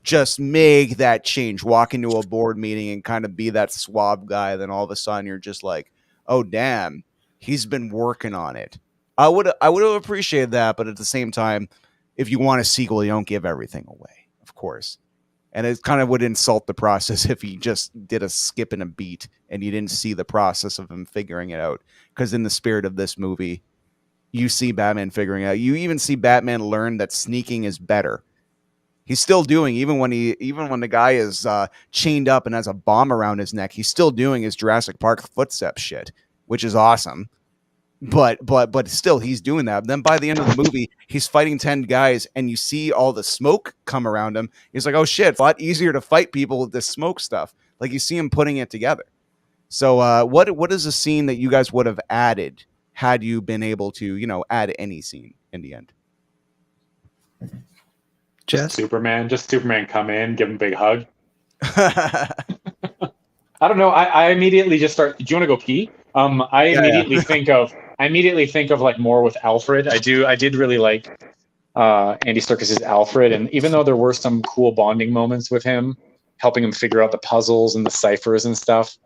just make that change, walk into a board meeting and kind of be that suave guy. Then all of a sudden you're just like, oh damn, he's been working on it. I would have appreciated that, but at the same time, if you want a sequel, you don't give everything away, of course. And it kind of would insult the process if he just did a skip and a beat and you didn't see the process of him figuring it out. Because in the spirit of this movie, you see Batman figuring it out. You even see Batman learn that sneaking is better. He's still doing, even when the guy is chained up and has a bomb around his neck, he's still doing his Jurassic Park footstep shit, which is awesome. But still, he's doing that. Then by the end of the movie, he's fighting 10 guys, and you see all the smoke come around him. He's like, "Oh shit, it's a lot easier to fight people with this smoke stuff." Like you see him putting it together. So, what is a scene that you guys would have added had you been able to, add any scene in the end? Just Superman come in, give him a big hug. I don't know. I immediately just start. Do you want to go pee? I immediately think of like more with Alfred. I did really like Andy Serkis's Alfred, and even though there were some cool bonding moments with him, helping him figure out the puzzles and the ciphers and stuff,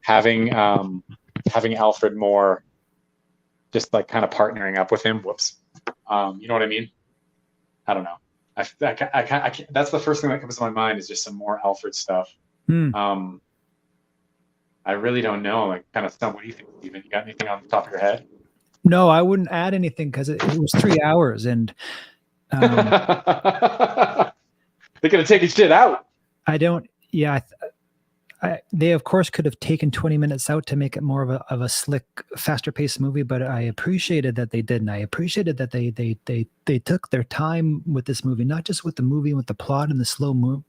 having Alfred more just like kind of partnering up with him. Whoops. You know what I mean? I don't know. I that's the first thing that comes to my mind is just some more Alfred stuff. I really don't know. Like, kind of stuff. What do you think, Steven? You got anything on the top of your head? No, I wouldn't add anything because it was 3 hours, and they're gonna take his shit out. I don't. Yeah, they of course could have taken 20 minutes out to make it more of a slick, faster paced movie, but I appreciated that they didn't. I appreciated that they took their time with this movie, not just with the movie, with the plot and the slow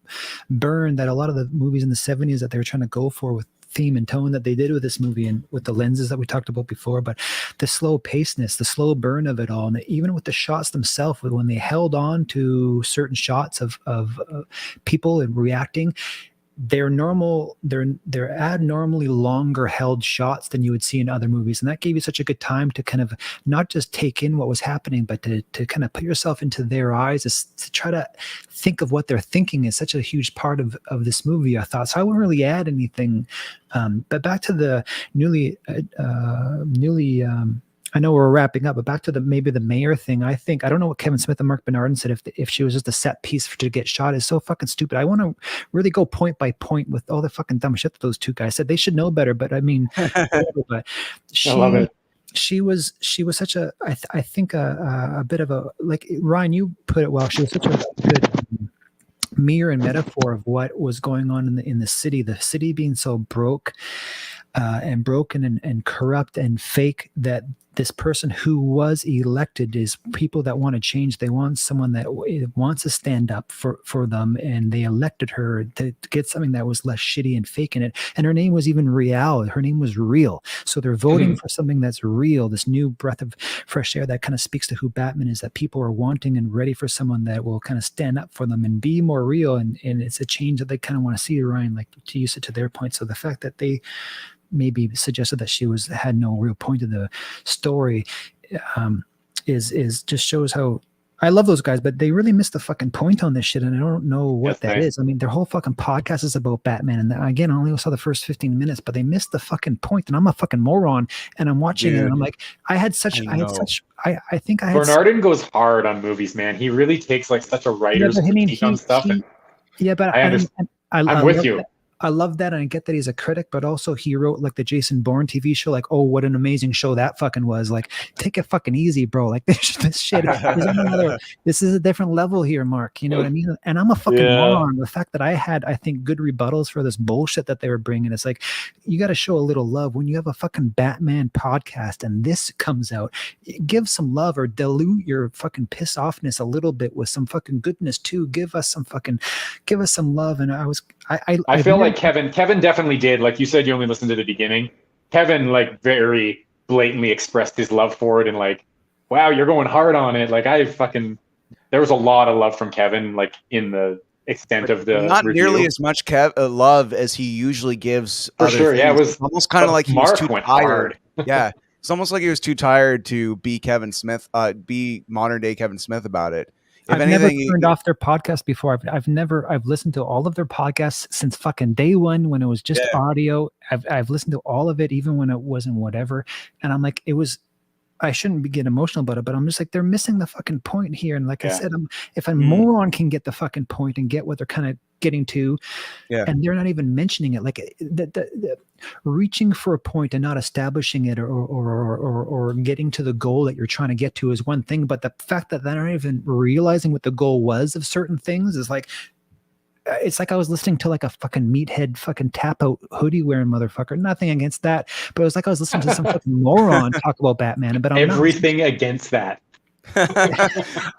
burn that a lot of the movies in the 70s that they were trying to go for with theme and tone that they did with this movie and with the lenses that we talked about before, but the slow pacedness, the slow burn of it all, and even with the shots themselves, when they held on to certain shots of people and reacting, they're abnormally longer held shots than you would see in other movies, and that gave you such a good time to kind of not just take in what was happening, but to kind of put yourself into their eyes, to try to think of what they're thinking is such a huge part of this movie, I thought. So I wouldn't really add anything, but back to the newly I know we're wrapping up, but back to maybe the mayor thing. I don't know what Kevin Smith and Mark Bernardin said. If she was just a set piece to get shot, is so fucking stupid. I want to really go point by point with all the fucking dumb shit that those two guys said. They should know better, but I mean, but I love it. She was such a, I think a bit of a, like Ryan, you put it well. She was such a good mirror and metaphor of what was going on in the city being so broke and broken and corrupt and fake, that this person who was elected is people that want to change. They want someone that wants to stand up for them, and they elected her to get something that was less shitty and fake in it. And her name was even real. Her name was real. So they're voting for something that's real, this new breath of fresh air that kind of speaks to who Batman is, that people are wanting and ready for someone that will kind of stand up for them and be more real. And it's a change that they kind of want to see, Ryan, like to use it to their point. So the fact that they maybe suggested that she had no real point to the story is just shows how I love those guys, but they really missed the fucking point on this shit, and I don't know what that is. I mean, their whole fucking podcast is about Batman, and again, I only saw the first 15 minutes, but they missed the fucking point, and I'm a fucking moron, and I'm watching it, and I'm like, I think Bernardin goes hard on movies, man. He really takes like such a writer's critique on stuff. But I understand. I'm with you. I love that, and I get that he's a critic, but also he wrote like the Jason Bourne TV show. Like, oh, what an amazing show that fucking was! Like, take it fucking easy, bro. Like this shit is on another. This is a different level here, Mark. You know what I mean? And I'm a fucking moron. The fact that I think, good rebuttals for this bullshit that they were bringing. It's like, you got to show a little love when you have a fucking Batman podcast and this comes out. Give some love or dilute your fucking piss offness a little bit with some fucking goodness too. Give us some love. And I feel like Kevin definitely did. Like you said, you only listened to the beginning. Kevin like very blatantly expressed his love for it and like, wow, you're going hard on it. Like there was a lot of love from Kevin, like in the extent of the not review. nearly as much love as he usually gives. For sure, yeah, it was almost kind of like he was too tired. Hard. Yeah, it's almost like he was too tired to be Kevin Smith, be modern day Kevin Smith about it. I've never turned off their podcast before. I've listened to all of their podcasts since fucking day one when it was just audio. I've listened to all of it, even when it wasn't whatever. And I'm like, I shouldn't get emotional about it, but I'm just like, they're missing the fucking point here. And like I said, if a moron can get the fucking point and get what they're kind of getting to, and they're not even mentioning it, like the reaching for a point and not establishing it or getting to the goal that you're trying to get to is one thing, but the fact that they're not even realizing what the goal was of certain things is like, it's like I was listening to like a fucking meathead fucking tap out hoodie wearing motherfucker. Nothing against that, but it was like I was listening to some fucking moron talk about Batman. But everything against that.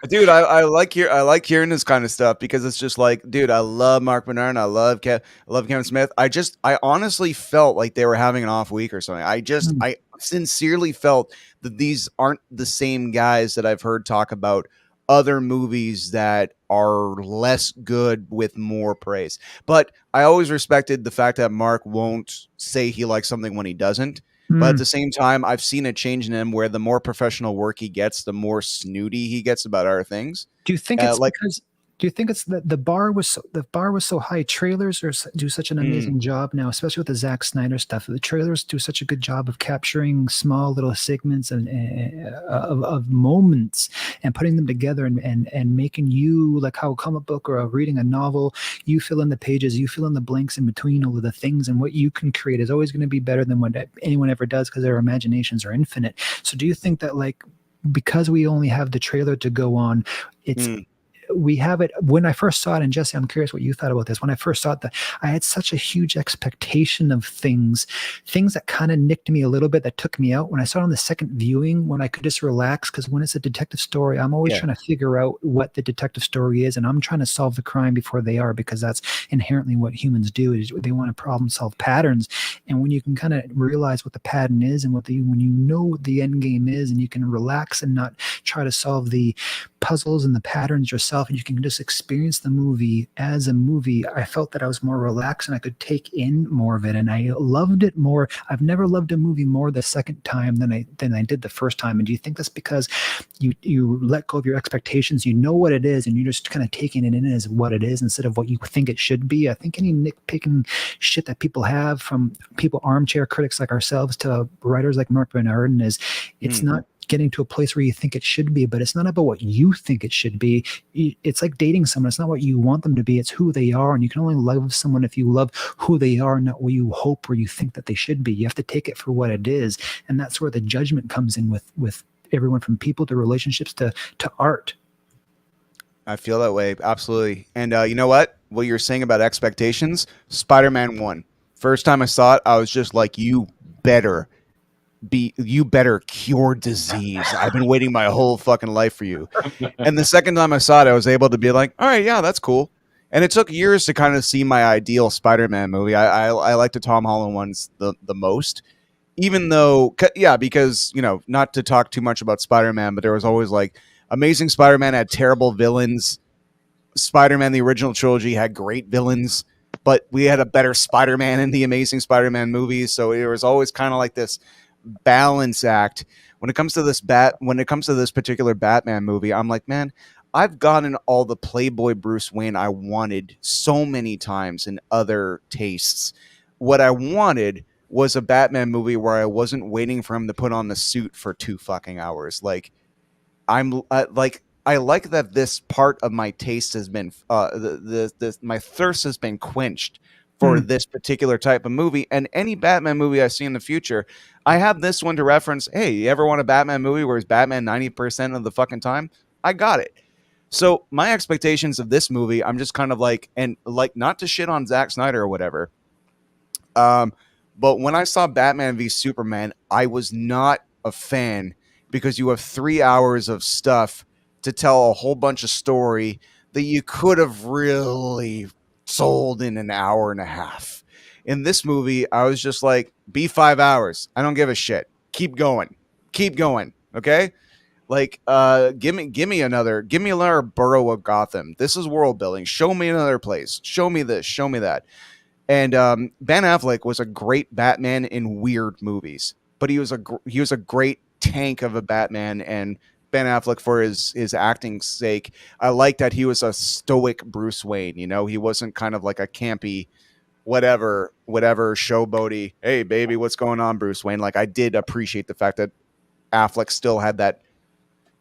Dude, I like hearing this kind of stuff because it's just like, dude, I love Mark Bernard, I love Kevin Smith. I honestly felt like they were having an off week or something. I sincerely felt that these aren't the same guys that I've heard talk about other movies that are less good with more praise. But I always respected the fact that Mark won't say he likes something when he doesn't. But at the same time, I've seen a change in him where the more professional work he gets, the more snooty he gets about our things. Do you think it's because? Do you think it's that the bar was so high? Trailers do such an amazing job now, especially with the Zack Snyder stuff. The trailers do such a good job of capturing small little segments and of moments and putting them together and making you, like how a comic book or reading a novel, you fill in the pages, you fill in the blanks in between all of the things, and what you can create is always going to be better than what anyone ever does because their imaginations are infinite. So do you think that, like, because we only have the trailer to go on, it's we have it. When I first saw it, and Jesse, I'm curious what you thought about this. When I first saw it, I had such a huge expectation of things that kind of nicked me a little bit, that took me out. When I saw it on the second viewing, when I could just relax, because when it's a detective story, I'm always trying to figure out what the detective story is, and I'm trying to solve the crime before they are, because that's inherently what humans do. Is they want to problem solve patterns, and when you can kind of realize what the pattern is and when you know what the end game is, and you can relax and not try to solve the puzzles and the patterns yourself, and you can just experience the movie as a movie, I felt that I was more relaxed and I could take in more of it, and I loved it more. I've never loved a movie more the second time than I did the first time. And do you think that's because you let go of your expectations, you know what it is, and you're just kind of taking it in as what it is instead of what you think it should be? I think any nitpicking shit that people have, from people, armchair critics like ourselves, to writers like Mark Bernard, is it's not getting to a place where you think it should be, but it's not about what you think it should be. It's like dating someone. It's not what you want them to be. It's who they are. And you can only love someone if you love who they are, not what you hope or you think that they should be. You have to take it for what it is. And that's where the judgment comes in with everyone, from people to relationships to art. I feel that way. Absolutely. And you know what you're saying about expectations, Spider-Man 1. First time I saw it, I was just like, you better cure disease. I've been waiting my whole fucking life for you. And the second time I saw it, I was able to be like, all right, yeah, that's cool. And it took years to kind of see my ideal Spider-Man movie. I like the Tom Holland ones the most, even though, because, not to talk too much about Spider-Man, but there was always like Amazing Spider-Man had terrible villains. Spider-Man, the original trilogy, had great villains, but we had a better Spider-Man in the Amazing Spider-Man movies. So it was always kind of like this balance act. When it comes to this particular Batman movie, I'm like, man, I've gotten all the Playboy Bruce Wayne I wanted so many times in other tastes. What I wanted was a Batman movie where I wasn't waiting for him to put on the suit for 2 fucking hours. Like, I like that this part of my taste has been my thirst has been quenched for this particular type of movie. And any Batman movie I see in the future, I have this one to reference. Hey, you ever want a Batman movie where it's Batman 90% of the fucking time? I got it. So my expectations of this movie, I'm just kind of like, and like, not to shit on Zack Snyder or whatever. But when I saw Batman v Superman, I was not a fan because you have 3 hours of stuff to tell a whole bunch of story that you could have really sold in an hour and a half. In this movie, I was just like, be 5 hours. I don't give a shit. Keep going. Okay. Like, give me another borough of Gotham. This is world building. Show me another place. Show me this. Show me that. And Ben Affleck was a great Batman in weird movies, but he was a great tank of a Batman. And Ben Affleck, for his acting's sake, I like that he was a stoic Bruce Wayne. You know, he wasn't kind of like a campy, whatever showboaty. Hey, baby, what's going on, Bruce Wayne? Like, I did appreciate the fact that Affleck still had that.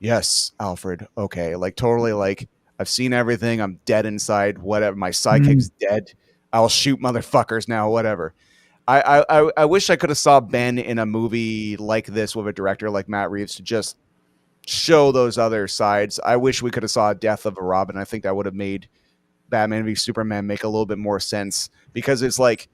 Yes, Alfred. Okay, like totally. Like, I've seen everything. I'm dead inside. Whatever. My sidekick's dead. I'll shoot motherfuckers now. Whatever. I wish I could have saw Ben in a movie like this with a director like Matt Reeves to just show those other sides. I wish we could have saw a Death of a Robin. I think that would have made Batman v Superman make a little bit more sense, because it's like,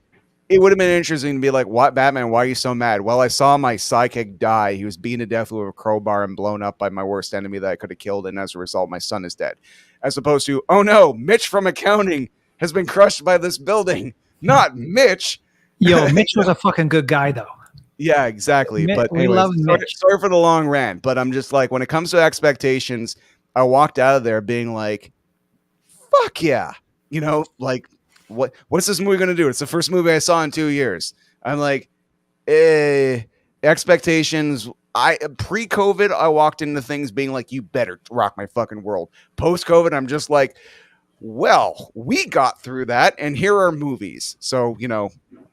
it would have been interesting to be like, what, Batman, why are you so mad? Well, I saw my sidekick die. He was beaten to death with a crowbar and blown up by my worst enemy that I could have killed, and as a result, my son is dead. As opposed to, oh no, Mitch from accounting has been crushed by this building. Not Mitch. Yo, Mitch was a fucking good guy, though. Yeah, exactly. But anyways, sorry for the long rant, but I'm just like, when it comes to expectations, I walked out of there being like, fuck yeah. You know, like, what's this movie going to do? It's the first movie I saw in 2 years. I'm like, expectations. Pre-COVID, I walked into things being like, you better rock my fucking world. Post-COVID, I'm just like, well, we got through that, and here are movies. So, you know,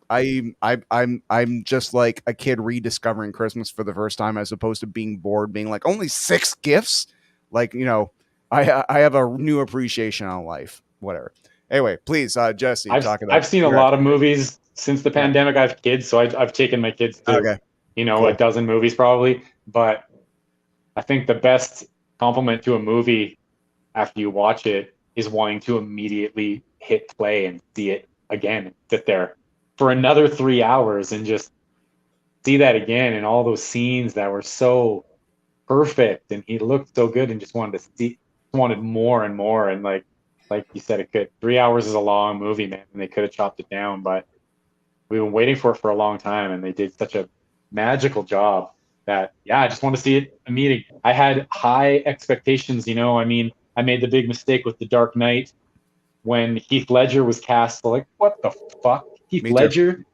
I'm just like a kid rediscovering Christmas for the first time, as opposed to being bored, being like, only 6 gifts. Like, you know, I have a new appreciation on life. Whatever. Anyway, please, Jesse, I've seen a lot of movies since the pandemic. I have kids, so I've taken my kids to, a dozen movies probably. But I think the best compliment to a movie after you watch it is wanting to immediately hit play and see it again, and sit there for another 3 hours and just see that again, and all those scenes that were so perfect, and he looked so good, and just wanted more and more. And like you said, 3 hours is a long movie, man, and they could have chopped it down, but we've been waiting for it for a long time, and they did such a magical job that, I just want to see it immediately. I had high expectations, you know. I mean, I made the big mistake with The Dark Knight when Heath Ledger was cast. Like, what the fuck? Heath Ledger?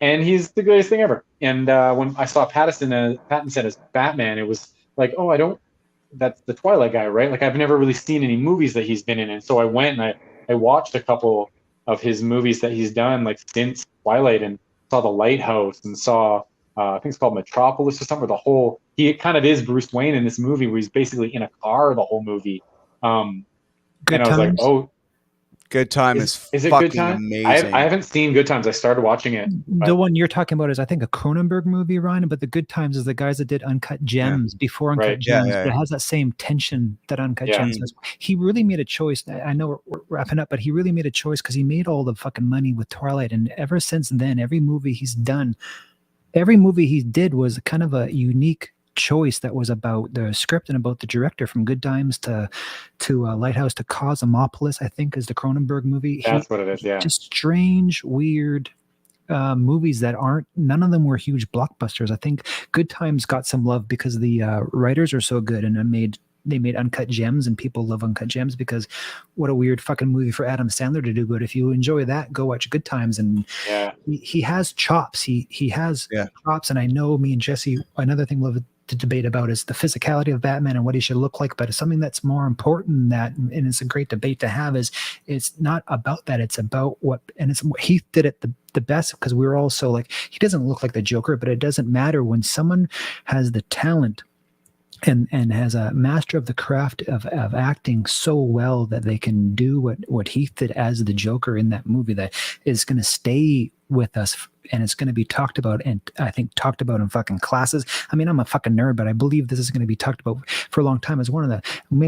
And he's the greatest thing ever. And when I saw Pattinson as Batman, it was like, that's the Twilight guy, right? Like, I've never really seen any movies that he's been in. And so I went and I watched a couple of his movies that he's done, like, since Twilight, and saw The Lighthouse, and saw, I think it's called Metropolis or something, he kind of is Bruce Wayne in this movie, where he's basically in a car the whole movie. And I was like, oh, Good Time is it Good Time? Amazing. I haven't seen Good Times. I started watching it. The one you're talking about is, I think, a Cronenberg movie, Ryan, but the Good Times is the guys that did Uncut Gems before Uncut Gems. But it has that same tension that Uncut Gems has. He really made a choice. I know we're wrapping up, but he really made a choice because he made all the fucking money with Twilight. And ever since then, every movie he did was kind of a unique choice that was about the script and about the director, from Good Times to Lighthouse to Cosmopolis, I think, is the Cronenberg movie. That's what it is, yeah. Just strange, weird movies that none of them were huge blockbusters. I think Good Times got some love because the writers are so good, and they made Uncut Gems, and people love Uncut Gems because what a weird fucking movie for Adam Sandler to do. But if you enjoy that, go watch Good Times. And he has chops. He has chops. And I know me and Jesse, another thing we'll have to debate about is the physicality of Batman and what he should look like. But something that's more important than that, and it's a great debate to have, is it's not about that. It's about he did it the best, because we were also like, he doesn't look like the Joker, but it doesn't matter when someone has the talent and has a master of the craft of acting so well that they can do what Heath did as the Joker in that movie that is going to stay with us, and it's going to be talked about, and I think talked about in fucking classes. I mean, I'm a fucking nerd, but I believe this is going to be talked about for a long time as one of the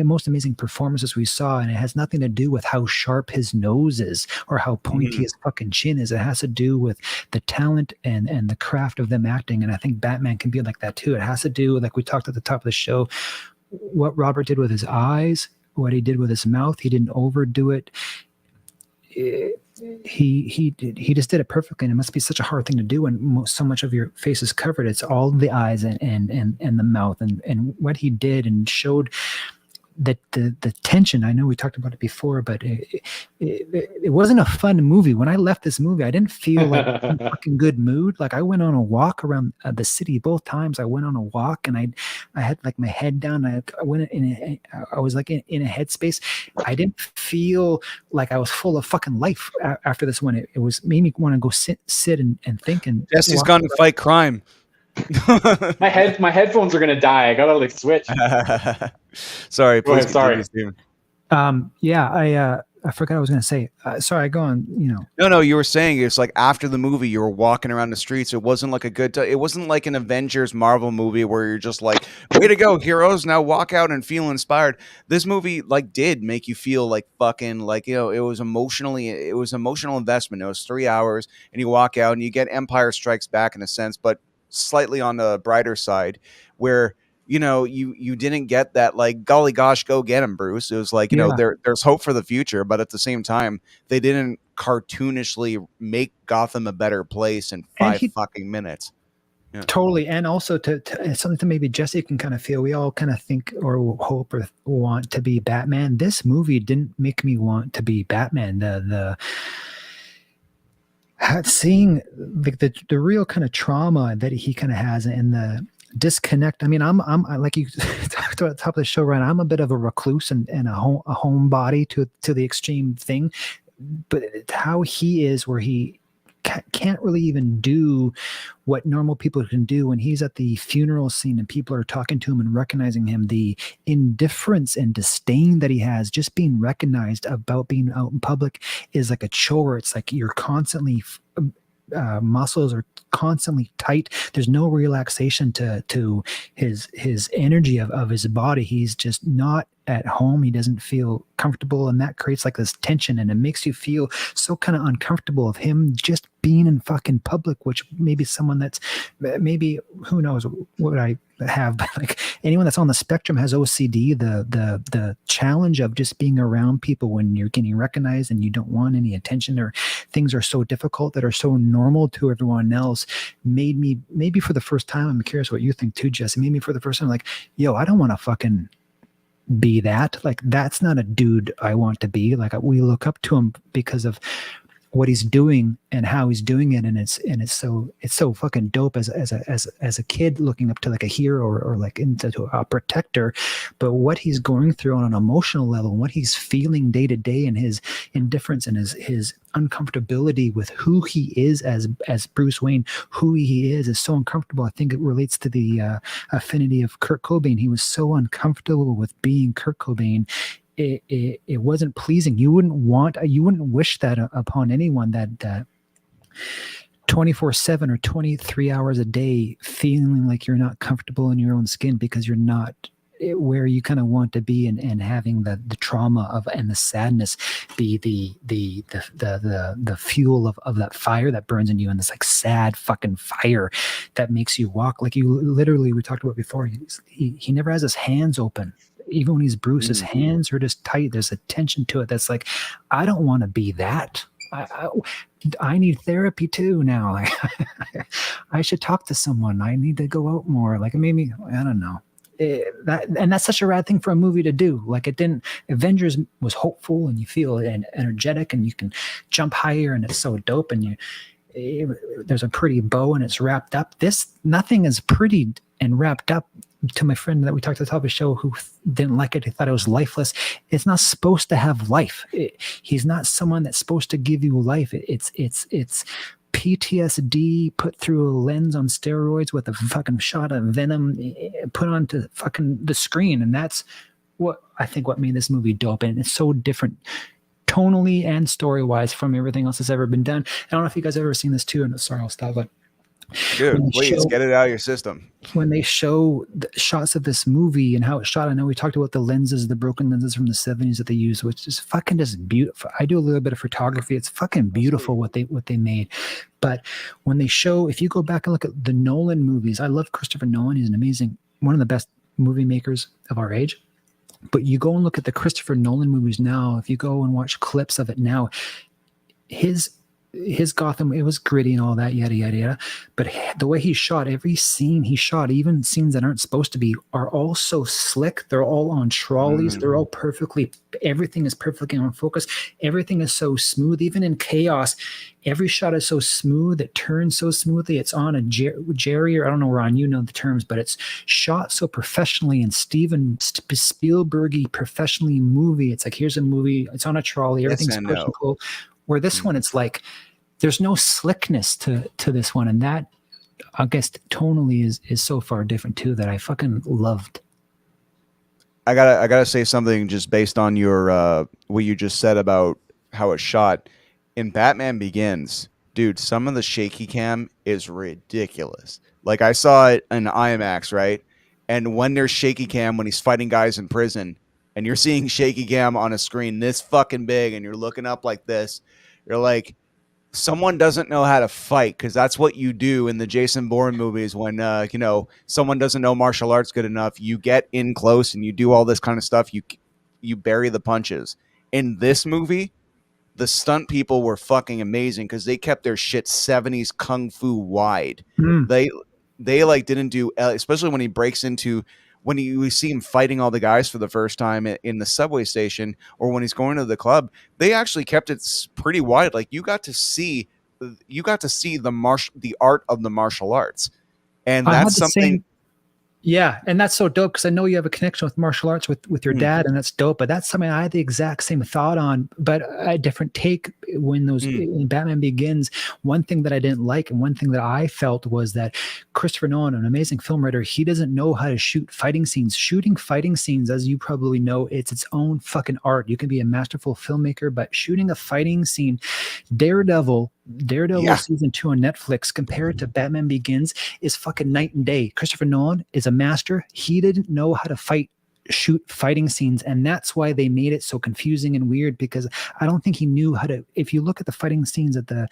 most amazing performances we saw, and it has nothing to do with how sharp his nose is or how pointy his fucking chin is. It has to do with the talent and the craft of them acting, and I think Batman can be like that too. It has to do, like we talked at the top of the show, what Robert did with his eyes, what he did with his mouth. He didn't overdo it. He just did it perfectly, and it must be such a hard thing to do when so much of your face is covered. It's all the eyes and the mouth, and what he did and showed that the tension. I know we talked about it before, but it wasn't a fun movie. When I left this movie, I didn't feel like in a fucking good mood. Like I went on a walk around the city both times. I went on a walk, and I had like my head down. I went I was like in a headspace. I didn't feel like I was full of fucking life after this one. It was made me want to go sit and think. And Jesse's gone to fight crime. my headphones are gonna die. I gotta like switch. Sorry, Go please. ahead, sorry. Yeah, I forgot what I was going to say. Sorry, go on. No. You were saying it's like after the movie, you were walking around the streets. It wasn't like it wasn't like an Avengers Marvel movie where you're just like, way to go, heroes! Now walk out and feel inspired. This movie like did make you feel like fucking like it was emotional investment. It was 3 hours, and you walk out and you get Empire Strikes Back in a sense, but slightly on the brighter side, where you didn't get that like, golly gosh, go get him, Bruce. It was like, there's hope for the future, but at the same time, they didn't cartoonishly make Gotham a better place in 5 fucking minutes. Yeah. Totally. And also to something that maybe Jesse can kind of feel, we all kind of think or hope or want to be Batman. This movie didn't make me want to be Batman. Seeing the real kind of trauma that he kind of has and the disconnect. I mean, I'm like you talked about at the top of the show, Ryan. I'm a bit of a recluse and a homebody to the extreme thing, but how he is, where he can't really even do what normal people can do when he's at the funeral scene and people are talking to him and recognizing him, the indifference and disdain that he has just being recognized about being out in public is like a chore. It's like you're constantly muscles are constantly tight. There's no relaxation to his energy of his body. He's just not at home. He doesn't feel comfortable, and that creates like this tension, and it makes you feel so kind of uncomfortable of him just being in fucking public, which maybe someone that's maybe, who knows what I have, but like anyone that's on the spectrum has OCD, the challenge of just being around people when you're getting recognized and you don't want any attention, or things are so difficult that are so normal to everyone else, made me, maybe for the first time, I'm curious what you think too, Jesse, made me for the first time like, yo, I don't want to fucking be that. Like, that's not a dude I want to be. Like, we look up to him because of what he's doing and how he's doing it, and it's so fucking dope as a kid looking up to like a hero or like into a protector. But what he's going through on an emotional level, what he's feeling day to day, and his indifference and his uncomfortability with who he is as Bruce Wayne, who he is so uncomfortable. I think it relates to the affinity of Kurt Cobain. He was so uncomfortable with being Kurt Cobain. It wasn't pleasing. You wouldn't wish that upon anyone, that 24/7 or 23 hours a day feeling like you're not comfortable in your own skin because you're not where you kind of want to be, and having the trauma of and the sadness be the fuel of that fire that burns in you, and this like sad fucking fire that makes you walk like you literally, we talked about before, he never has his hands open. Even when he's Bruce, his hands are just tight. There's a tension to it that's like, I don't want to be that. I need therapy too now. Like, I should talk to someone. I need to go out more. Like, maybe, I don't know. And that's such a rad thing for a movie to do. Like, it didn't. Avengers was hopeful, and you feel energetic, and you can jump higher, and it's so dope. And there's a pretty bow, and it's wrapped up. Nothing is pretty and wrapped up. To my friend that we talked at the top of the show who didn't like it, he thought it was lifeless. It's not supposed to have life. He's not someone that's supposed to give you life. It's PTSD put through a lens on steroids with a fucking shot of venom put onto fucking the screen. And that's what I think what made this movie dope. And it's so different tonally and story-wise from everything else that's ever been done. I don't know if you guys have ever seen this too. And sorry, I'll stop. But dude, please get it out of your system. When they show the shots of this movie and how it's shot, I know we talked about the lenses, the broken lenses from the 70s that they use, which is fucking just beautiful. I do a little bit of photography. It's fucking beautiful what they made. But when they show, if you go back and look at the Nolan movies, I love Christopher Nolan. He's an amazing, one of the best movie makers of our age. But you go and look at the Christopher Nolan movies now, if you go and watch clips of it now, his Gotham, it was gritty and all that, yada, yada, yada. But the way he shot, every scene he shot, even scenes that aren't supposed to be, are all so slick. They're all on trolleys. They're all perfectly, everything is perfectly on focus. Everything is so smooth. Even in chaos, every shot is so smooth. It turns so smoothly. It's on a Jerry, or I don't know, Ron, you know the terms, but it's shot so professionally and Steven Spielberg-y professionally movie. It's like, here's a movie. It's on a trolley. Everything's cool. Where this one, it's like there's no slickness to this one, and that, I guess, tonally is so far different too that I fucking loved. I gotta say something just based on your what you just said about how it's shot. In Batman Begins, dude, some of the shaky cam is ridiculous. Like, I saw it in IMAX, right? And when there's shaky cam when he's fighting guys in prison, and you're seeing shaky cam on a screen this fucking big, and you're looking up like this, you're like, someone doesn't know how to fight, because that's what you do in the Jason Bourne movies when someone doesn't know martial arts good enough. You get in close and you do all this kind of stuff. You bury the punches. In this movie, the stunt people were fucking amazing because they kept their shit 70s kung fu wide. They like didn't do, especially when he breaks into, when we see him fighting all the guys for the first time in the subway station, or when he's going to the club, they actually kept it pretty wide. Like, you got to see the art of the martial arts, and that's something. Yeah, and that's so dope because I know you have a connection with martial arts with your dad, and that's dope. But that's something I had the exact same thought on, but a different take when in Batman Begins. One thing that I didn't like, and one thing that I felt, was that Christopher Nolan, an amazing film writer, he doesn't know how to shoot fighting scenes. Shooting fighting scenes, as you probably know, it's its own fucking art. You can be a masterful filmmaker, but shooting a fighting scene, Daredevil season 2 on Netflix compared to Batman Begins is fucking night and day. Christopher Nolan is a master. He didn't know how to shoot fighting scenes, and that's why they made it so confusing and weird, because I don't think he knew how to. If you look at the fighting scenes at the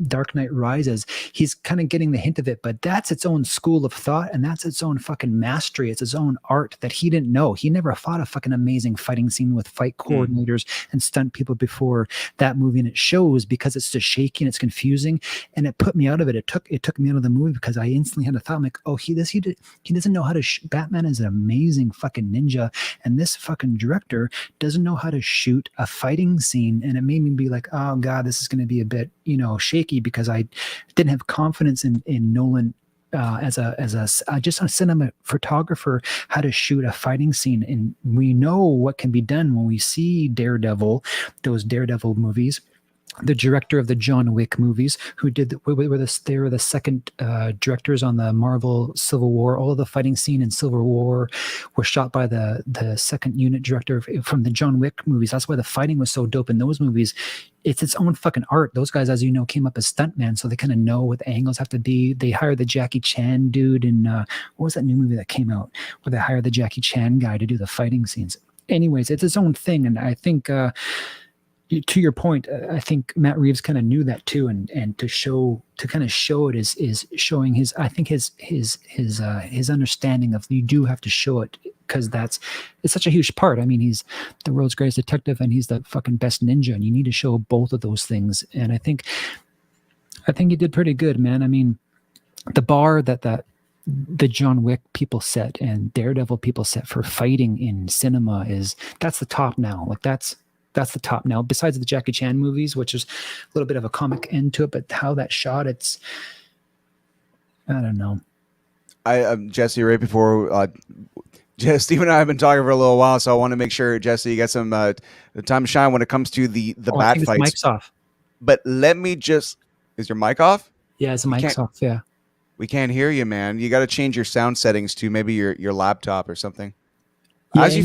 Dark Knight Rises, he's kind of getting the hint of it, but that's its own school of thought, and that's its own fucking mastery. It's its own art that he didn't know. He never fought a fucking amazing fighting scene with fight coordinators and stunt people before that movie, and it shows because it's just shaky and it's confusing, and it put me out of it. It took me out of the movie because I instantly had a thought, I'm like, oh, he doesn't know how to Batman is an amazing fucking ninja, and this fucking director doesn't know how to shoot a fighting scene. And it made me be like, oh god, this is going to be a bit shaky, because I didn't have confidence in Nolan as a just a cinematographer, how to shoot a fighting scene. And we know what can be done when we see those Daredevil movies. The director of the John Wick movies, who they were the second directors on the Marvel Civil War. All of the fighting scene in Civil War were shot by the second unit director from the John Wick movies. That's why the fighting was so dope in those movies. It's its own fucking art. Those guys, as you know, came up as stuntmen, so they kind of know what the angles have to be. They hired the Jackie Chan dude in what was that new movie that came out where they hired the Jackie Chan guy to do the fighting scenes. Anyways, it's its own thing, and I think. To your point, I think Matt Reeves kind of knew that too, and to kind of show it is showing his understanding of, you do have to show it, because it's such a huge part. I mean, he's the world's greatest detective and he's the fucking best ninja, and you need to show both of those things. And I think he did pretty good, man. I mean, the bar that the John Wick people set and Daredevil people set for fighting in cinema that's the top now. Like that's the top now, besides the Jackie Chan movies, which is a little bit of a comic end to it, but how that shot, I don't know. Jesse, right before Steve and I have been talking for a little while, so I want to make sure, Jesse, you got some time to shine when it comes to the bat fights. Mic's off. But let me just Is your mic off? Yeah, his mic's off. Yeah. We can't hear you, man. You got to change your sound settings to maybe your laptop or something. Yeah, As you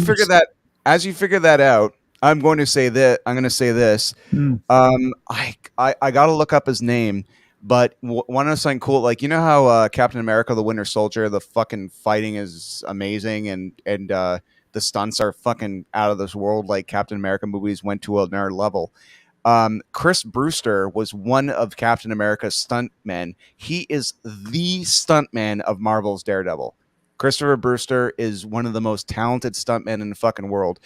figure that out, I'm going to say that I'm going to say this. I got to look up his name, but want to know something cool? Like, you know how Captain America: The Winter Soldier, the fucking fighting is amazing, and the stunts are fucking out of this world. Like Captain America movies went to another level. Chris Brewster was one of Captain America's stuntmen. He is the stuntman of Marvel's Daredevil. Christopher Brewster is one of the most talented stuntmen in the fucking world.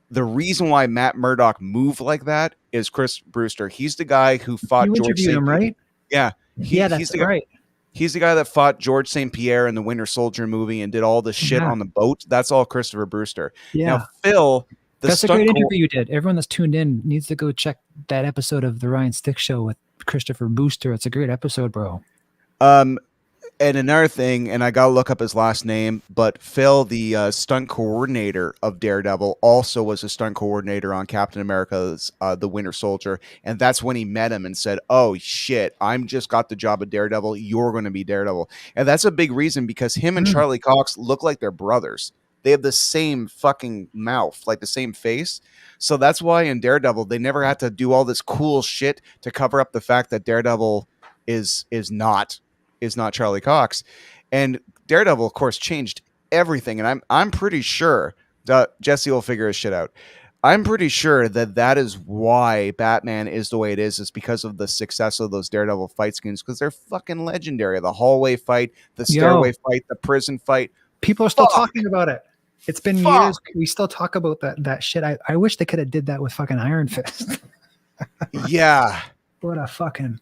The reason why Matt Murdock moved like that is Chris Brewster. He's the guy who fought George interviewed St. him, right? Yeah. That's right. He's the guy that fought George St. Pierre in the Winter Soldier movie and did all the shit on the boat. That's all Christopher Brewster. Yeah. Now, Phil, that's a great interview you did. Everyone that's tuned in needs to go check that episode of the Ryan Stick Show with Christopher Brewster. It's a great episode, bro. And another thing, and I got to look up his last name, but Phil, the stunt coordinator of Daredevil, also was a stunt coordinator on Captain America's The Winter Soldier. And that's when he met him and said, oh, shit, I'm just got the job of Daredevil. You're going to be Daredevil. And that's a big reason because him and Charlie Cox look like they're brothers. They have the same fucking mouth, like the same face. So that's why in Daredevil, they never had to do all this cool shit to cover up the fact that Daredevil is not Charlie Cox. And Daredevil, of course, changed everything. And I'm pretty sure Jesse will figure his shit out. I'm pretty sure that is why Batman is the way it is because of the success of those Daredevil fight scenes, because they're fucking legendary. The hallway fight, the stairway fight, the prison fight. People are still talking about it. It's been years. We still talk about that shit. I wish they could have did that with fucking Iron Fist. Yeah. What a fucking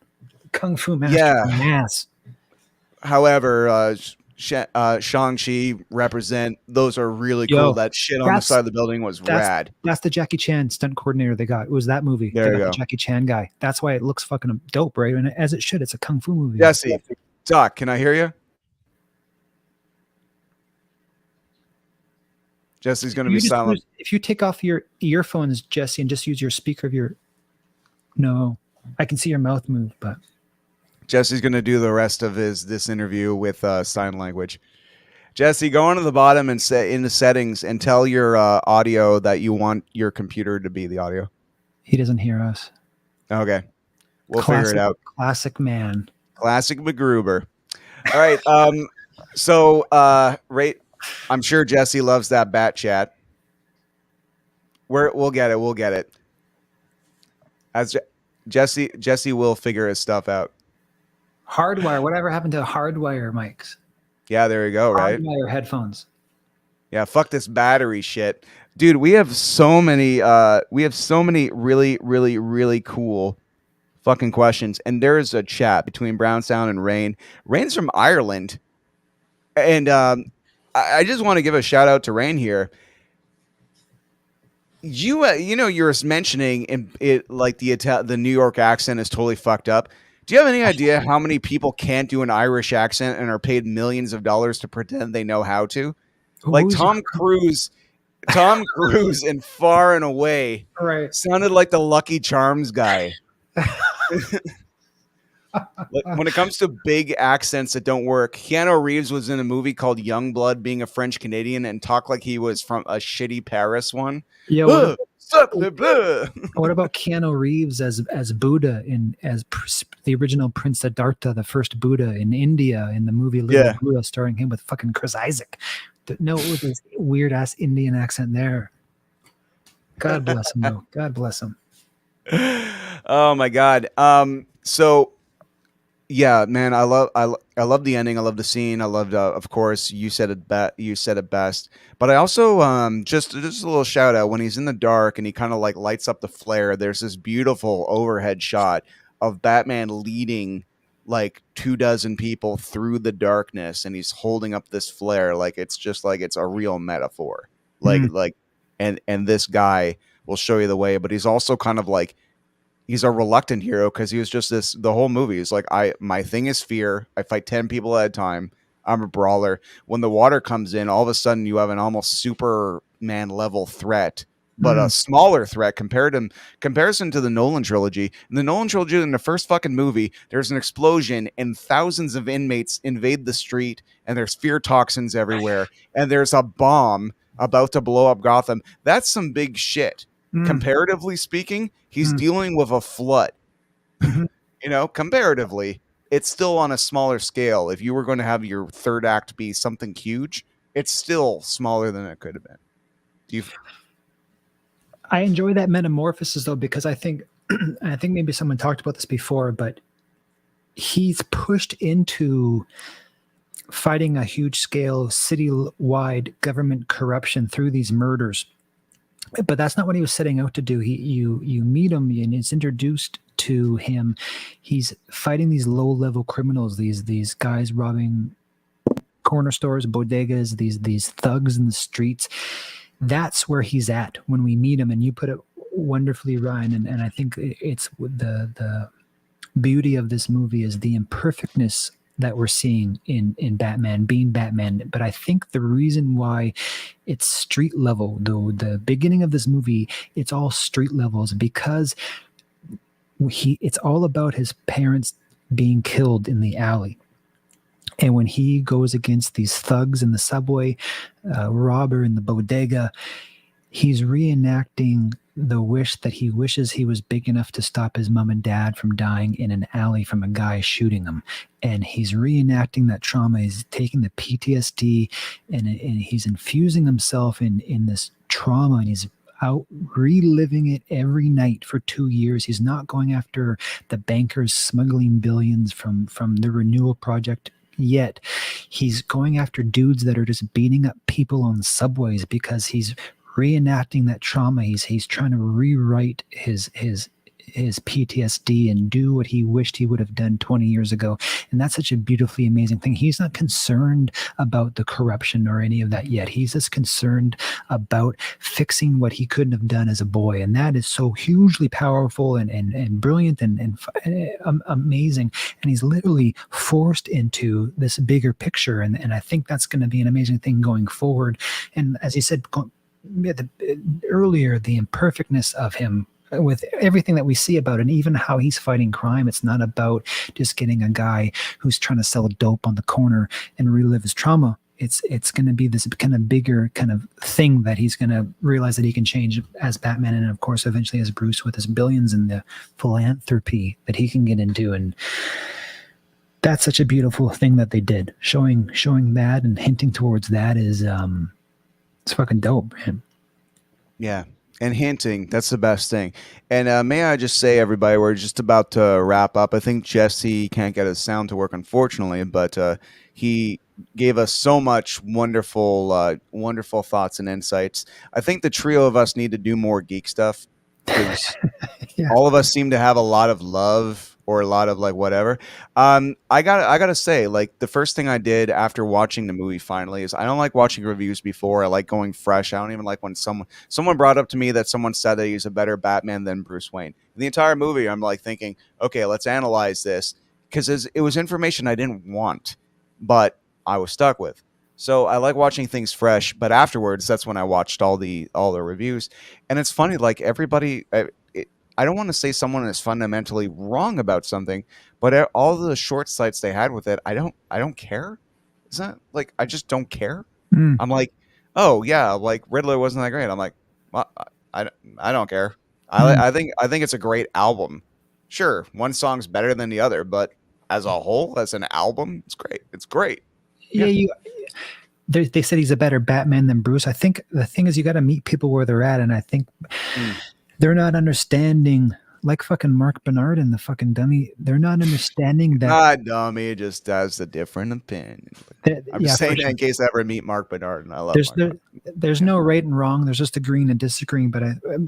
kung fu master ass. However, Shang-Chi represent, those are really cool. That shit on the side of the building was rad. That's the Jackie Chan stunt coordinator they got. It was that movie. There you go. The Jackie Chan guy. That's why it looks fucking dope, right? And as it should. It's a kung fu movie. Jesse, Doc, can I hear you? Jesse's going to be silent. If you take off your earphones, Jesse, and just use your speaker of your... No, I can see your mouth move, but... Jesse's going to do the rest of this interview with sign language. Jesse, go on to the bottom and set in the settings and tell your audio that you want your computer to be the audio. He doesn't hear us. Okay. We'll figure it out. Classic man. Classic MacGruber. All right. I'm sure Jesse loves that bat chat. We'll get it. We'll get it. As Jesse will figure his stuff out. Hardwire. Whatever happened to hardwire mics? Yeah, there you go. Right. Hardwire headphones. Yeah, fuck this battery shit, dude. We have so many. Really, really, really cool fucking questions. And there's a chat between Brownstown and Rain. Rain's from Ireland, and I just want to give a shout out to Rain here. You were mentioning it like the New York accent is totally fucked up. Do you have any idea how many people can't do an Irish accent and are paid millions of dollars to pretend they know how to? Like Tom Cruise and Far and Away sounded like the Lucky Charms guy. When it comes to big accents that don't work, Keanu Reeves was in a movie called Youngblood, being a French Canadian, and talked like he was from a shitty Paris one. Yeah. What about Keanu Reeves as Buddha as the original Prince Siddhartha, the first Buddha in India in the movie Little Buddha, starring him with fucking Chris Isaac? No, it was this weird ass Indian accent there. God bless him, though. God bless him. Oh my God. So. Yeah, man, I love the ending. I love the scene. I loved, of course, you said it best. But I also just a little shout out when he's in the dark and he kind of like lights up the flare. There's this beautiful overhead shot of Batman leading like 24 people through the darkness, and he's holding up this flare like it's just like it's a real metaphor. And this guy will show you the way, but he's also kind of like. He's a reluctant hero because he was just the whole movie. He's like, my thing is fear. I fight 10 people at a time. I'm a brawler. When the water comes in, all of a sudden you have an almost Superman level threat but a smaller threat comparison to the Nolan trilogy. In the Nolan trilogy, in the first fucking movie, there's an explosion and thousands of inmates invade the street, and there's fear toxins everywhere, and there's a bomb about to blow up Gotham. That's some big shit. Comparatively speaking, he's dealing with a flood. You know, comparatively, it's still on a smaller scale. If you were going to have your third act be something huge, it's still smaller than it could have been. I enjoy that metamorphosis though, because I think maybe someone talked about this before, but he's pushed into fighting a huge scale city-wide government corruption through these murders. But that's not what he was setting out to do. You meet him and it's introduced to him. He's fighting these low-level criminals, these guys robbing corner stores, bodegas, these thugs in the streets. That's where he's at when we meet him, and you put it wonderfully, Ryan. And I think it's the beauty of this movie is the imperfectness that we're seeing in Batman being Batman. But I think the reason why it's street level, though, the beginning of this movie, it's all street levels because it's all about his parents being killed in the alley. And when he goes against these thugs in the subway, robber in the bodega, he's reenacting the wish that he wishes he was big enough to stop his mom and dad from dying in an alley from a guy shooting them. And he's reenacting that trauma. He's taking the PTSD and he's infusing himself in this trauma, and he's out reliving it every night for 2 years. He's not going after the bankers smuggling billions from the renewal project yet. He's going after dudes that are just beating up people on subways because he's reenacting that trauma. He's trying to rewrite his PTSD and do what he wished he would have done 20 years ago. And that's such a beautifully amazing thing. He's not concerned about the corruption or any of that yet. He's just concerned about fixing what he couldn't have done as a boy. And that is so hugely powerful and brilliant and amazing. And he's literally forced into this bigger picture. And I think that's going to be an amazing thing going forward. And as you said earlier, the imperfectness of him with everything that we see about it, and even how he's fighting crime. It's not about just getting a guy who's trying to sell dope on the corner and relive his trauma. It's going to be this kind of bigger kind of thing that he's going to realize that he can change as Batman, and of course eventually as Bruce with his billions and the philanthropy that he can get into. And that's such a beautiful thing that they did, showing that and hinting towards that is it's fucking dope, man. Yeah. And hinting, that's the best thing. And may I just say, everybody, we're just about to wrap up. I think Jesse can't get his sound to work, unfortunately, but he gave us so much wonderful thoughts and insights. I think the trio of us need to do more geek stuff because all of us seem to have a lot of love or a lot of like whatever. I gotta say, like, the first thing I did after watching the movie finally is I don't like watching reviews before. I like going fresh. I don't even like when someone brought up to me that someone said that he's a better Batman than Bruce Wayne. In the entire movie, I'm like thinking, okay, let's analyze this, because it was information I didn't want, but I was stuck with. So I like watching things fresh, but afterwards, that's when I watched all the reviews. And it's funny, like everybody, I don't want to say someone is fundamentally wrong about something, but all the short sights they had with it, I don't care. Is that like, I just don't care. I'm like, oh yeah, like Riddler wasn't that great. I'm like, well, I don't care. I think it's a great album. Sure, one song's better than the other, but as a whole, as an album, it's great. It's great. Yeah. They said he's a better Batman than Bruce. I think the thing is you got to meet people where they're at, and I think they're not understanding, like fucking Mark Bernard and the fucking dummy. They're not understanding that. Not dummy, just has a different opinion. I'm just saying that in case I ever meet Mark Bernard, and I love there's no right and wrong. There's just agreeing and disagreeing. But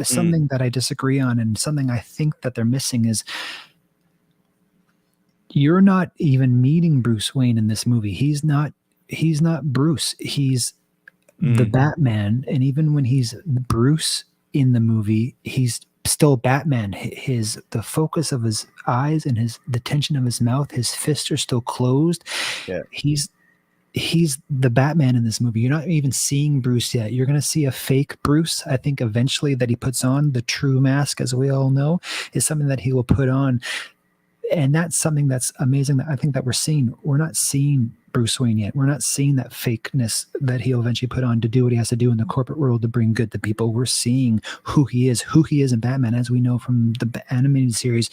something that I disagree on, and something I think that they're missing is you're not even meeting Bruce Wayne in this movie. He's not Bruce. He's the Batman, and even when he's Bruce in the movie, he's still Batman. The focus of his eyes and the tension of his mouth, his fists are still closed. Yeah. he's the Batman in this movie. You're not even seeing Bruce yet. You're going to see a fake Bruce, I think, eventually, that he puts on. The true mask, as we all know, is something that he will put on. And that's something that's amazing that I think that we're seeing. We're not seeing Bruce Wayne yet. We're not seeing that fakeness that he'll eventually put on to do what he has to do in the corporate world to bring good to people. We're seeing who he is in Batman, as we know from the animated series.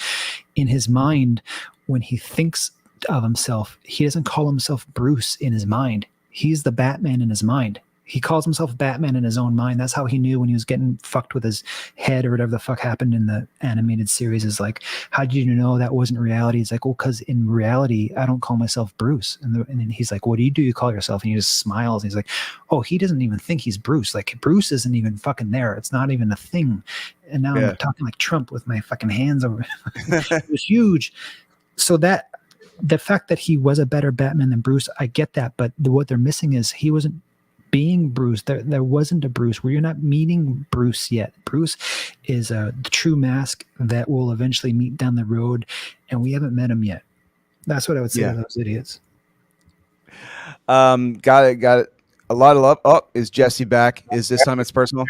In his mind, when he thinks of himself, he doesn't call himself Bruce in his mind. He's the Batman in his mind. He calls himself Batman in his own mind. That's how he knew when he was getting fucked with his head or whatever the fuck happened in the animated series. Is like, how did you know that wasn't reality? It's like, well, because in reality, I don't call myself Bruce. And then he's like, what do? You call yourself? And he just smiles. And he's like, oh, he doesn't even think he's Bruce. Like, Bruce isn't even fucking there. It's not even a thing. And now I'm talking like Trump with my fucking hands over. It was huge. So that the fact that he was a better Batman than Bruce, I get that. But what they're missing is he wasn't being Bruce. There wasn't a Bruce where you're not meeting Bruce yet. Bruce is the true mask that will eventually meet down the road, and we haven't met him yet. That's what I would say to those idiots. Got it. A lot of love. Oh, is Jesse back? Is this time it's personal?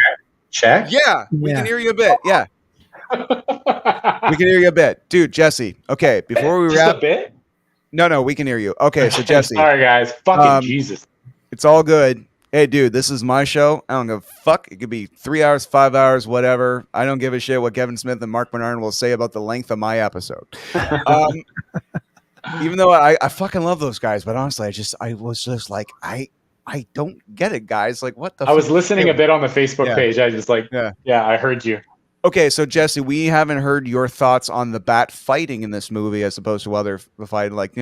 Check. Yeah, we can hear you a bit. Yeah, we can hear you a bit, dude. Jesse. Okay, before we wrap. A bit? No, we can hear you. Okay, so Jesse. Sorry, guys. Fucking Jesus. It's all good. Hey, dude, this is my show. I don't give a fuck. It could be 3 hours, 5 hours, whatever. I don't give a shit what Kevin Smith and Mark Bernard will say about the length of my episode. Even though I fucking love those guys, but honestly, I was just like, I don't get it, guys. Like, what the? I was listening a bit on the Facebook page. I just like, I heard you. Okay, so Jesse, we haven't heard your thoughts on the Bat fighting in this movie as opposed to other fighting, like,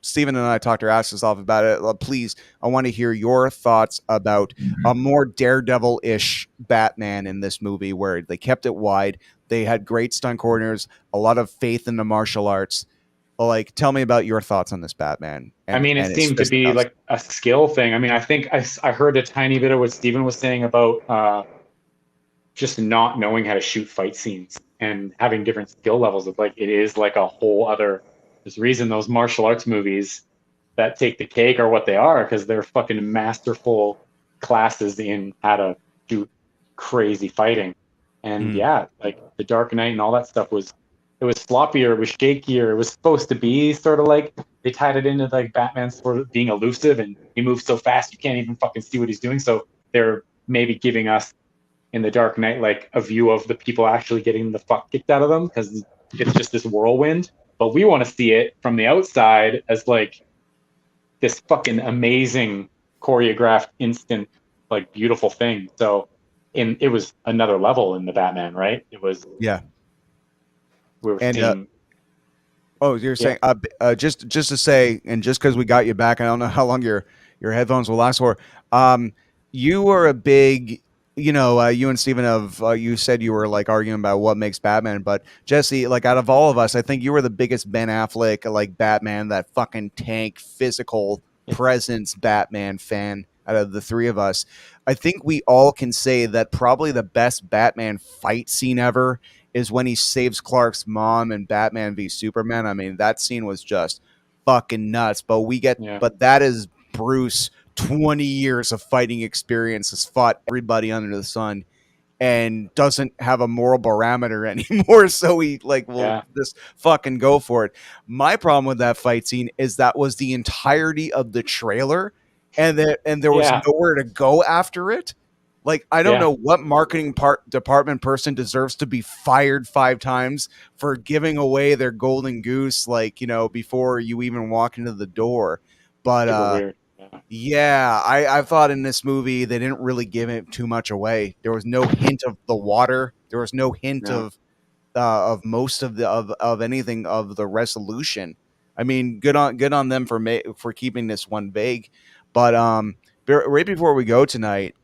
Steven and I talked our asses off about it. Please, I want to hear your thoughts about a more Daredevil-ish Batman in this movie where they kept it wide. They had great stunt coordinators, a lot of faith in the martial arts. Like, tell me about your thoughts on this Batman. It seemed to be like a skill thing. I think I heard a tiny bit of what Steven was saying about just not knowing how to shoot fight scenes and having different skill levels. Of like, it is like a whole other... There's a reason those martial arts movies that take the cake are what they are, because they're fucking masterful classes in how to do crazy fighting. And like The Dark Knight and all that stuff was sloppier, it was shakier. It was supposed to be sort of like they tied it into like Batman sort of being elusive and he moves so fast you can't even fucking see what he's doing. So they're maybe giving us in The Dark Knight like a view of the people actually getting the fuck kicked out of them because it's just this whirlwind. But we want to see it from the outside as like this fucking amazing choreographed, instant, like beautiful thing. So it was another level in the Batman, right? It was We were seeing. You're saying just to say, and just because we got you back, I don't know how long your headphones will last for. You were a big. You and Steven you said you were like arguing about what makes Batman, but Jesse, like out of all of us, I think you were the biggest Ben Affleck, like Batman, that fucking tank, physical presence Batman fan out of the three of us. I think we all can say that probably the best Batman fight scene ever is when he saves Clark's mom in Batman v Superman. I mean, that scene was just fucking nuts, but but that is Bruce 20 years of fighting experience, has fought everybody under the sun and doesn't have a moral barometer anymore. So he will just fucking go for it. My problem with that fight scene is that was the entirety of the trailer and there was nowhere to go after it. Like, I don't know what marketing department person deserves to be fired 5 times for giving away their golden goose, before you even walk into the door. But, I thought in this movie they didn't really give it too much away. There was no hint of the water. There was no hint of most of anything of the resolution. I mean, good on them for keeping this one vague. But right before we go tonight,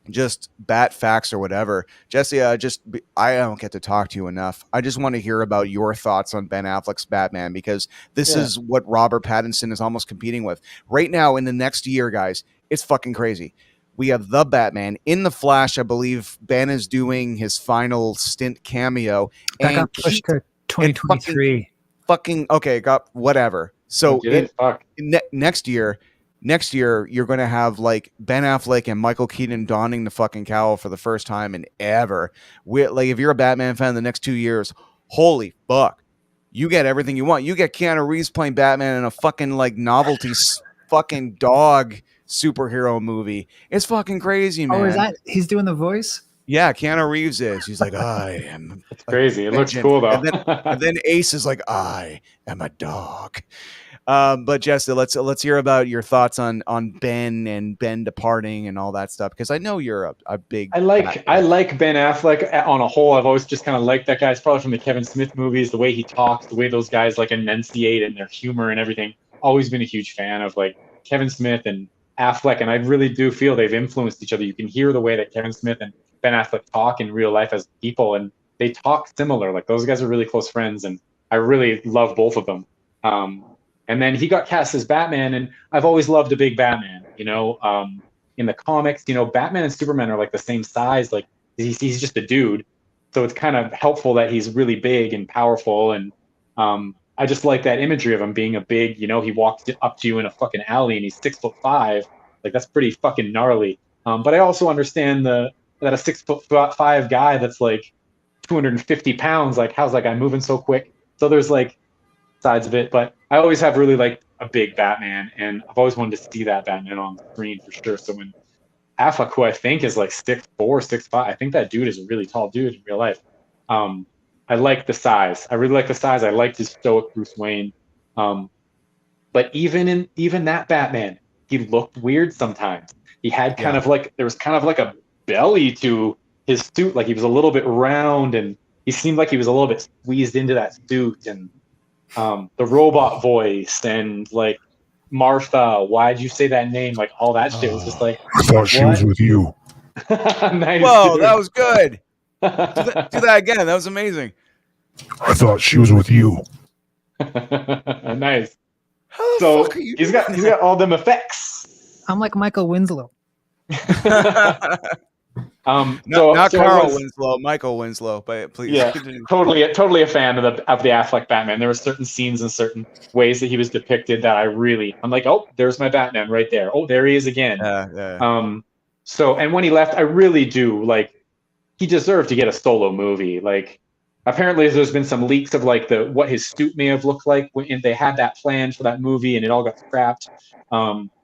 just bat facts or whatever, Jesse. I don't get to talk to you enough. I just want to hear about your thoughts on Ben Affleck's Batman, because this is what Robert Pattinson is almost competing with right now. In the next year, guys, it's fucking crazy. We have the Batman in the Flash. I believe Ben is doing his final stint cameo. That got pushed to 2023. Got whatever. So next year, next year you're going to have like Ben Affleck and Michael Keaton donning the fucking cowl for the first time in ever. Like if you're a Batman fan the next 2 years, holy fuck, you get everything you want. You get Keanu Reeves playing Batman in a fucking like novelty fucking dog superhero movie. It's fucking crazy, man. Oh, is that he's doing the voice? Yeah, Keanu Reeves is. He's like, I am. It's crazy. It looks cool though. And then Ace is like, I am a dog. But Jesse, let's hear about your thoughts on Ben and Ben departing and all that stuff, because I know you're a big. I like Ben Affleck on a whole. I've always just kind of liked that guy. It's probably from the Kevin Smith movies, the way he talks, the way those guys like enunciate and their humor and everything. Always been a huge fan of like Kevin Smith and Affleck, and I really do feel they've influenced each other. You can hear the way that Kevin Smith and Ben Affleck talk in real life as people, and they talk similar. Like those guys are really close friends, and I really love both of them. And then he got cast as Batman, and I've always loved a big Batman. You know, in the comics, you know, Batman and Superman are like the same size. Like he's just a dude, so it's kind of helpful that he's really big and powerful. And I just like that imagery of him being a big. You know, he walks up to you in a fucking alley, and he's 6'5". Like that's pretty fucking gnarly. But I also understand that a 6'5" guy that's like 250 pounds, like how's that guy moving so quick? So there's like sides of it, but I always have really liked a big Batman, and I've always wanted to see that Batman on the screen for sure. So when Affleck, who I think is like 6'4", 6'5", I think that dude is a really tall dude in real life. I like the size. I really like the size. I liked his stoic Bruce Wayne. But even that Batman, he looked weird sometimes. He had kind of like, there was kind of like a belly to his suit. Like he was a little bit round, and he seemed like he was a little bit squeezed into that suit. And the robot voice and like Martha, why'd you say that name? Like all that shit was just like, I thought she was with you. Nice, whoa, dude. that was good. Do that again. That was amazing. I thought she was with you. Nice. How the So fuck are you he's got all them effects. I'm like Michael Winslow. Not Carl Winslow, Michael Winslow, but please. Yeah, totally a fan of the Affleck Batman. There were certain scenes and certain ways that he was depicted that I'm like, oh, there's my Batman right there. Oh, there he is again. So, and when he left, I really do like, he deserved to get a solo movie. Like, apparently there's been some leaks of like what his suit may have looked like when they had that plan for that movie, and it all got scrapped.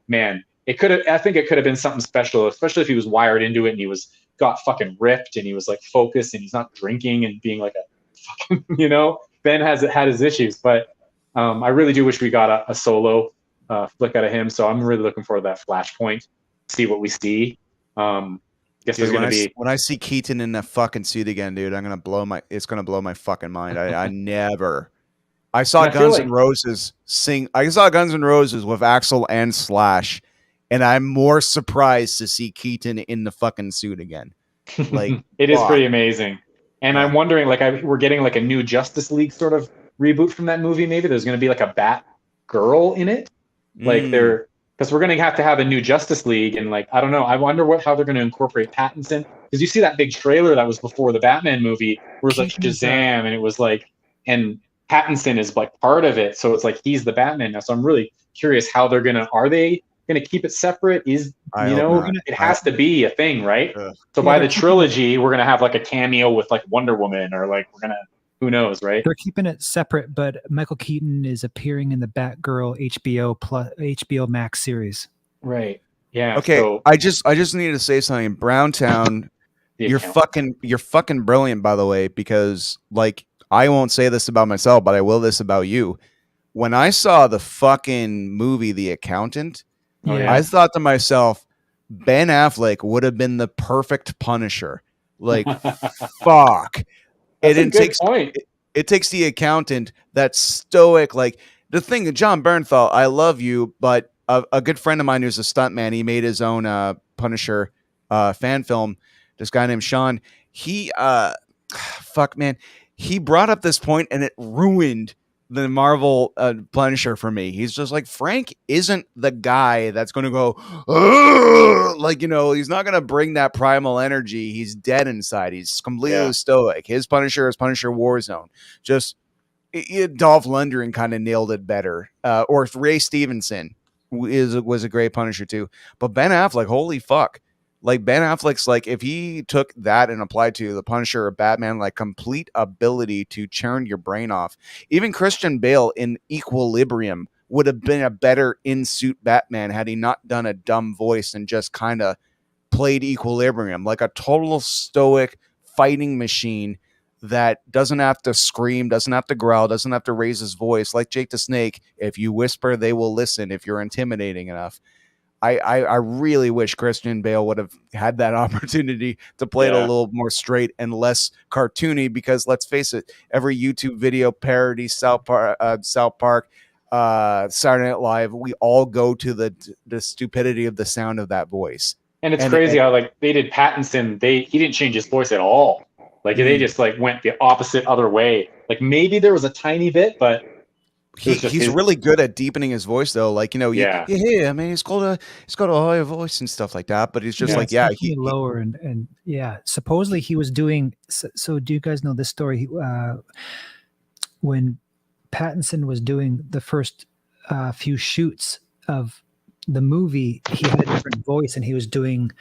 Man, I think it could have been something special, especially if he was wired into it and he got fucking ripped and he was like focused and he's not drinking and being like a fucking, you know, Ben had his issues, but I really do wish we got a solo flick out of him. So I'm really looking forward to that Flashpoint, see what we see. Guess dude, there's gonna be when I see Keaton in that fucking suit again, dude, it's gonna blow my fucking mind. I saw Guns N' Roses with Axl and Slash, and I'm more surprised to see Keaton in the fucking suit again. Like it is pretty amazing. And I'm wondering, like, we're getting like a new Justice League sort of reboot from that movie. Maybe there's going to be like a Bat Girl in it, like because we're going to have a new Justice League, and like I don't know. I wonder how they're going to incorporate Pattinson, because you see that big trailer that was before the Batman movie, where it was like Shazam, and it was like, and Pattinson is like part of it, so it's like he's the Batman now. So I'm really curious how are they going to keep it separate? It has to be a thing, right? So by the trilogy, we're going to have like a cameo with like Wonder Woman, or like who knows, right? They're keeping it separate, but Michael Keaton is appearing in the Batgirl HBO Max series. Right. Yeah. Okay. So, I just needed to say something. Browntown, you're fucking brilliant, by the way, because like I won't say this about myself, but I will this about you. When I saw the fucking movie The Accountant, I thought to myself, Ben Affleck would have been the perfect Punisher. Like, fuck. That's a good point. It takes the accountant, that stoic, like the thing. John Bernthal, I love you, but a good friend of mine who's a stuntman, he made his own Punisher fan film. This guy named Sean, he he brought up this point and it ruined the Marvel Punisher for me. He's just like, Frank isn't the guy that's going to go, like, you know, he's not going to bring that primal energy. He's dead inside. He's completely stoic. His Punisher is Punisher Warzone. Just Dolph Lundgren kind of nailed it better. Or Ray Stevenson was a great Punisher too. But Ben Affleck, holy fuck. Like Ben Affleck's like if he took that and applied to the Punisher or Batman, like complete ability to churn your brain off. Even Christian Bale in Equilibrium would have been a better in-suit Batman had he not done a dumb voice and just kind of played Equilibrium, like a total stoic fighting machine that doesn't have to scream, doesn't have to growl, doesn't have to raise his voice. Like Jake the Snake, if you whisper, they will listen if you're intimidating enough. I really wish Christian Bale would have had that opportunity to play it a little more straight and less cartoony, because let's face it, every YouTube video parody South Park, Saturday Night Live, we all go to the stupidity of the sound of that voice. And it's crazy how like they did Pattinson, he didn't change his voice at all. Like they just like went the opposite other way. Like maybe there was a tiny bit, but he's really good at deepening his voice though. Like, you know, yeah. I mean, he's got a higher voice and stuff like that, but he's just he lower and supposedly he was doing. So do you guys know this story? When Pattinson was doing the first few shoots of the movie, he had a different voice, and he was doing.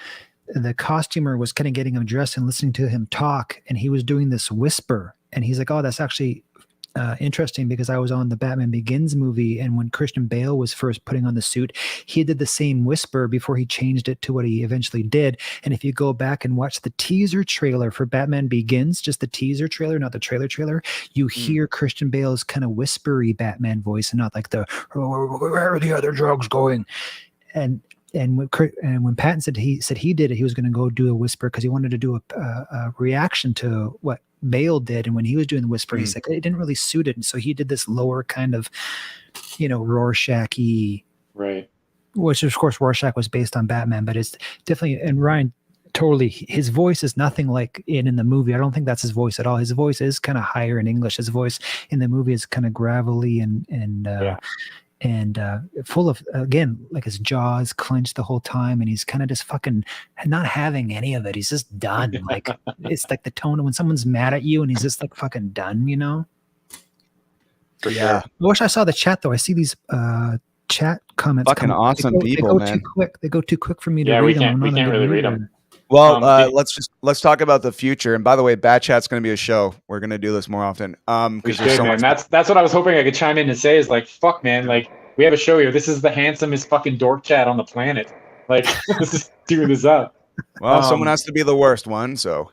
The costumer was kind of getting him dressed and listening to him talk, and he was doing this whisper, and he's like, "Oh, that's actually." Interesting, because I was on the Batman Begins movie, and when Christian Bale was first putting on the suit, he did the same whisper before he changed it to what he eventually did. And if you go back and watch the teaser trailer for Batman Begins, just the teaser trailer, not the trailer, you hear Christian Bale's kind of whispery Batman voice, and not like the "where are the other drugs going?" And when Pattinson said he did it, he was going to go do a whisper because he wanted to do a reaction to what Bale did, and when he was doing the whisper, he's like, it didn't really suit it, and so he did this lower kind of, Rorschach-y, right? Which of course Rorschach was based on Batman, but it's definitely, and Ryan, totally, his voice is nothing like in the movie. I don't think that's his voice at all. His voice is kind of higher in English. His voice in the movie is kind of gravelly and full of, again, like his jaw is clenched the whole time, and he's kind of just fucking not having any of it. He's just done. Like it's like the tone of when someone's mad at you and he's just like fucking done, For sure. I wish I saw the chat though. I see these chat comments. Fucking awesome people, man. They go too quick for me to read we them. We can't really read them. Well, let's talk about the future. And by the way, Bat Chat's going to be a show. We're going to do this more often. We should, man. That's what I was hoping I could chime in and say is like, fuck, man. Like, we have a show here. This is the handsomest fucking dork chat on the planet. Like, this is doing this up. Well, someone has to be the worst one. So,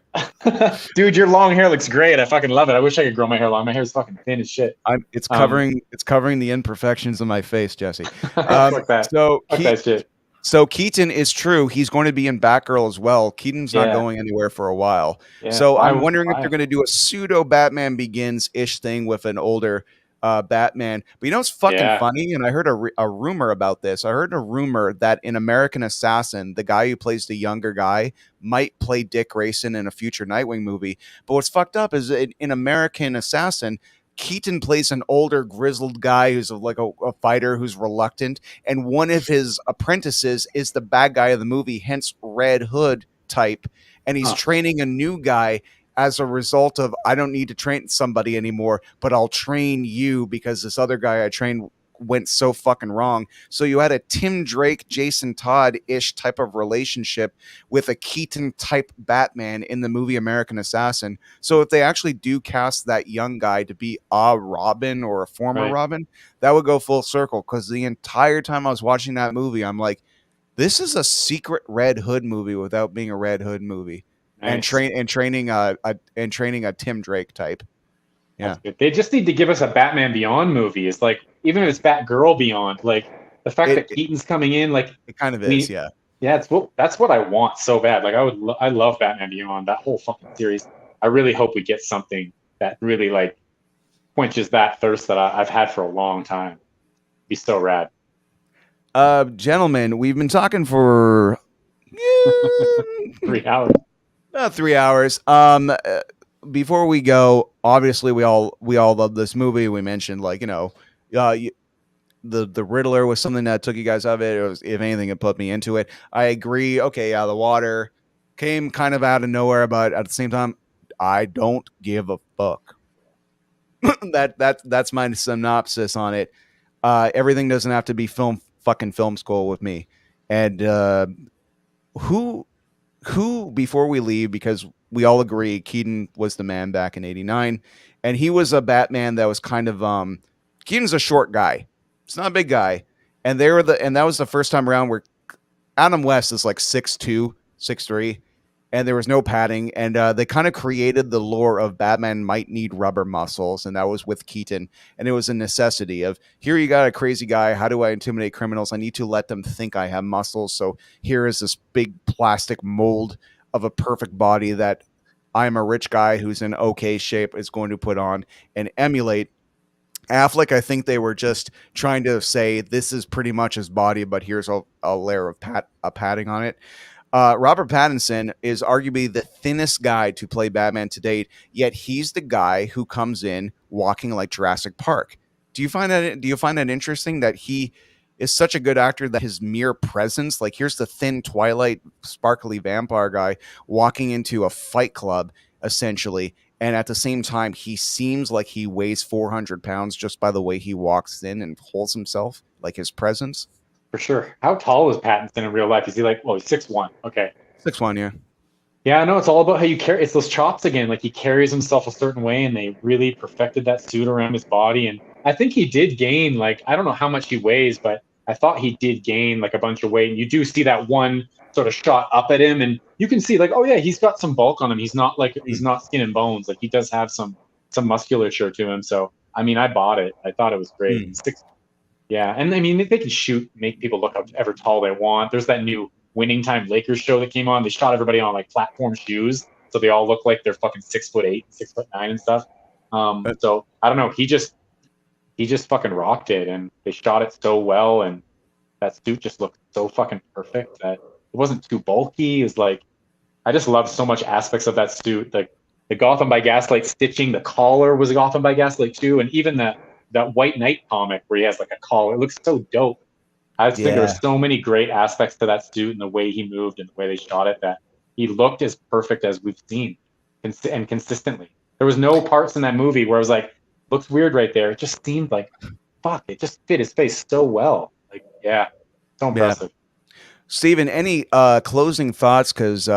dude, your long hair looks great. I fucking love it. I wish I could grow my hair long. My hair is fucking thin as shit. It's covering the imperfections of my face, Jesse. Fuck that. Fuck that shit. So Keaton is true. He's going to be in Batgirl as well. Keaton's not going anywhere for a while. Yeah. So I'm wondering if they're going to do a pseudo Batman Begins-ish thing with an older Batman. But it's fucking funny, and I heard a rumor about this. I heard a rumor that in American Assassin, the guy who plays the younger guy might play Dick Grayson in a future Nightwing movie. But what's fucked up is in American Assassin, Keaton plays an older, grizzled guy who's like a fighter who's reluctant, and one of his apprentices is the bad guy of the movie, hence Red Hood type, and he's training a new guy as a result of, I don't need to train somebody anymore, but I'll train you because this other guy I trained went so fucking wrong. So you had a Tim Drake, Jason Todd-ish type of relationship with a Keaton type Batman in the movie American Assassin. So if they actually do cast that young guy to be a Robin or a former Robin, that would go full circle. Because the entire time I was watching that movie, I'm like, this is a secret Red Hood movie without being a Red Hood movie. Nice. And training a Tim Drake type. Yeah, they just need to give us a Batman Beyond movie. It's like, even if it's Batgirl Beyond, like the fact that Keaton's coming in, like it kind of is, yeah. That's what I want so bad. Like I love Batman Beyond, that whole fucking series. I really hope we get something that really like quenches that thirst that I've had for a long time. It'd be so rad. Gentlemen, we've been talking for 3 hours. About 3 hours. Before we go, obviously we all love this movie. We mentioned the Riddler was something that took you guys out of it. It was, if anything, it put me into it. I agree. Okay, the water came kind of out of nowhere, but at the same time, I don't give a fuck. That's my synopsis on it. Everything doesn't have to be fucking film school with me. And who before we leave, because we all agree Keaton was the man back in '89, and he was a Batman that was kind of Keaton's a short guy. It's not a big guy, and that was the first time around where Adam West is like 6'2", 6'3", and there was no padding, and they kind of created the lore of Batman might need rubber muscles, and that was with Keaton, and it was a necessity of, here you got a crazy guy, how do I intimidate criminals? I need to let them think I have muscles, so here is this big plastic mold of a perfect body that I'm a rich guy who's in okay shape is going to put on and emulate. Affleck, I think they were just trying to say this is pretty much his body, but here's a layer of padding on it. Robert Pattinson is arguably the thinnest guy to play Batman to date, yet he's the guy who comes in walking like Jurassic Park. Do you find that interesting that he is such a good actor that his mere presence, like here's the thin Twilight sparkly vampire guy walking into a fight club essentially, and at the same time he seems like he weighs 400 pounds just by the way he walks in and holds himself, like his presence. For sure. How tall is Pattinson in real life? Is he like, well, he's 6'1"? Okay. 6'1", yeah. Yeah, I know. It's all about how you carry. It's those chops again. Like he carries himself a certain way, and they really perfected that suit around his body. And I think he did gain, like, I don't know how much he weighs, but I thought he did gain like a bunch of weight. And you do see that one sort of shot up at him, and you can see like, oh yeah, he's got some bulk on him. He's not skin and bones. Like he does have some musculature to him. So I mean, I bought it. I thought it was great. Yeah, and I mean, they can make people look however tall they want. There's that new Winning Time Lakers show that came on. They shot everybody on like platform shoes, so they all look like they're fucking 6'8", 6'9", and stuff. So I don't know. He just fucking rocked it, and they shot it so well, and that suit just looked so fucking perfect that it wasn't too bulky. It was like, I just love so much aspects of that suit. Like the Gotham by Gaslight stitching, the collar was Gotham by Gaslight too, and even that White Knight comic where he has like a collar. It looks so dope. I just think there were so many great aspects to that suit and the way he moved and the way they shot it that he looked as perfect as we've seen and consistently. There was no parts in that movie where I was like, looks weird right there. It just seemed like, fuck, it just fit his face so well. Like, yeah, so impressive. Yeah. Steven, any closing thoughts? Because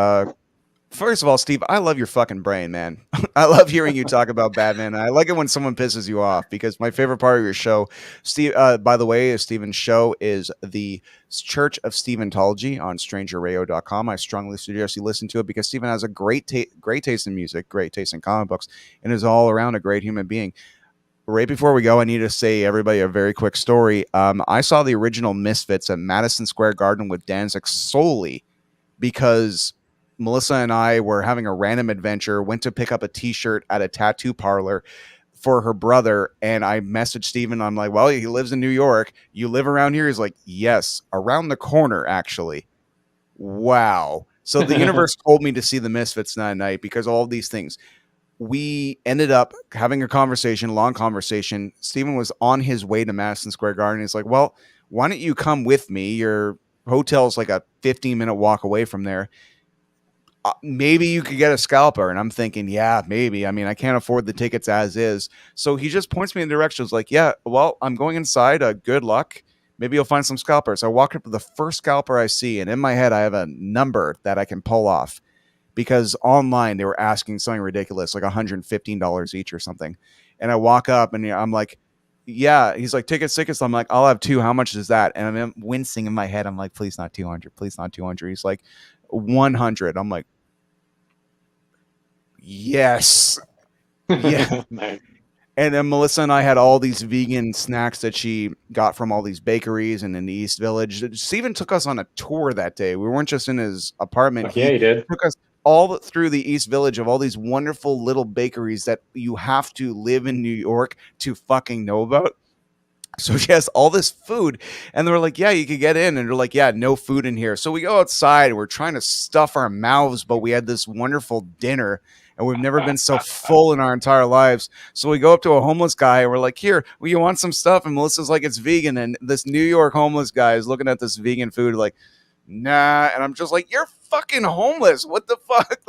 first of all, Steve, I love your fucking brain, man. I love hearing you talk about Batman. I like it when someone pisses you off because my favorite part of your show, Steve, by the way, Steven's show is the Church of Steventology on strangerradio.com. I strongly suggest you listen to it because Steven has a great taste in music, great taste in comic books, and is all around a great human being. Right before we go, I need to say everybody a very quick story. I saw the original Misfits at Madison Square Garden with Danzig solely because Melissa and I were having a random adventure, went to pick up a t-shirt at a tattoo parlor for her brother. And I messaged Steven. I'm like, well, he lives in New York. You live around here? He's like, yes, around the corner, actually. Wow. So the universe told me to see the Misfits that night because all of these things. We ended up having a conversation, long conversation. Steven was on his way to Madison Square Garden. He's like, well, why don't you come with me? Your hotel's like a 15-minute walk away from there. Maybe you could get a scalper. And I'm thinking, yeah, maybe. I mean, I can't afford the tickets as is. So he just points me in the direction. It's like, yeah, well, I'm going inside. Good luck. Maybe you'll find some scalpers. I walk up to the first scalper I see, and in my head, I have a number that I can pull off because online they were asking something ridiculous, like $115 each or something. And I walk up and I'm like, yeah, he's like, tickets. I'm like, I'll have 2. How much is that? And I'm wincing in my head. I'm like, please not 200, please not 200. He's like, 100. I'm like, yes. Yeah. Nice. And then Melissa and I had all these vegan snacks that she got from all these bakeries and in the East Village. Steven took us on a tour that day. We weren't just in his apartment. Yeah, he did. Took us all through the East Village of all these wonderful little bakeries that you have to live in New York to fucking know about. So she has all this food, and they're like, yeah, you could get in. And they're like, yeah, no food in here. So we go outside, and we're trying to stuff our mouths, but we had this wonderful dinner, and we've never been so full in our entire lives. So we go up to a homeless guy, and we're like, here, well, you want some stuff? And Melissa's like, it's vegan. And this New York homeless guy is looking at this vegan food like, nah. And I'm just like, you're fucking homeless. What the fuck?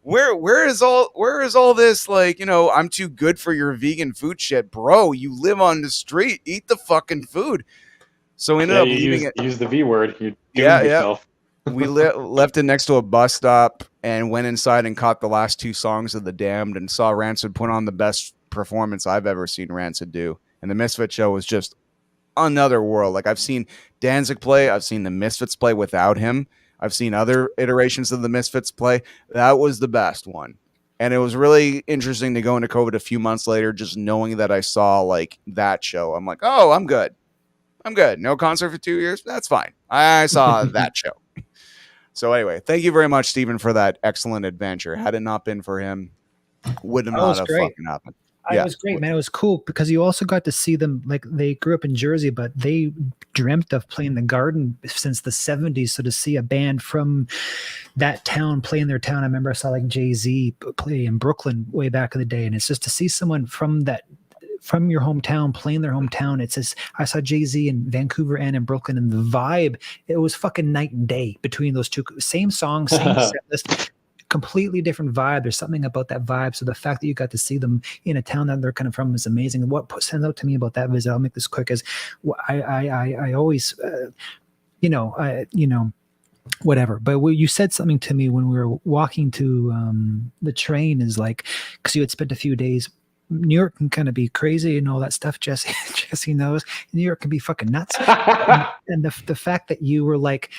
Where is all this, like, you know, I'm too good for your vegan food shit, bro? You live on the street, eat the fucking food. So we ended Yeah, up you leaving it. use the V word. You're doing Yeah. yourself. We left it next to a bus stop and went inside and caught the last 2 songs of The Damned and saw Rancid put on the best performance I've ever seen Rancid do. And the Misfit show was just another world. Like I've seen Danzig play, I've seen the Misfits play without him. I've seen other iterations of the Misfits play. That was the best one. And it was really interesting to go into COVID a few months later, just knowing that I saw like that show. I'm like, oh, I'm good. No concert for 2 years. That's fine. I saw that show. So anyway, thank you very much, Steven, for that excellent adventure. Had it not been for him, would not have fucking happened. It was great, man. It was cool because you also got to see them. Like they grew up in Jersey, but they dreamt of playing the Garden since the 70s. So to see a band from that town play in their town, I remember I saw like Jay-Z play in Brooklyn way back in the day. And it's just to see someone from your hometown playing their hometown. It's just, I saw Jay-Z in Vancouver and in Brooklyn, and the vibe, it was fucking night and day between those two. Same song, same set list, completely different vibe. There's something about that vibe. So the fact that you got to see them in a town that they're kind of from is amazing. What stands out to me about that visit, I'll make this quick, is I always, whatever. But you said something to me when we were walking to the train, is like, because you had spent a few days. New York can kind of be crazy and all that stuff. Jesse knows. New York can be fucking nuts. and the fact that you were like,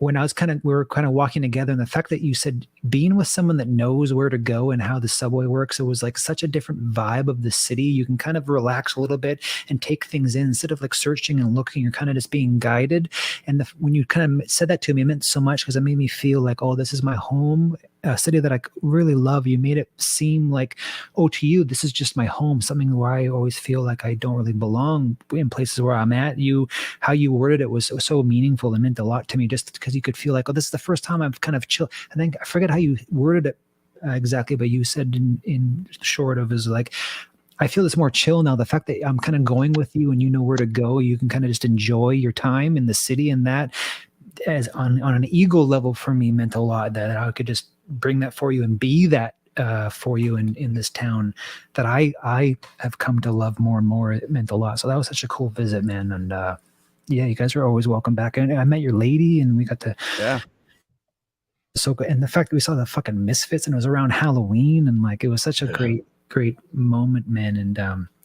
when we were kind of walking together, and the fact that you said being with someone that knows where to go and how the subway works, it was like such a different vibe of the city. You can kind of relax a little bit and take things in instead of like searching and looking. You're kind of just being guided. And when you kind of said that to me, it meant so much because it made me feel like, oh, this is my home, a city that I really love. You made it seem like, oh, to you, this is just my home, something where I always feel like I don't really belong in places where I'm at. How you worded it was so meaningful. It meant a lot to me, just because you could feel like, oh, this is the first time I've kind of chilled. I think, I forget how you worded it exactly, but you said in short of is like, I feel it's more chill now. The fact that I'm kind of going with you and you know where to go, you can kind of just enjoy your time in the city, and that as on an ego level for me meant a lot, that I could just bring that for you and be that for you in this town that I have come to love more and more. It meant a lot. So that was such a cool visit, man. And yeah, you guys are always welcome back. And I met your lady, and we got to so good. And the fact that we saw the fucking Misfits, and it was around Halloween, and like it was such a great moment, man. And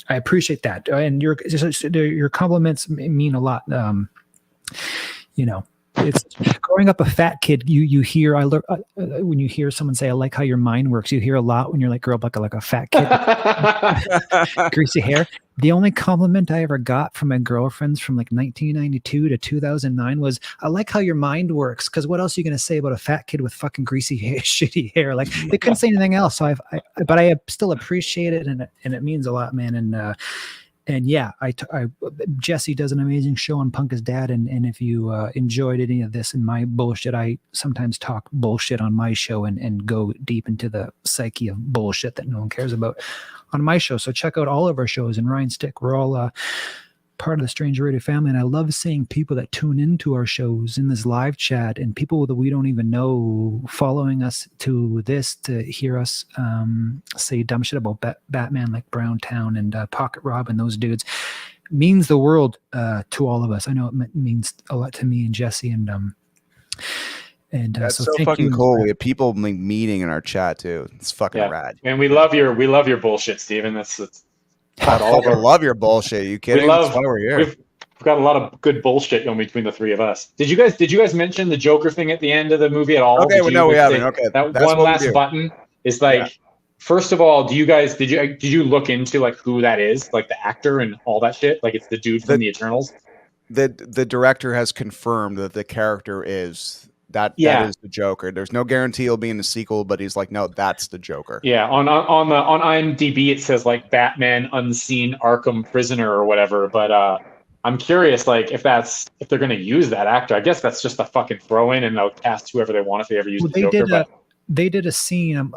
I appreciate that. And your compliments mean a lot. It's growing up a fat kid. You hear when you hear someone say, "I like how your mind works." You hear a lot when you're like, "Grow up like a fat kid, greasy hair." The only compliment I ever got from my girlfriends from like 1992 to 2009 was, "I like how your mind works." Because what else are you gonna say about a fat kid with fucking greasy hair, shitty hair? Like they couldn't say anything else. So but I still appreciate it, and it means a lot, man. And yeah, Jesse does an amazing show on Punk is Dad. And if you enjoyed any of this and my bullshit, I sometimes talk bullshit on my show and go deep into the psyche of bullshit that no one cares about on my show. So check out all of our shows. And Ryan Stick, we're all part of the Strange Radio family. And I love seeing people that tune into our shows in this live chat, and people that we don't even know following us to hear us say dumb shit about Batman, like Browntown and Pocket Rob and those dudes. Means the world to all of us. I know it means a lot to me and Jesse, and that's so fucking cool. We have people meeting in our chat too. It's fucking rad. And we love your bullshit, Steven. That's all of love your bullshit. Are you kidding? That's why we're here. We've got a lot of good bullshit going between the three of us. Did you guys mention the Joker thing at the end of the movie at all? Okay, no, we haven't. Okay, that one last button is like. First of all, did you look into like who that is, like the actor and all that shit? Like it's the dude from the Eternals. The director has confirmed that the character is. That is the Joker. There's no guarantee he'll be in the sequel, but he's like, no, that's the Joker. Yeah, on IMDb it says like Batman Unseen Arkham Prisoner or whatever. But I'm curious, like if they're gonna use that actor. I guess that's just a fucking throw in, and they'll cast whoever they want if they ever use the Joker. They did a scene.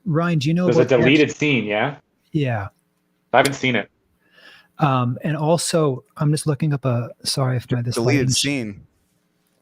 Ryan, do you know? There's a deleted scene. Yeah. Yeah. I haven't seen it. And also, I'm just looking up sorry if this deleted scene.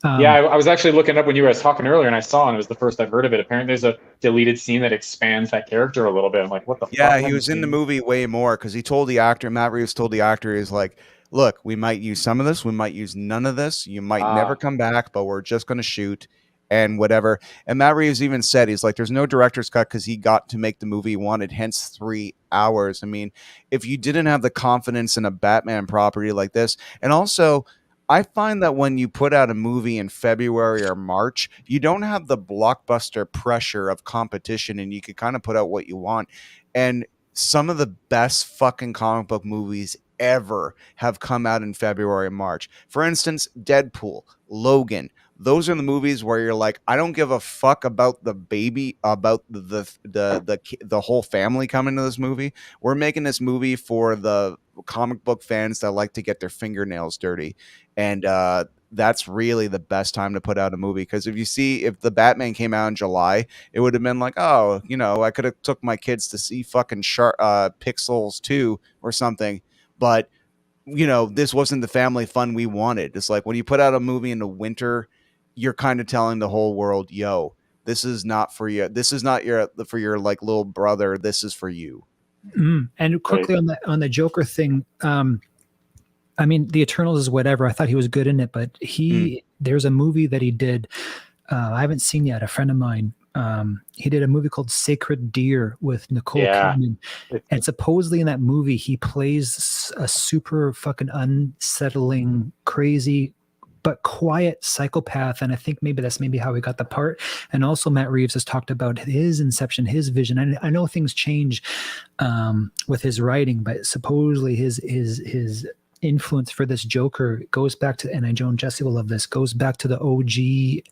I was actually looking up when you were talking earlier, and I saw, and it was the first I've heard of it. Apparently, there's a deleted scene that expands that character a little bit. I'm like, what the fuck? Yeah, he was in the movie way more because he told the actor, Matt Reeves told the actor, is like, look, we might use some of this, we might use none of this. You might never come back, but we're just going to shoot and whatever. And Matt Reeves even said, he's like, there's no director's cut because he got to make the movie he wanted, hence 3 hours. I mean, if you didn't have the confidence in a Batman property like this, and also, I find that when you put out a movie in February or March, you don't have the blockbuster pressure of competition, and you can kind of put out what you want. And some of the best fucking comic book movies ever have come out in February and March. For instance, Deadpool, Logan. Those are the movies where you're like, I don't give a fuck about the baby, about the whole family coming to this movie. We're making this movie for the comic book fans that like to get their fingernails dirty. And that's really the best time to put out a movie, because if the Batman came out in July, it would have been like, oh, I could have took my kids to see fucking Pixels 2 or something, but this wasn't the family fun we wanted. It's like when you put out a movie in the winter, you're kind of telling the whole world, yo, this is not for you. This is not for your like little brother. This is for you. And quickly on the Joker thing, I mean, the Eternals is whatever. I thought he was good in it, but there's a movie that he did. I haven't seen yet. A friend of mine, he did a movie called Sacred Deer with Nicole Kidman. And supposedly in that movie, he plays a super fucking unsettling, crazy, but quiet psychopath. And I think that's maybe how he got the part. And also Matt Reeves has talked about his inception, his vision. I know things change with his writing, but supposedly his influence for this Joker goes back to, and I know Jesse will love this, goes back to the OG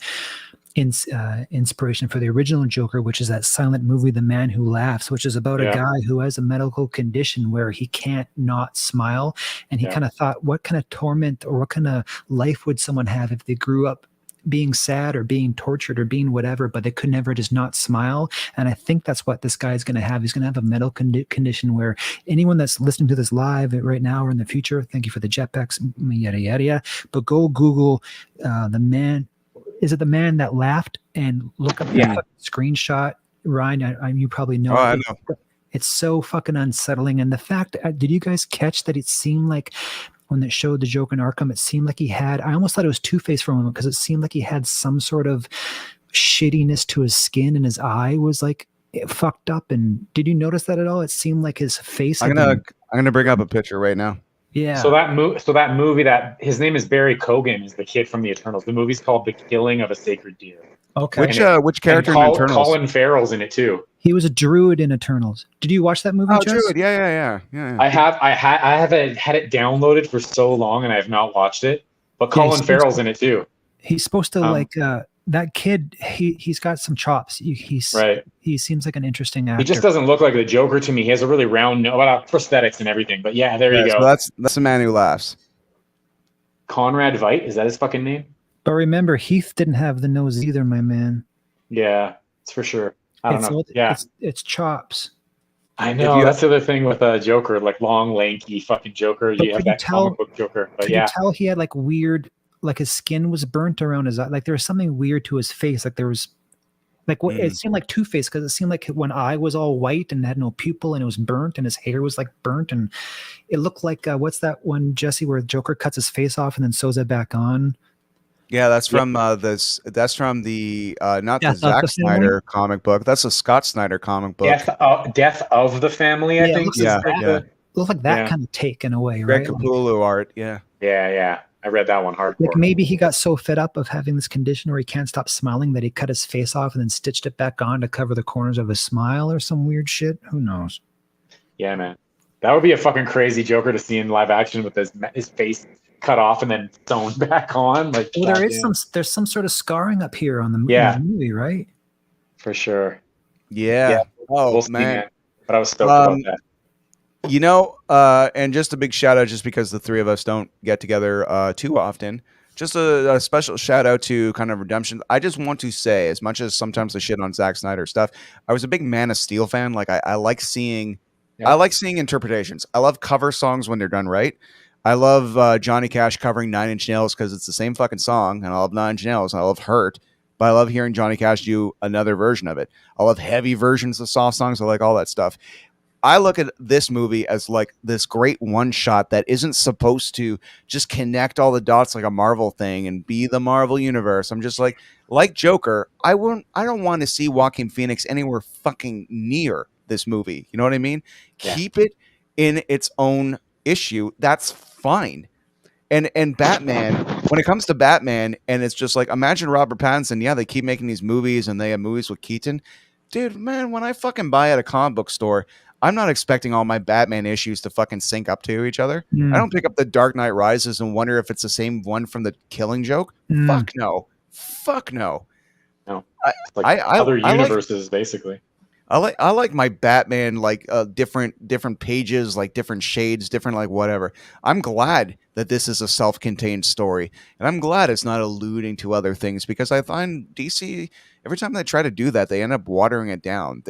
inspiration for the original Joker, which is that silent movie, The Man Who Laughs, which is about a guy who has a medical condition where he can't not smile. And he kind of thought, what kind of torment or what kind of life would someone have if they grew up being sad or being tortured or being whatever, but they could never just not smile. And I think that's what this guy is going to have. He's going to have a medical condition where anyone that's listening to this live right now or in the future, thank you for the jetpacks, yada, yada, yada. But go Google The Man. Is it The Man That Laughed? And look up that screenshot. Ryan, you probably know. Oh, I know. It's so fucking unsettling. And the fact, did you guys catch that it seemed like when it showed the Joker in Arkham, it seemed like I almost thought it was Two-Face for a moment, because it seemed like he had some sort of shittiness to his skin and his eye was like fucked up. And did you notice that at all? It seemed like his face. I'm gonna bring up a picture right now. Yeah. So that movie that his name is Barry Keoghan, is the kid from the Eternals. The movie's called The Killing of a Sacred Deer. Okay. Which character in Eternals? Colin Farrell's in it too. He was a druid in Eternals. Did you watch that movie? Oh, Jess? druid. Yeah. I haven't had it downloaded for so long, and I have not watched it. But Colin Farrell's in it too. He's supposed to that kid. He's got some chops. He seems like an interesting actor. He just doesn't look like the Joker to me. He has a really round nose, prosthetics and everything. But yeah, there you go. So that's The Man Who Laughs. Conrad Veidt, is that his fucking name? But remember, Heath didn't have the nose either, my man. Yeah, it's for sure. I don't know. Yeah, it's chops. I know. That's the other thing with Joker, like long, lanky fucking Joker. You have that comic book Joker. But you tell he had like weird, like his skin was burnt around his eye. Like there was something weird to his face. Like there was, like what it seemed like Two-Face, because it seemed like one eye was all white and had no pupil and it was burnt and his hair was like burnt and it looked like what's that one, Jesse, where Joker cuts his face off and then sews it back on? Yeah, that's from That's from the not the Zack Snyder comic book. That's a Scott Snyder comic book. Death of the Family, I think. It looks like that kind of take in a way, right? Greg Capullo art. Yeah. I read that one hardcore. Like maybe he got so fed up of having this condition where he can't stop smiling that he cut his face off and then stitched it back on to cover the corners of his smile or some weird shit. Who knows? Yeah, man. That would be a fucking crazy Joker to see in live action with his face cut off and then sewn back on. Like, well, there's some sort of scarring up here on the movie, right? For sure. Yeah. Oh, we'll see, man. But I was stoked about that. And just a big shout out, just because the three of us don't get together too often. Just a special shout out to kind of Redemption. I just want to say, as much as sometimes I shit on Zack Snyder stuff, I was a big Man of Steel fan. Like I like seeing, interpretations. I love cover songs when they're done right. I love Johnny Cash covering 9 Inch Nails because it's the same fucking song, and I love 9 Inch Nails, and I love Hurt, but I love hearing Johnny Cash do another version of it. I love heavy versions of soft songs. I like all that stuff. I look at this movie as like this great one shot that isn't supposed to just connect all the dots like a Marvel thing and be the Marvel universe. I'm just like Joker, I don't want to see Joaquin Phoenix anywhere fucking near this movie. You know what I mean? Yeah. Keep it in its own issue. That's fine. And Batman, when it comes to Batman, and it's just like, imagine Robert Pattinson. Yeah, they keep making these movies, and they have movies with Keaton. Dude, man, when I fucking buy at a comic book store, I'm not expecting all my Batman issues to fucking sync up to each other. I don't pick up the Dark Knight Rises and wonder if it's the same one from the Killing Joke. Fuck no. Fuck no. No, it's like other universes, basically. I like my Batman like different pages, like different shades, different like whatever. I'm glad that this is a self-contained story, and I'm glad it's not alluding to other things, because I find DC, every time they try to do that, they end up watering it down.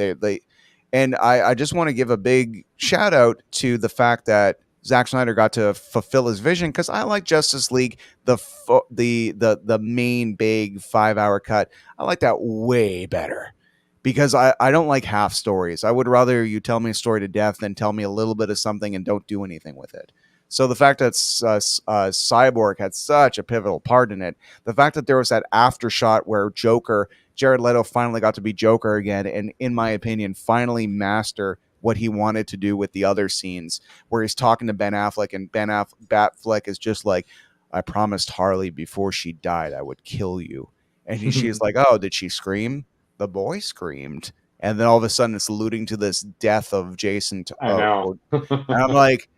And I just want to give a big shout out to the fact that Zack Snyder got to fulfill his vision, because I like Justice League, the main big 5-hour cut. I like that way better. Because I don't like half stories. I would rather you tell me a story to death than tell me a little bit of something and don't do anything with it. So the fact that Cyborg had such a pivotal part in it, the fact that there was that after shot where Jared Leto finally got to be Joker again, and in my opinion, finally master what he wanted to do with the other scenes, where he's talking to Ben Affleck, and Batfleck is just like, I promised Harley before she died I would kill you. And she's like, oh, did she scream? The boy screamed, and then all of a sudden it's alluding to this death of Jason. I know. And I'm like,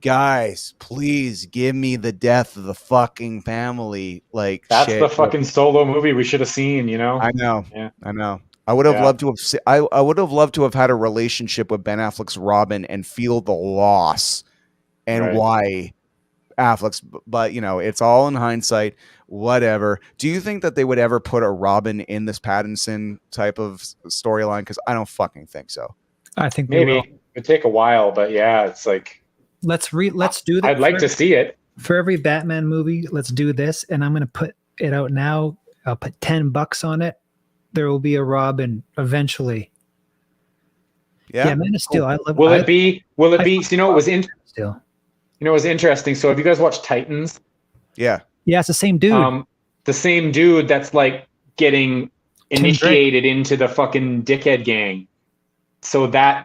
guys, please give me the death of the fucking family. Like, that's shit. The fucking Solo movie we should have seen. You know. I know. Yeah. I know. I would have loved to have. I would have loved to have had a relationship with Ben Affleck's Robin and feel the loss and why Affleck's. But it's all in hindsight. Whatever. Do you think that they would ever put a Robin in this Pattinson type of storyline? Because I don't fucking think so. I think maybe it'd take a while, but yeah, it's like let's do that. I'd like to see it for every Batman movie. Let's do this, and I'm going to put it out now. I'll put $10 on it. There will be a Robin eventually. Yeah, Man of Steel. I love. Will it be? So, it was Steel. It was interesting. So have you guys watched Titans? Yeah. Yeah, it's the same dude. The same dude that's like getting initiated into the fucking dickhead gang. So I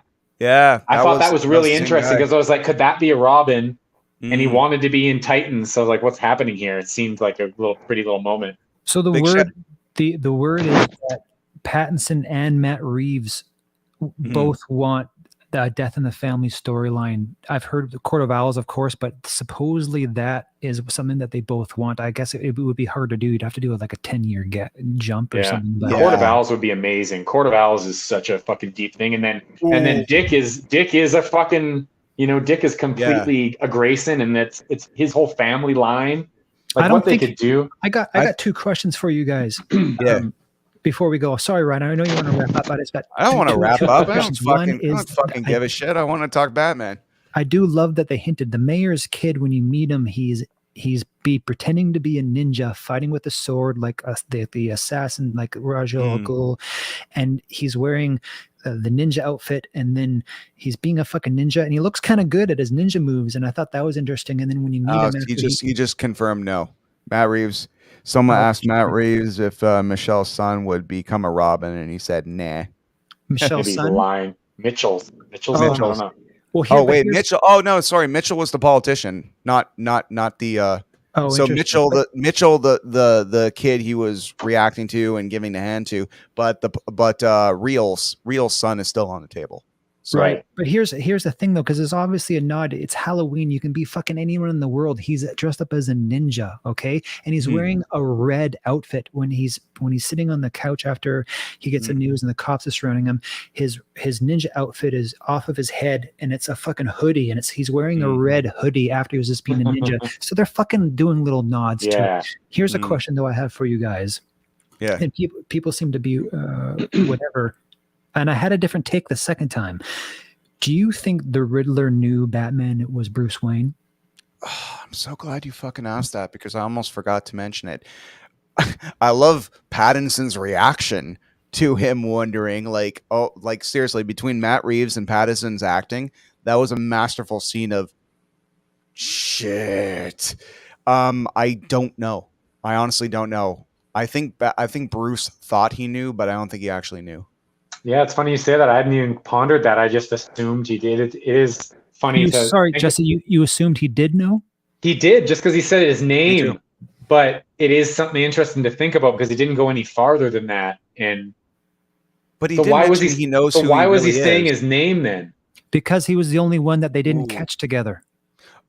thought that was really interesting, because I was like, could that be a Robin? And he wanted to be in Titans. So I was like, what's happening here? It seemed like a pretty little moment. So the word is that Pattinson and Matt Reeves both want the Death in the Family storyline. I've heard the Court of Owls, of course, but supposedly that is something that they both want. I guess it would be hard to do. You'd have to do like a 10-year jump or something. But Court of Owls would be amazing. Court of Owls is such a fucking deep thing. And then Dick is a fucking, Dick is completely a Grayson, and it's his whole family line. Like what they could do. I got 2 questions for you guys. Before we go, sorry, Ryan, I know you want to wrap up, but I don't want to wrap up. I don't fucking give a shit. I want to talk Batman. I do love that they hinted the mayor's kid, when you meet him, he's pretending to be a ninja fighting with a sword, like the assassin, like Raja al Ghul, and he's wearing the ninja outfit, and then he's being a fucking ninja, and he looks kind of good at his ninja moves, and I thought that was interesting. And then when you meet him, he just confirmed no. Matt Reeves. Someone asked Matt Reeves if Michelle's son would become a Robin, and he said, nah. Michelle's son? Mitchell's. Well, Mitchell. Oh, no, sorry. Mitchell was the politician, not the... so Mitchell, the kid he was reacting to and giving the hand to, but Real's son is still on the table. So, right. But here's the thing, though, because there's obviously a nod. It's Halloween. You can be fucking anyone in the world. He's dressed up as a ninja, okay? And he's wearing a red outfit when he's sitting on the couch after he gets the news and the cops are surrounding him. His ninja outfit is off of his head, and it's a fucking hoodie, and he's wearing a red hoodie after he was just being a ninja. So they're fucking doing little nods to it. Here's a question, though, I have for you guys. Yeah. And people seem to be whatever. And I had a different take the second time. Do you think the Riddler knew Batman was Bruce Wayne? Oh, I'm so glad you fucking asked that, because I almost forgot to mention it. I love Pattinson's reaction to him wondering, like, oh, like seriously, between Matt Reeves and Pattinson's acting, that was a masterful scene of shit. I don't know. I honestly don't know. I think Bruce thought he knew, but I don't think he actually knew. Yeah, it's funny you say that. I hadn't even pondered that. I just assumed he did. It is funny. Sorry, Jesse, you assumed he did know? He did, just because he said his name. But it is something interesting to think about because he didn't go any farther than that. But he so did why was he? he knows so who why he was really he saying is. his name then? Because he was the only one that they didn't catch together.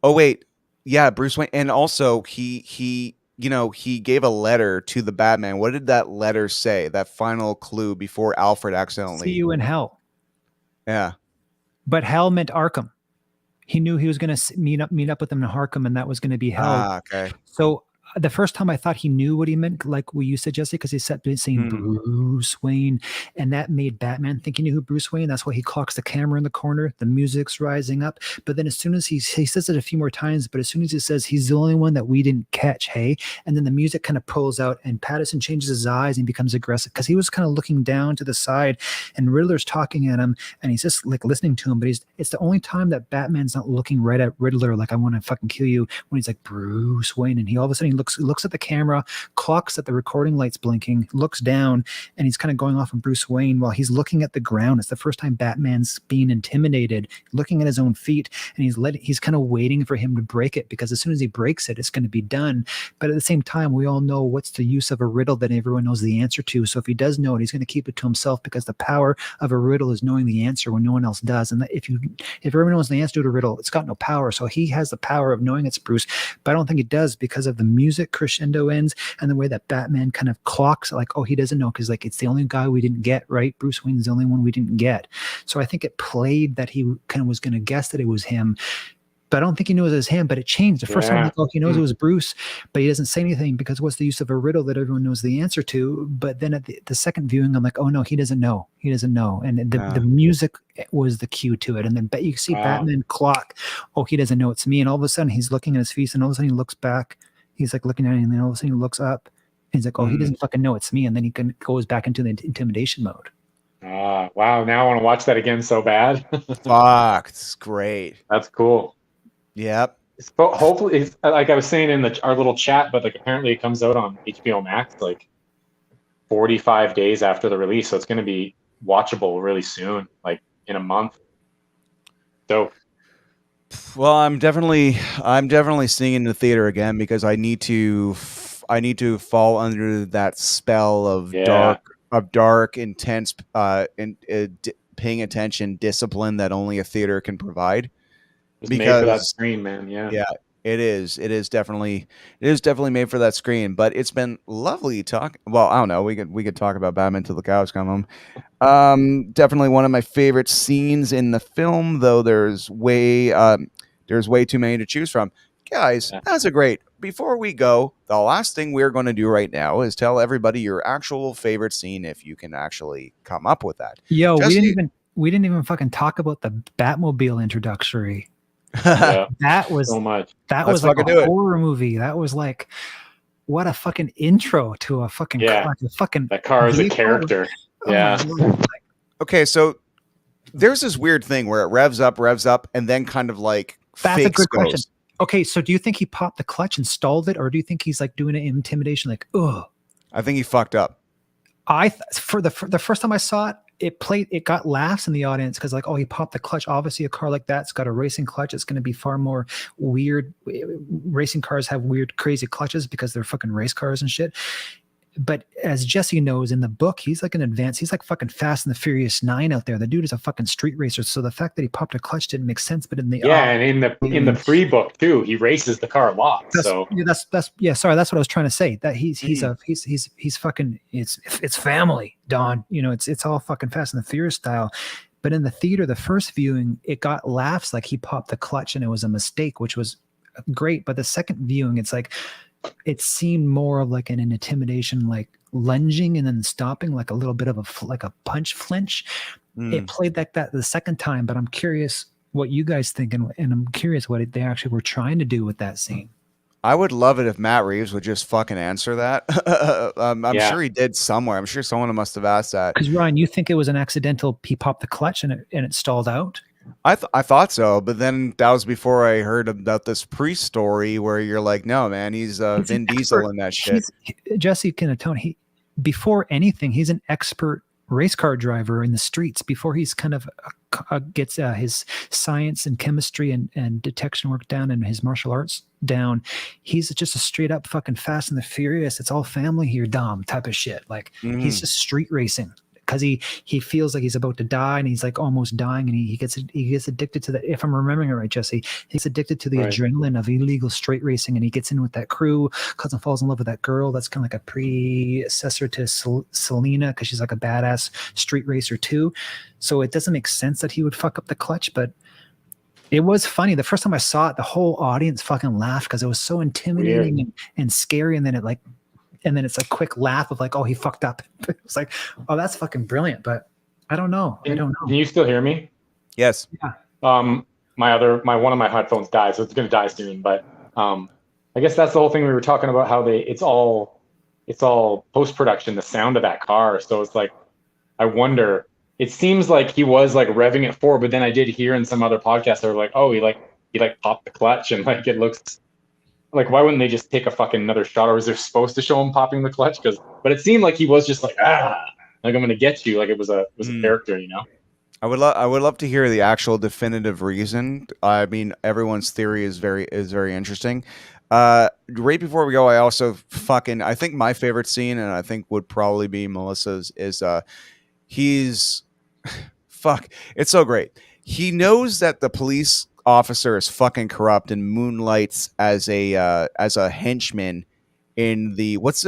Oh wait, yeah, Bruce Wayne, and also he gave a letter to the Batman. What did that letter say? That final clue before Alfred accidentally. See you in hell. Yeah, but hell meant Arkham. He knew he was going to meet up with them in Arkham, and that was going to be hell. Okay. So the first time I thought he knew what he meant, like what you said, Jesse, because he said saying Bruce Wayne, and that made Batman think he knew who Bruce Wayne. That's why he clocks the camera in the corner. The music's rising up. But then as soon as he says it a few more times, but as soon as he says he's the only one that we didn't catch, hey, and then the music kind of pulls out, and Pattinson changes his eyes and becomes aggressive because he was kind of looking down to the side, and Riddler's talking at him, and he's just like listening to him. But it's the only time that Batman's not looking right at Riddler, like I want to fucking kill you, when he's like Bruce Wayne, and he all of a sudden looks at the camera, clocks at the recording lights blinking, looks down, and he's kind of going off on Bruce Wayne while he's looking at the ground. It's the first time Batman's being intimidated, looking at his own feet, and he's kind of waiting for him to break it, because as soon as he breaks it, it's going to be done. But at the same time, we all know what's the use of a riddle that everyone knows the answer to. So if he does know it, he's going to keep it to himself, because the power of a riddle is knowing the answer when no one else does. And if everyone knows the answer to a riddle, it's got no power. So he has the power of knowing it's Bruce, but I don't think he does, because of the music crescendo ends and the way that Batman kind of clocks, like, oh, he doesn't know, because like it's the only guy we didn't get, right? Bruce Wayne's the only one we didn't get. So I think it played that he kind of was going to guess that it was him, but I don't think he knew it was him. But it changed. The first time, like, oh, he knows it was Bruce, but he doesn't say anything, because what's the use of a riddle that everyone knows the answer to? But then at the second viewing, I'm like, oh no, he doesn't know. He doesn't know. And the music was the cue to it. And then you see Batman clock, oh, he doesn't know it's me. And all of a sudden he's looking at his feet, and all of a sudden he looks back. He's like looking at it, and then all of a sudden he looks up. And he's like, oh, he doesn't fucking know it's me. And then he goes back into the intimidation mode. Wow. Now I want to watch that again so bad. Fuck, it's great. That's cool. Yep. Hopefully, it's, like I was saying in our little chat, but like apparently it comes out on HBO Max like 45 days after the release. So it's going to be watchable really soon, like in a month. So. Well, I'm definitely seeing it in the theater again, because I need to fall under that spell of dark, intense, paying attention, discipline that only a theater can provide. It's made for that screen, man. Yeah, it is. It is definitely made for that screen. But it's been lovely talking. Well, I don't know. We could talk about Batman till the cows come home. Definitely one of my favorite scenes in the film, though. There's way too many to choose from. Guys, that's a great. Before we go, the last thing we're going to do right now is tell everybody your actual favorite scene, if you can actually come up with that. Yo, Jesse, we didn't even fucking talk about the Batmobile introductory. That was so much. That was like a horror movie. That was like, what a fucking intro to a fucking car. That car is a character. Okay, so there's this weird thing where it revs up, and then kind of like that's a good question. Okay, so do you think he popped the clutch and stalled it, or do you think he's like doing an intimidation, like, ugh? I think he fucked up. For the first time I saw it, it got laughs in the audience, because like, oh, he popped the clutch. Obviously a car like that's got a racing clutch. It's going to be far more weird. Racing cars have weird, crazy clutches because they're fucking race cars and shit. But as Jesse knows, in the book, he's like he's like fucking Fast and the Furious 9 out there. The dude is a fucking street racer. So the fact that he popped a clutch didn't make sense. But in the and in the free book too, he races the car a lot. Sorry, that's what I was trying to say. That he's fucking it's family, Don. You know, it's all fucking Fast and the Furious style. But in the theater, the first viewing, it got laughs like he popped the clutch and it was a mistake, which was great. But the second viewing, it's like, it seemed more of like an intimidation, like lunging and then stopping, like a little bit of a punch flinch. It played like that the second time, but I'm curious what you guys think, and I'm curious what they actually were trying to do with that scene. I would love it if Matt Reeves would just fucking answer that. I'm sure he did somewhere. I'm sure someone must have asked that. Because Ryan, you think it was an accidental? He popped the clutch and it stalled out. I thought so, but then that was before I heard about this Priest story where you're like, no, man, he's Vin Diesel in that shit. Jesse can atone. Before anything, he's an expert race car driver in the streets. Before he's kind of gets his science and chemistry and detection work down and his martial arts down, he's just a straight up fucking Fast and the Furious. It's all family here, Dom type of shit. Like he's just street racing. Because he feels like he's about to die and he's like almost dying and he gets addicted to that. If I'm remembering it right, Jesse, he's addicted to the adrenaline of illegal straight racing, and he gets in with that crew. Cousin falls in love with that girl that's kind of like a predecessor to Selena because she's like a badass street racer too. So it doesn't make sense that he would fuck up the clutch, but it was funny. The first time I saw it, the whole audience fucking laughed because it was so intimidating and scary, and then it's a quick laugh of like, oh, he fucked up. It's like, oh, that's fucking brilliant. But I don't know. Can you still hear me? Yes. Yeah. One of my headphones died, so it's gonna die soon. But I guess that's the whole thing we were talking about. How it's all post production, the sound of that car. So it's like, I wonder. It seems like he was like revving it forward, but then I did hear in some other podcasts they were like, oh, he popped the clutch and like it looks. Like, why wouldn't they just take a fucking another shot? Or was they supposed to show him popping the clutch? But it seemed like he was just like, like I'm gonna get you. Like it was a character, you know. I would love to hear the actual definitive reason. I mean, everyone's theory is very interesting. Right before we go, I think my favorite scene, and I think would probably be Melissa's, is it's so great. He knows that the police officer is fucking corrupt and moonlights as a henchman in the what's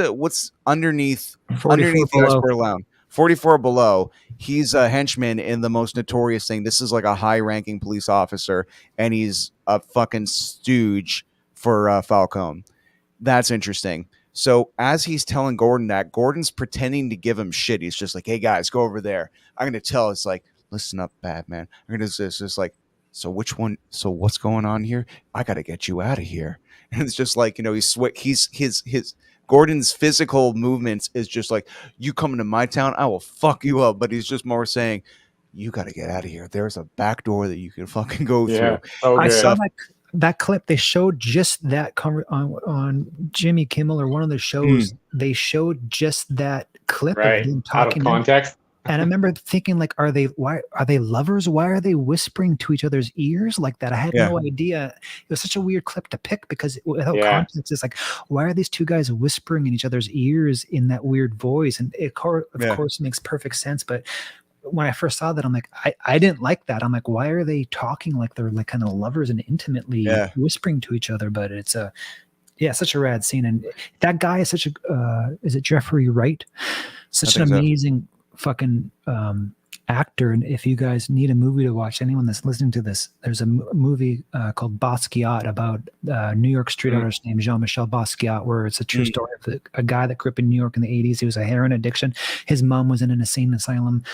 underneath the Iceberg Lounge. 44 below. He's a henchman in the most notorious thing. This is like a high-ranking police officer, and he's a fucking stooge for Falcone. That's interesting. So as he's telling Gordon that, Gordon's pretending to give him shit. He's just like, "Hey guys, go over there. I'm gonna tell." It's like, "Listen up, Batman. I'm gonna just like." So which one? So what's going on here? I got to get you out of here. And it's just like, his Gordon's physical movements is just like, you come into my town, I will fuck you up. But he's just more saying, you got to get out of here. There's a back door that you can fucking go through. I saw that clip. They showed just that on Jimmy Kimmel or one of the shows. They showed just that clip of him talking out of context. And I remember thinking, like, are they lovers? Why are they whispering to each other's ears like that? I had no idea. It was such a weird clip to pick because without context, it's like, why are these two guys whispering in each other's ears in that weird voice? And it, of course, makes perfect sense. But when I first saw that, I'm like, I didn't like that. I'm like, why are they talking like they're like kind of lovers and intimately whispering to each other? But it's such a rad scene. And that guy is such a, is it Jeffrey Wright? Such an amazing fucking actor. And if you guys need a movie to watch, anyone that's listening to this, there's a movie called Basquiat about New York street artist named Jean-Michel Basquiat, where it's a true story of a guy that grew up in New York in the 80s. He was a heroin addiction. His mom was in an insane asylum.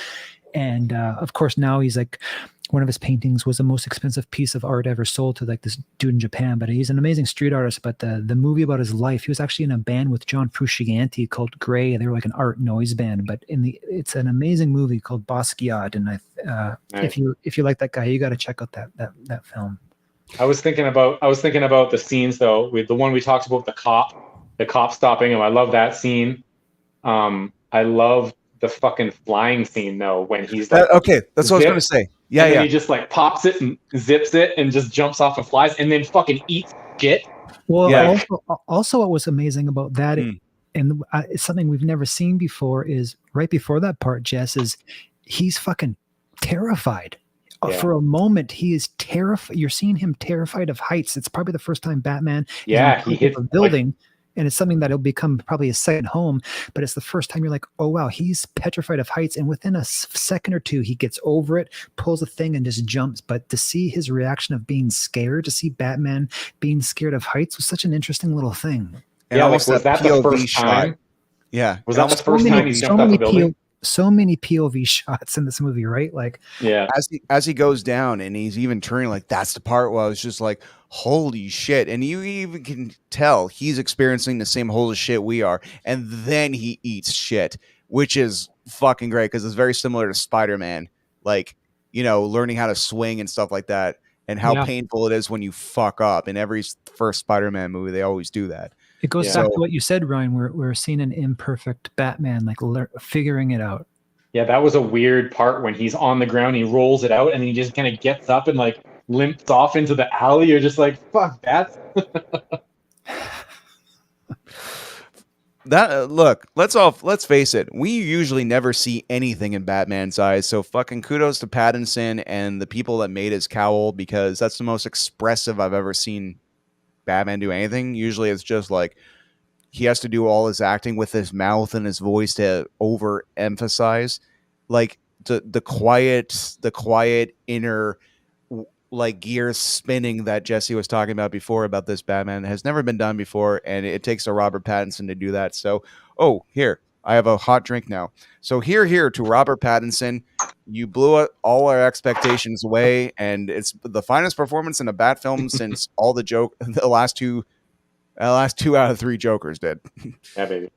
And of course, now he's like, one of his paintings was the most expensive piece of art ever sold to like this dude in Japan. But he's an amazing street artist. But the movie about his life, he was actually in a band with John Frusciante called Grey. They were like an art noise band. But it's an amazing movie called Basquiat. And if you like that guy, you got to check out that film. I was thinking about the scenes though, with the one we talked about, the cop stopping him. I love that scene. I love the fucking flying scene though, when he's like, okay, that's what I was going to say. Yeah, and he just like pops it and zips it and just jumps off and flies and then fucking eats shit. Well, also what was amazing about that, and it's something we've never seen before, is right before that part, Jess, is he's fucking terrified. For a moment, he is terrified. You're seeing him terrified of heights. It's probably the first time Batman he hit a building. And it's something that'll become probably a second home, but it's the first time you're like, oh wow, he's petrified of heights. And within a second or two, he gets over it, pulls a thing and just jumps. But to see his reaction of being scared, to see Batman being scared of heights was such an interesting little thing. And was that the first time? Yeah. Was that the first time he jumped off the building? so many POV shots in this movie, right? Like, Yeah. As he goes down and he's even turning, like that's the part where I was just like, holy shit. And you even can tell he's experiencing the same holy shit we are. And then he eats shit, which is fucking great because it's very similar to Spider-Man. Like, you know, learning how to swing and stuff like that, and how painful it is when you fuck up. In every first Spider-Man movie, they always do that. it goes back to what you said, Ryan. We're seeing an imperfect Batman, like figuring it out. Yeah, that was a weird part when he's on the ground, he rolls it out, and he just kind of gets up and like limps off into the alley. You're just like, fuck, that's that. Look, let's face it. We usually never see anything in Batman's eyes. So fucking kudos to Pattinson and the people that made his cowl, because that's the most expressive I've ever seen Batman do anything. Usually it's just like he has to do all his acting with his mouth and his voice to overemphasize, like the quiet inner like gears spinning that Jesse was talking about before about this Batman has never been done before, and it takes a Robert Pattinson to do that. So, here I have a hot drink now. So here to Robert Pattinson. You blew all our expectations away, and it's the finest performance in a Bat film since all the last two out of three Jokers did. Yeah, baby.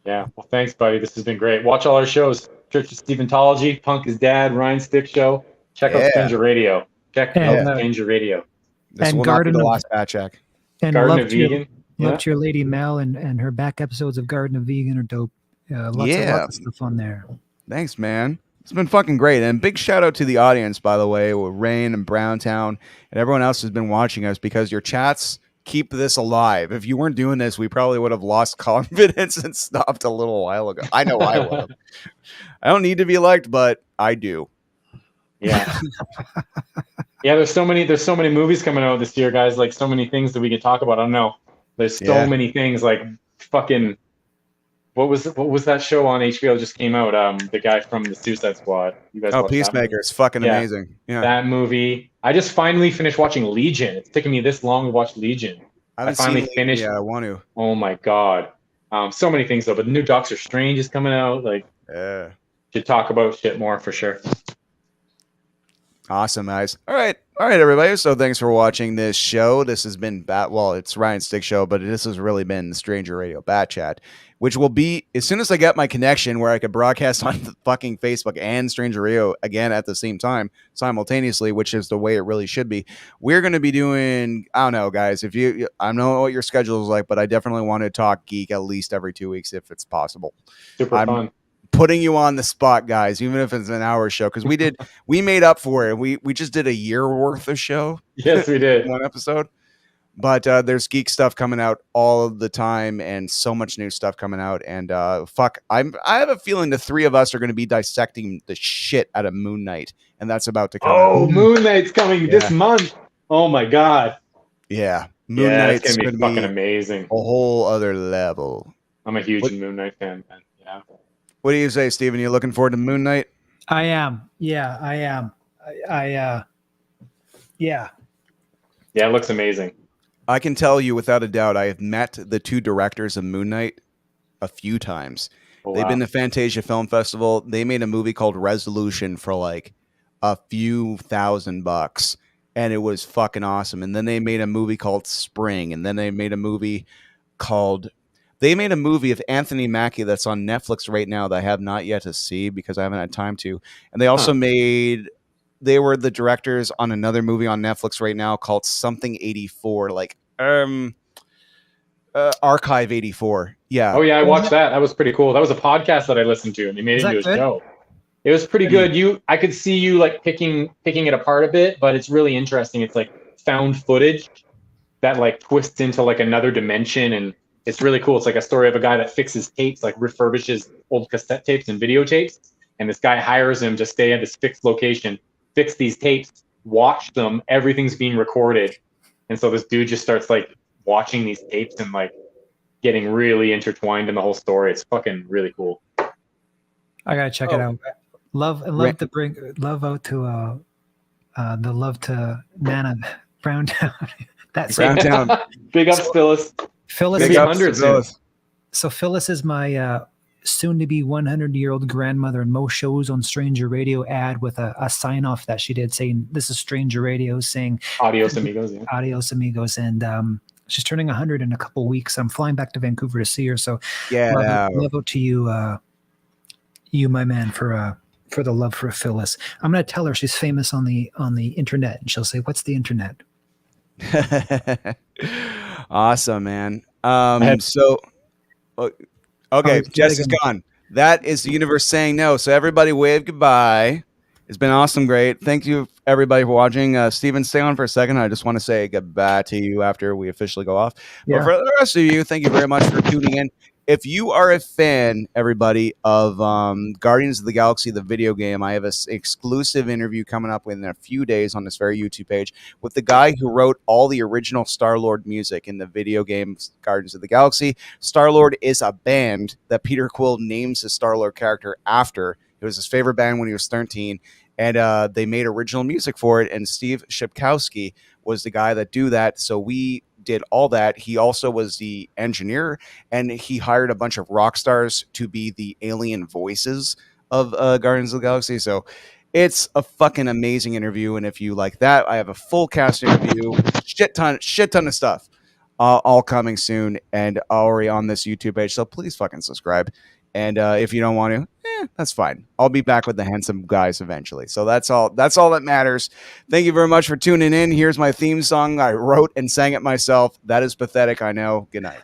Yeah. Well, thanks, buddy. This has been great. Watch all our shows. Church of Steventology, Punk is Dad, Ryan Stick Show. Check out Stranger Radio. Check out Stranger Radio. This will not be the last Bat Check. And Garden of Vegan. Loved your lady Mel and her back episodes of Garden of Vegan are dope. Lots of stuff on there. Thanks, man. It's been fucking great. And big shout out to the audience, by the way, with Rain and Browntown and everyone else who's been watching us, because your chats keep this alive. If you weren't doing this, we probably would have lost confidence and stopped a little while ago. I know I would have. I don't need to be liked, but I do. Yeah. Yeah, there's so many movies coming out this year, guys. Like so many things that we can talk about. I don't know. There's so many things, like fucking what was that show on HBO that just came out? The guy from the Suicide Squad. You guys Peacemaker. It's fucking amazing. Yeah. That movie. I just finally finished watching Legion. It's taken me this long to watch Legion. I finally finished. Yeah, I want to. Oh my god. So many things though, but the new Doctor Strange is coming out. Like, should talk about shit more for sure. Awesome, guys. All right, everybody. So thanks for watching this show. This has been it's Ryan Stick Show, but this has really been the Stranger Radio Bat Chat, which will be as soon as I get my connection where I could broadcast on the fucking Facebook and Stranger Radio again at the same time simultaneously, which is the way it really should be. We're going to be doing, I don't know, guys, I don't know what your schedule is like, but I definitely want to talk geek at least every 2 weeks if it's possible. Super fun. Putting you on the spot, guys, even if it's an hour show, because we made up for it. We just did a year worth of show. Yes, we did. One episode. But there's geek stuff coming out all of the time, and so much new stuff coming out. And I have a feeling the three of us are going to be dissecting the shit out of Moon Knight, and that's about to come out. Moon Knight's coming this month. Oh my god. Yeah, Moon Knight's going to be fucking amazing. A whole other level. I'm a huge Moon Knight fan. Yeah. What do you say, Steven? You looking forward to Moon Knight? I am. Yeah, I am. Yeah, it looks amazing. I can tell you without a doubt, I have met the two directors of Moon Knight a few times. They've been to Fantasia Film Festival. They made a movie called Resolution for like a few $1,000, and it was fucking awesome. And then they made a movie called Spring, and then they made a movie of Anthony Mackie that's on Netflix right now that I have not yet to see because I haven't had time to. And they also they were the directors on another movie on Netflix right now called Something 84, like Archive 84. Yeah. Oh yeah, I watched that. That was pretty cool. That was a podcast that I listened to, and they made it into a show. It was pretty good. I could see you like picking it apart a bit, but it's really interesting. It's like found footage that like twists into like another dimension, and it's really cool. It's like a story of a guy that fixes tapes, like refurbishes old cassette tapes and videotapes. And this guy hires him to stay at this fixed location, fix these tapes, watch them. Everything's being recorded. And so this dude just starts like watching these tapes and like getting really intertwined in the whole story. It's fucking really cool. I got to check it out. Love to bring love out to the love to Nana Browntown. That's Browntown. Big ups, Phyllis. Phyllis. Maybe 100 soon. So Phyllis is my soon-to-be 100-year-old grandmother in most shows on Stranger Radio ad with a sign-off that she did saying, "This is Stranger Radio," saying Adios, amigos. Yeah. "Adios, amigos," and she's turning 100 in a couple weeks. I'm flying back to Vancouver to see her. So, love out to you, you, my man, for the love for Phyllis. I'm going to tell her she's famous on the internet, and she'll say, "What's the internet?" Awesome, man. Okay, Jess is gone. That is the universe saying no. So everybody wave goodbye. It's been awesome, great. Thank you, everybody, for watching. Steven, stay on for a second. I just want to say goodbye to you after we officially go off. Yeah. But for the rest of you, thank you very much for tuning in. If you are a fan, everybody, of Guardians of the Galaxy, the video game, I have an exclusive interview coming up within a few days on this very YouTube page with the guy who wrote all the original Star-Lord music in the video game Guardians of the Galaxy. Star-Lord is a band that Peter Quill names his Star-Lord character after. It was his favorite band when he was 13, and they made original music for it, and Steve Shipkowski was the guy that do that, so we did all that. He also was the engineer, and he hired a bunch of rock stars to be the alien voices of Guardians of the Galaxy. So it's a fucking amazing interview, and if you like that, I have a full cast interview, shit ton of stuff, all coming soon and already on this YouTube page. So please fucking subscribe. And if you don't want to, that's fine. I'll be back with the handsome guys eventually. So that's all that matters. Thank you very much for tuning in. Here's my theme song. I wrote and sang it myself. That is pathetic, I know. Good night.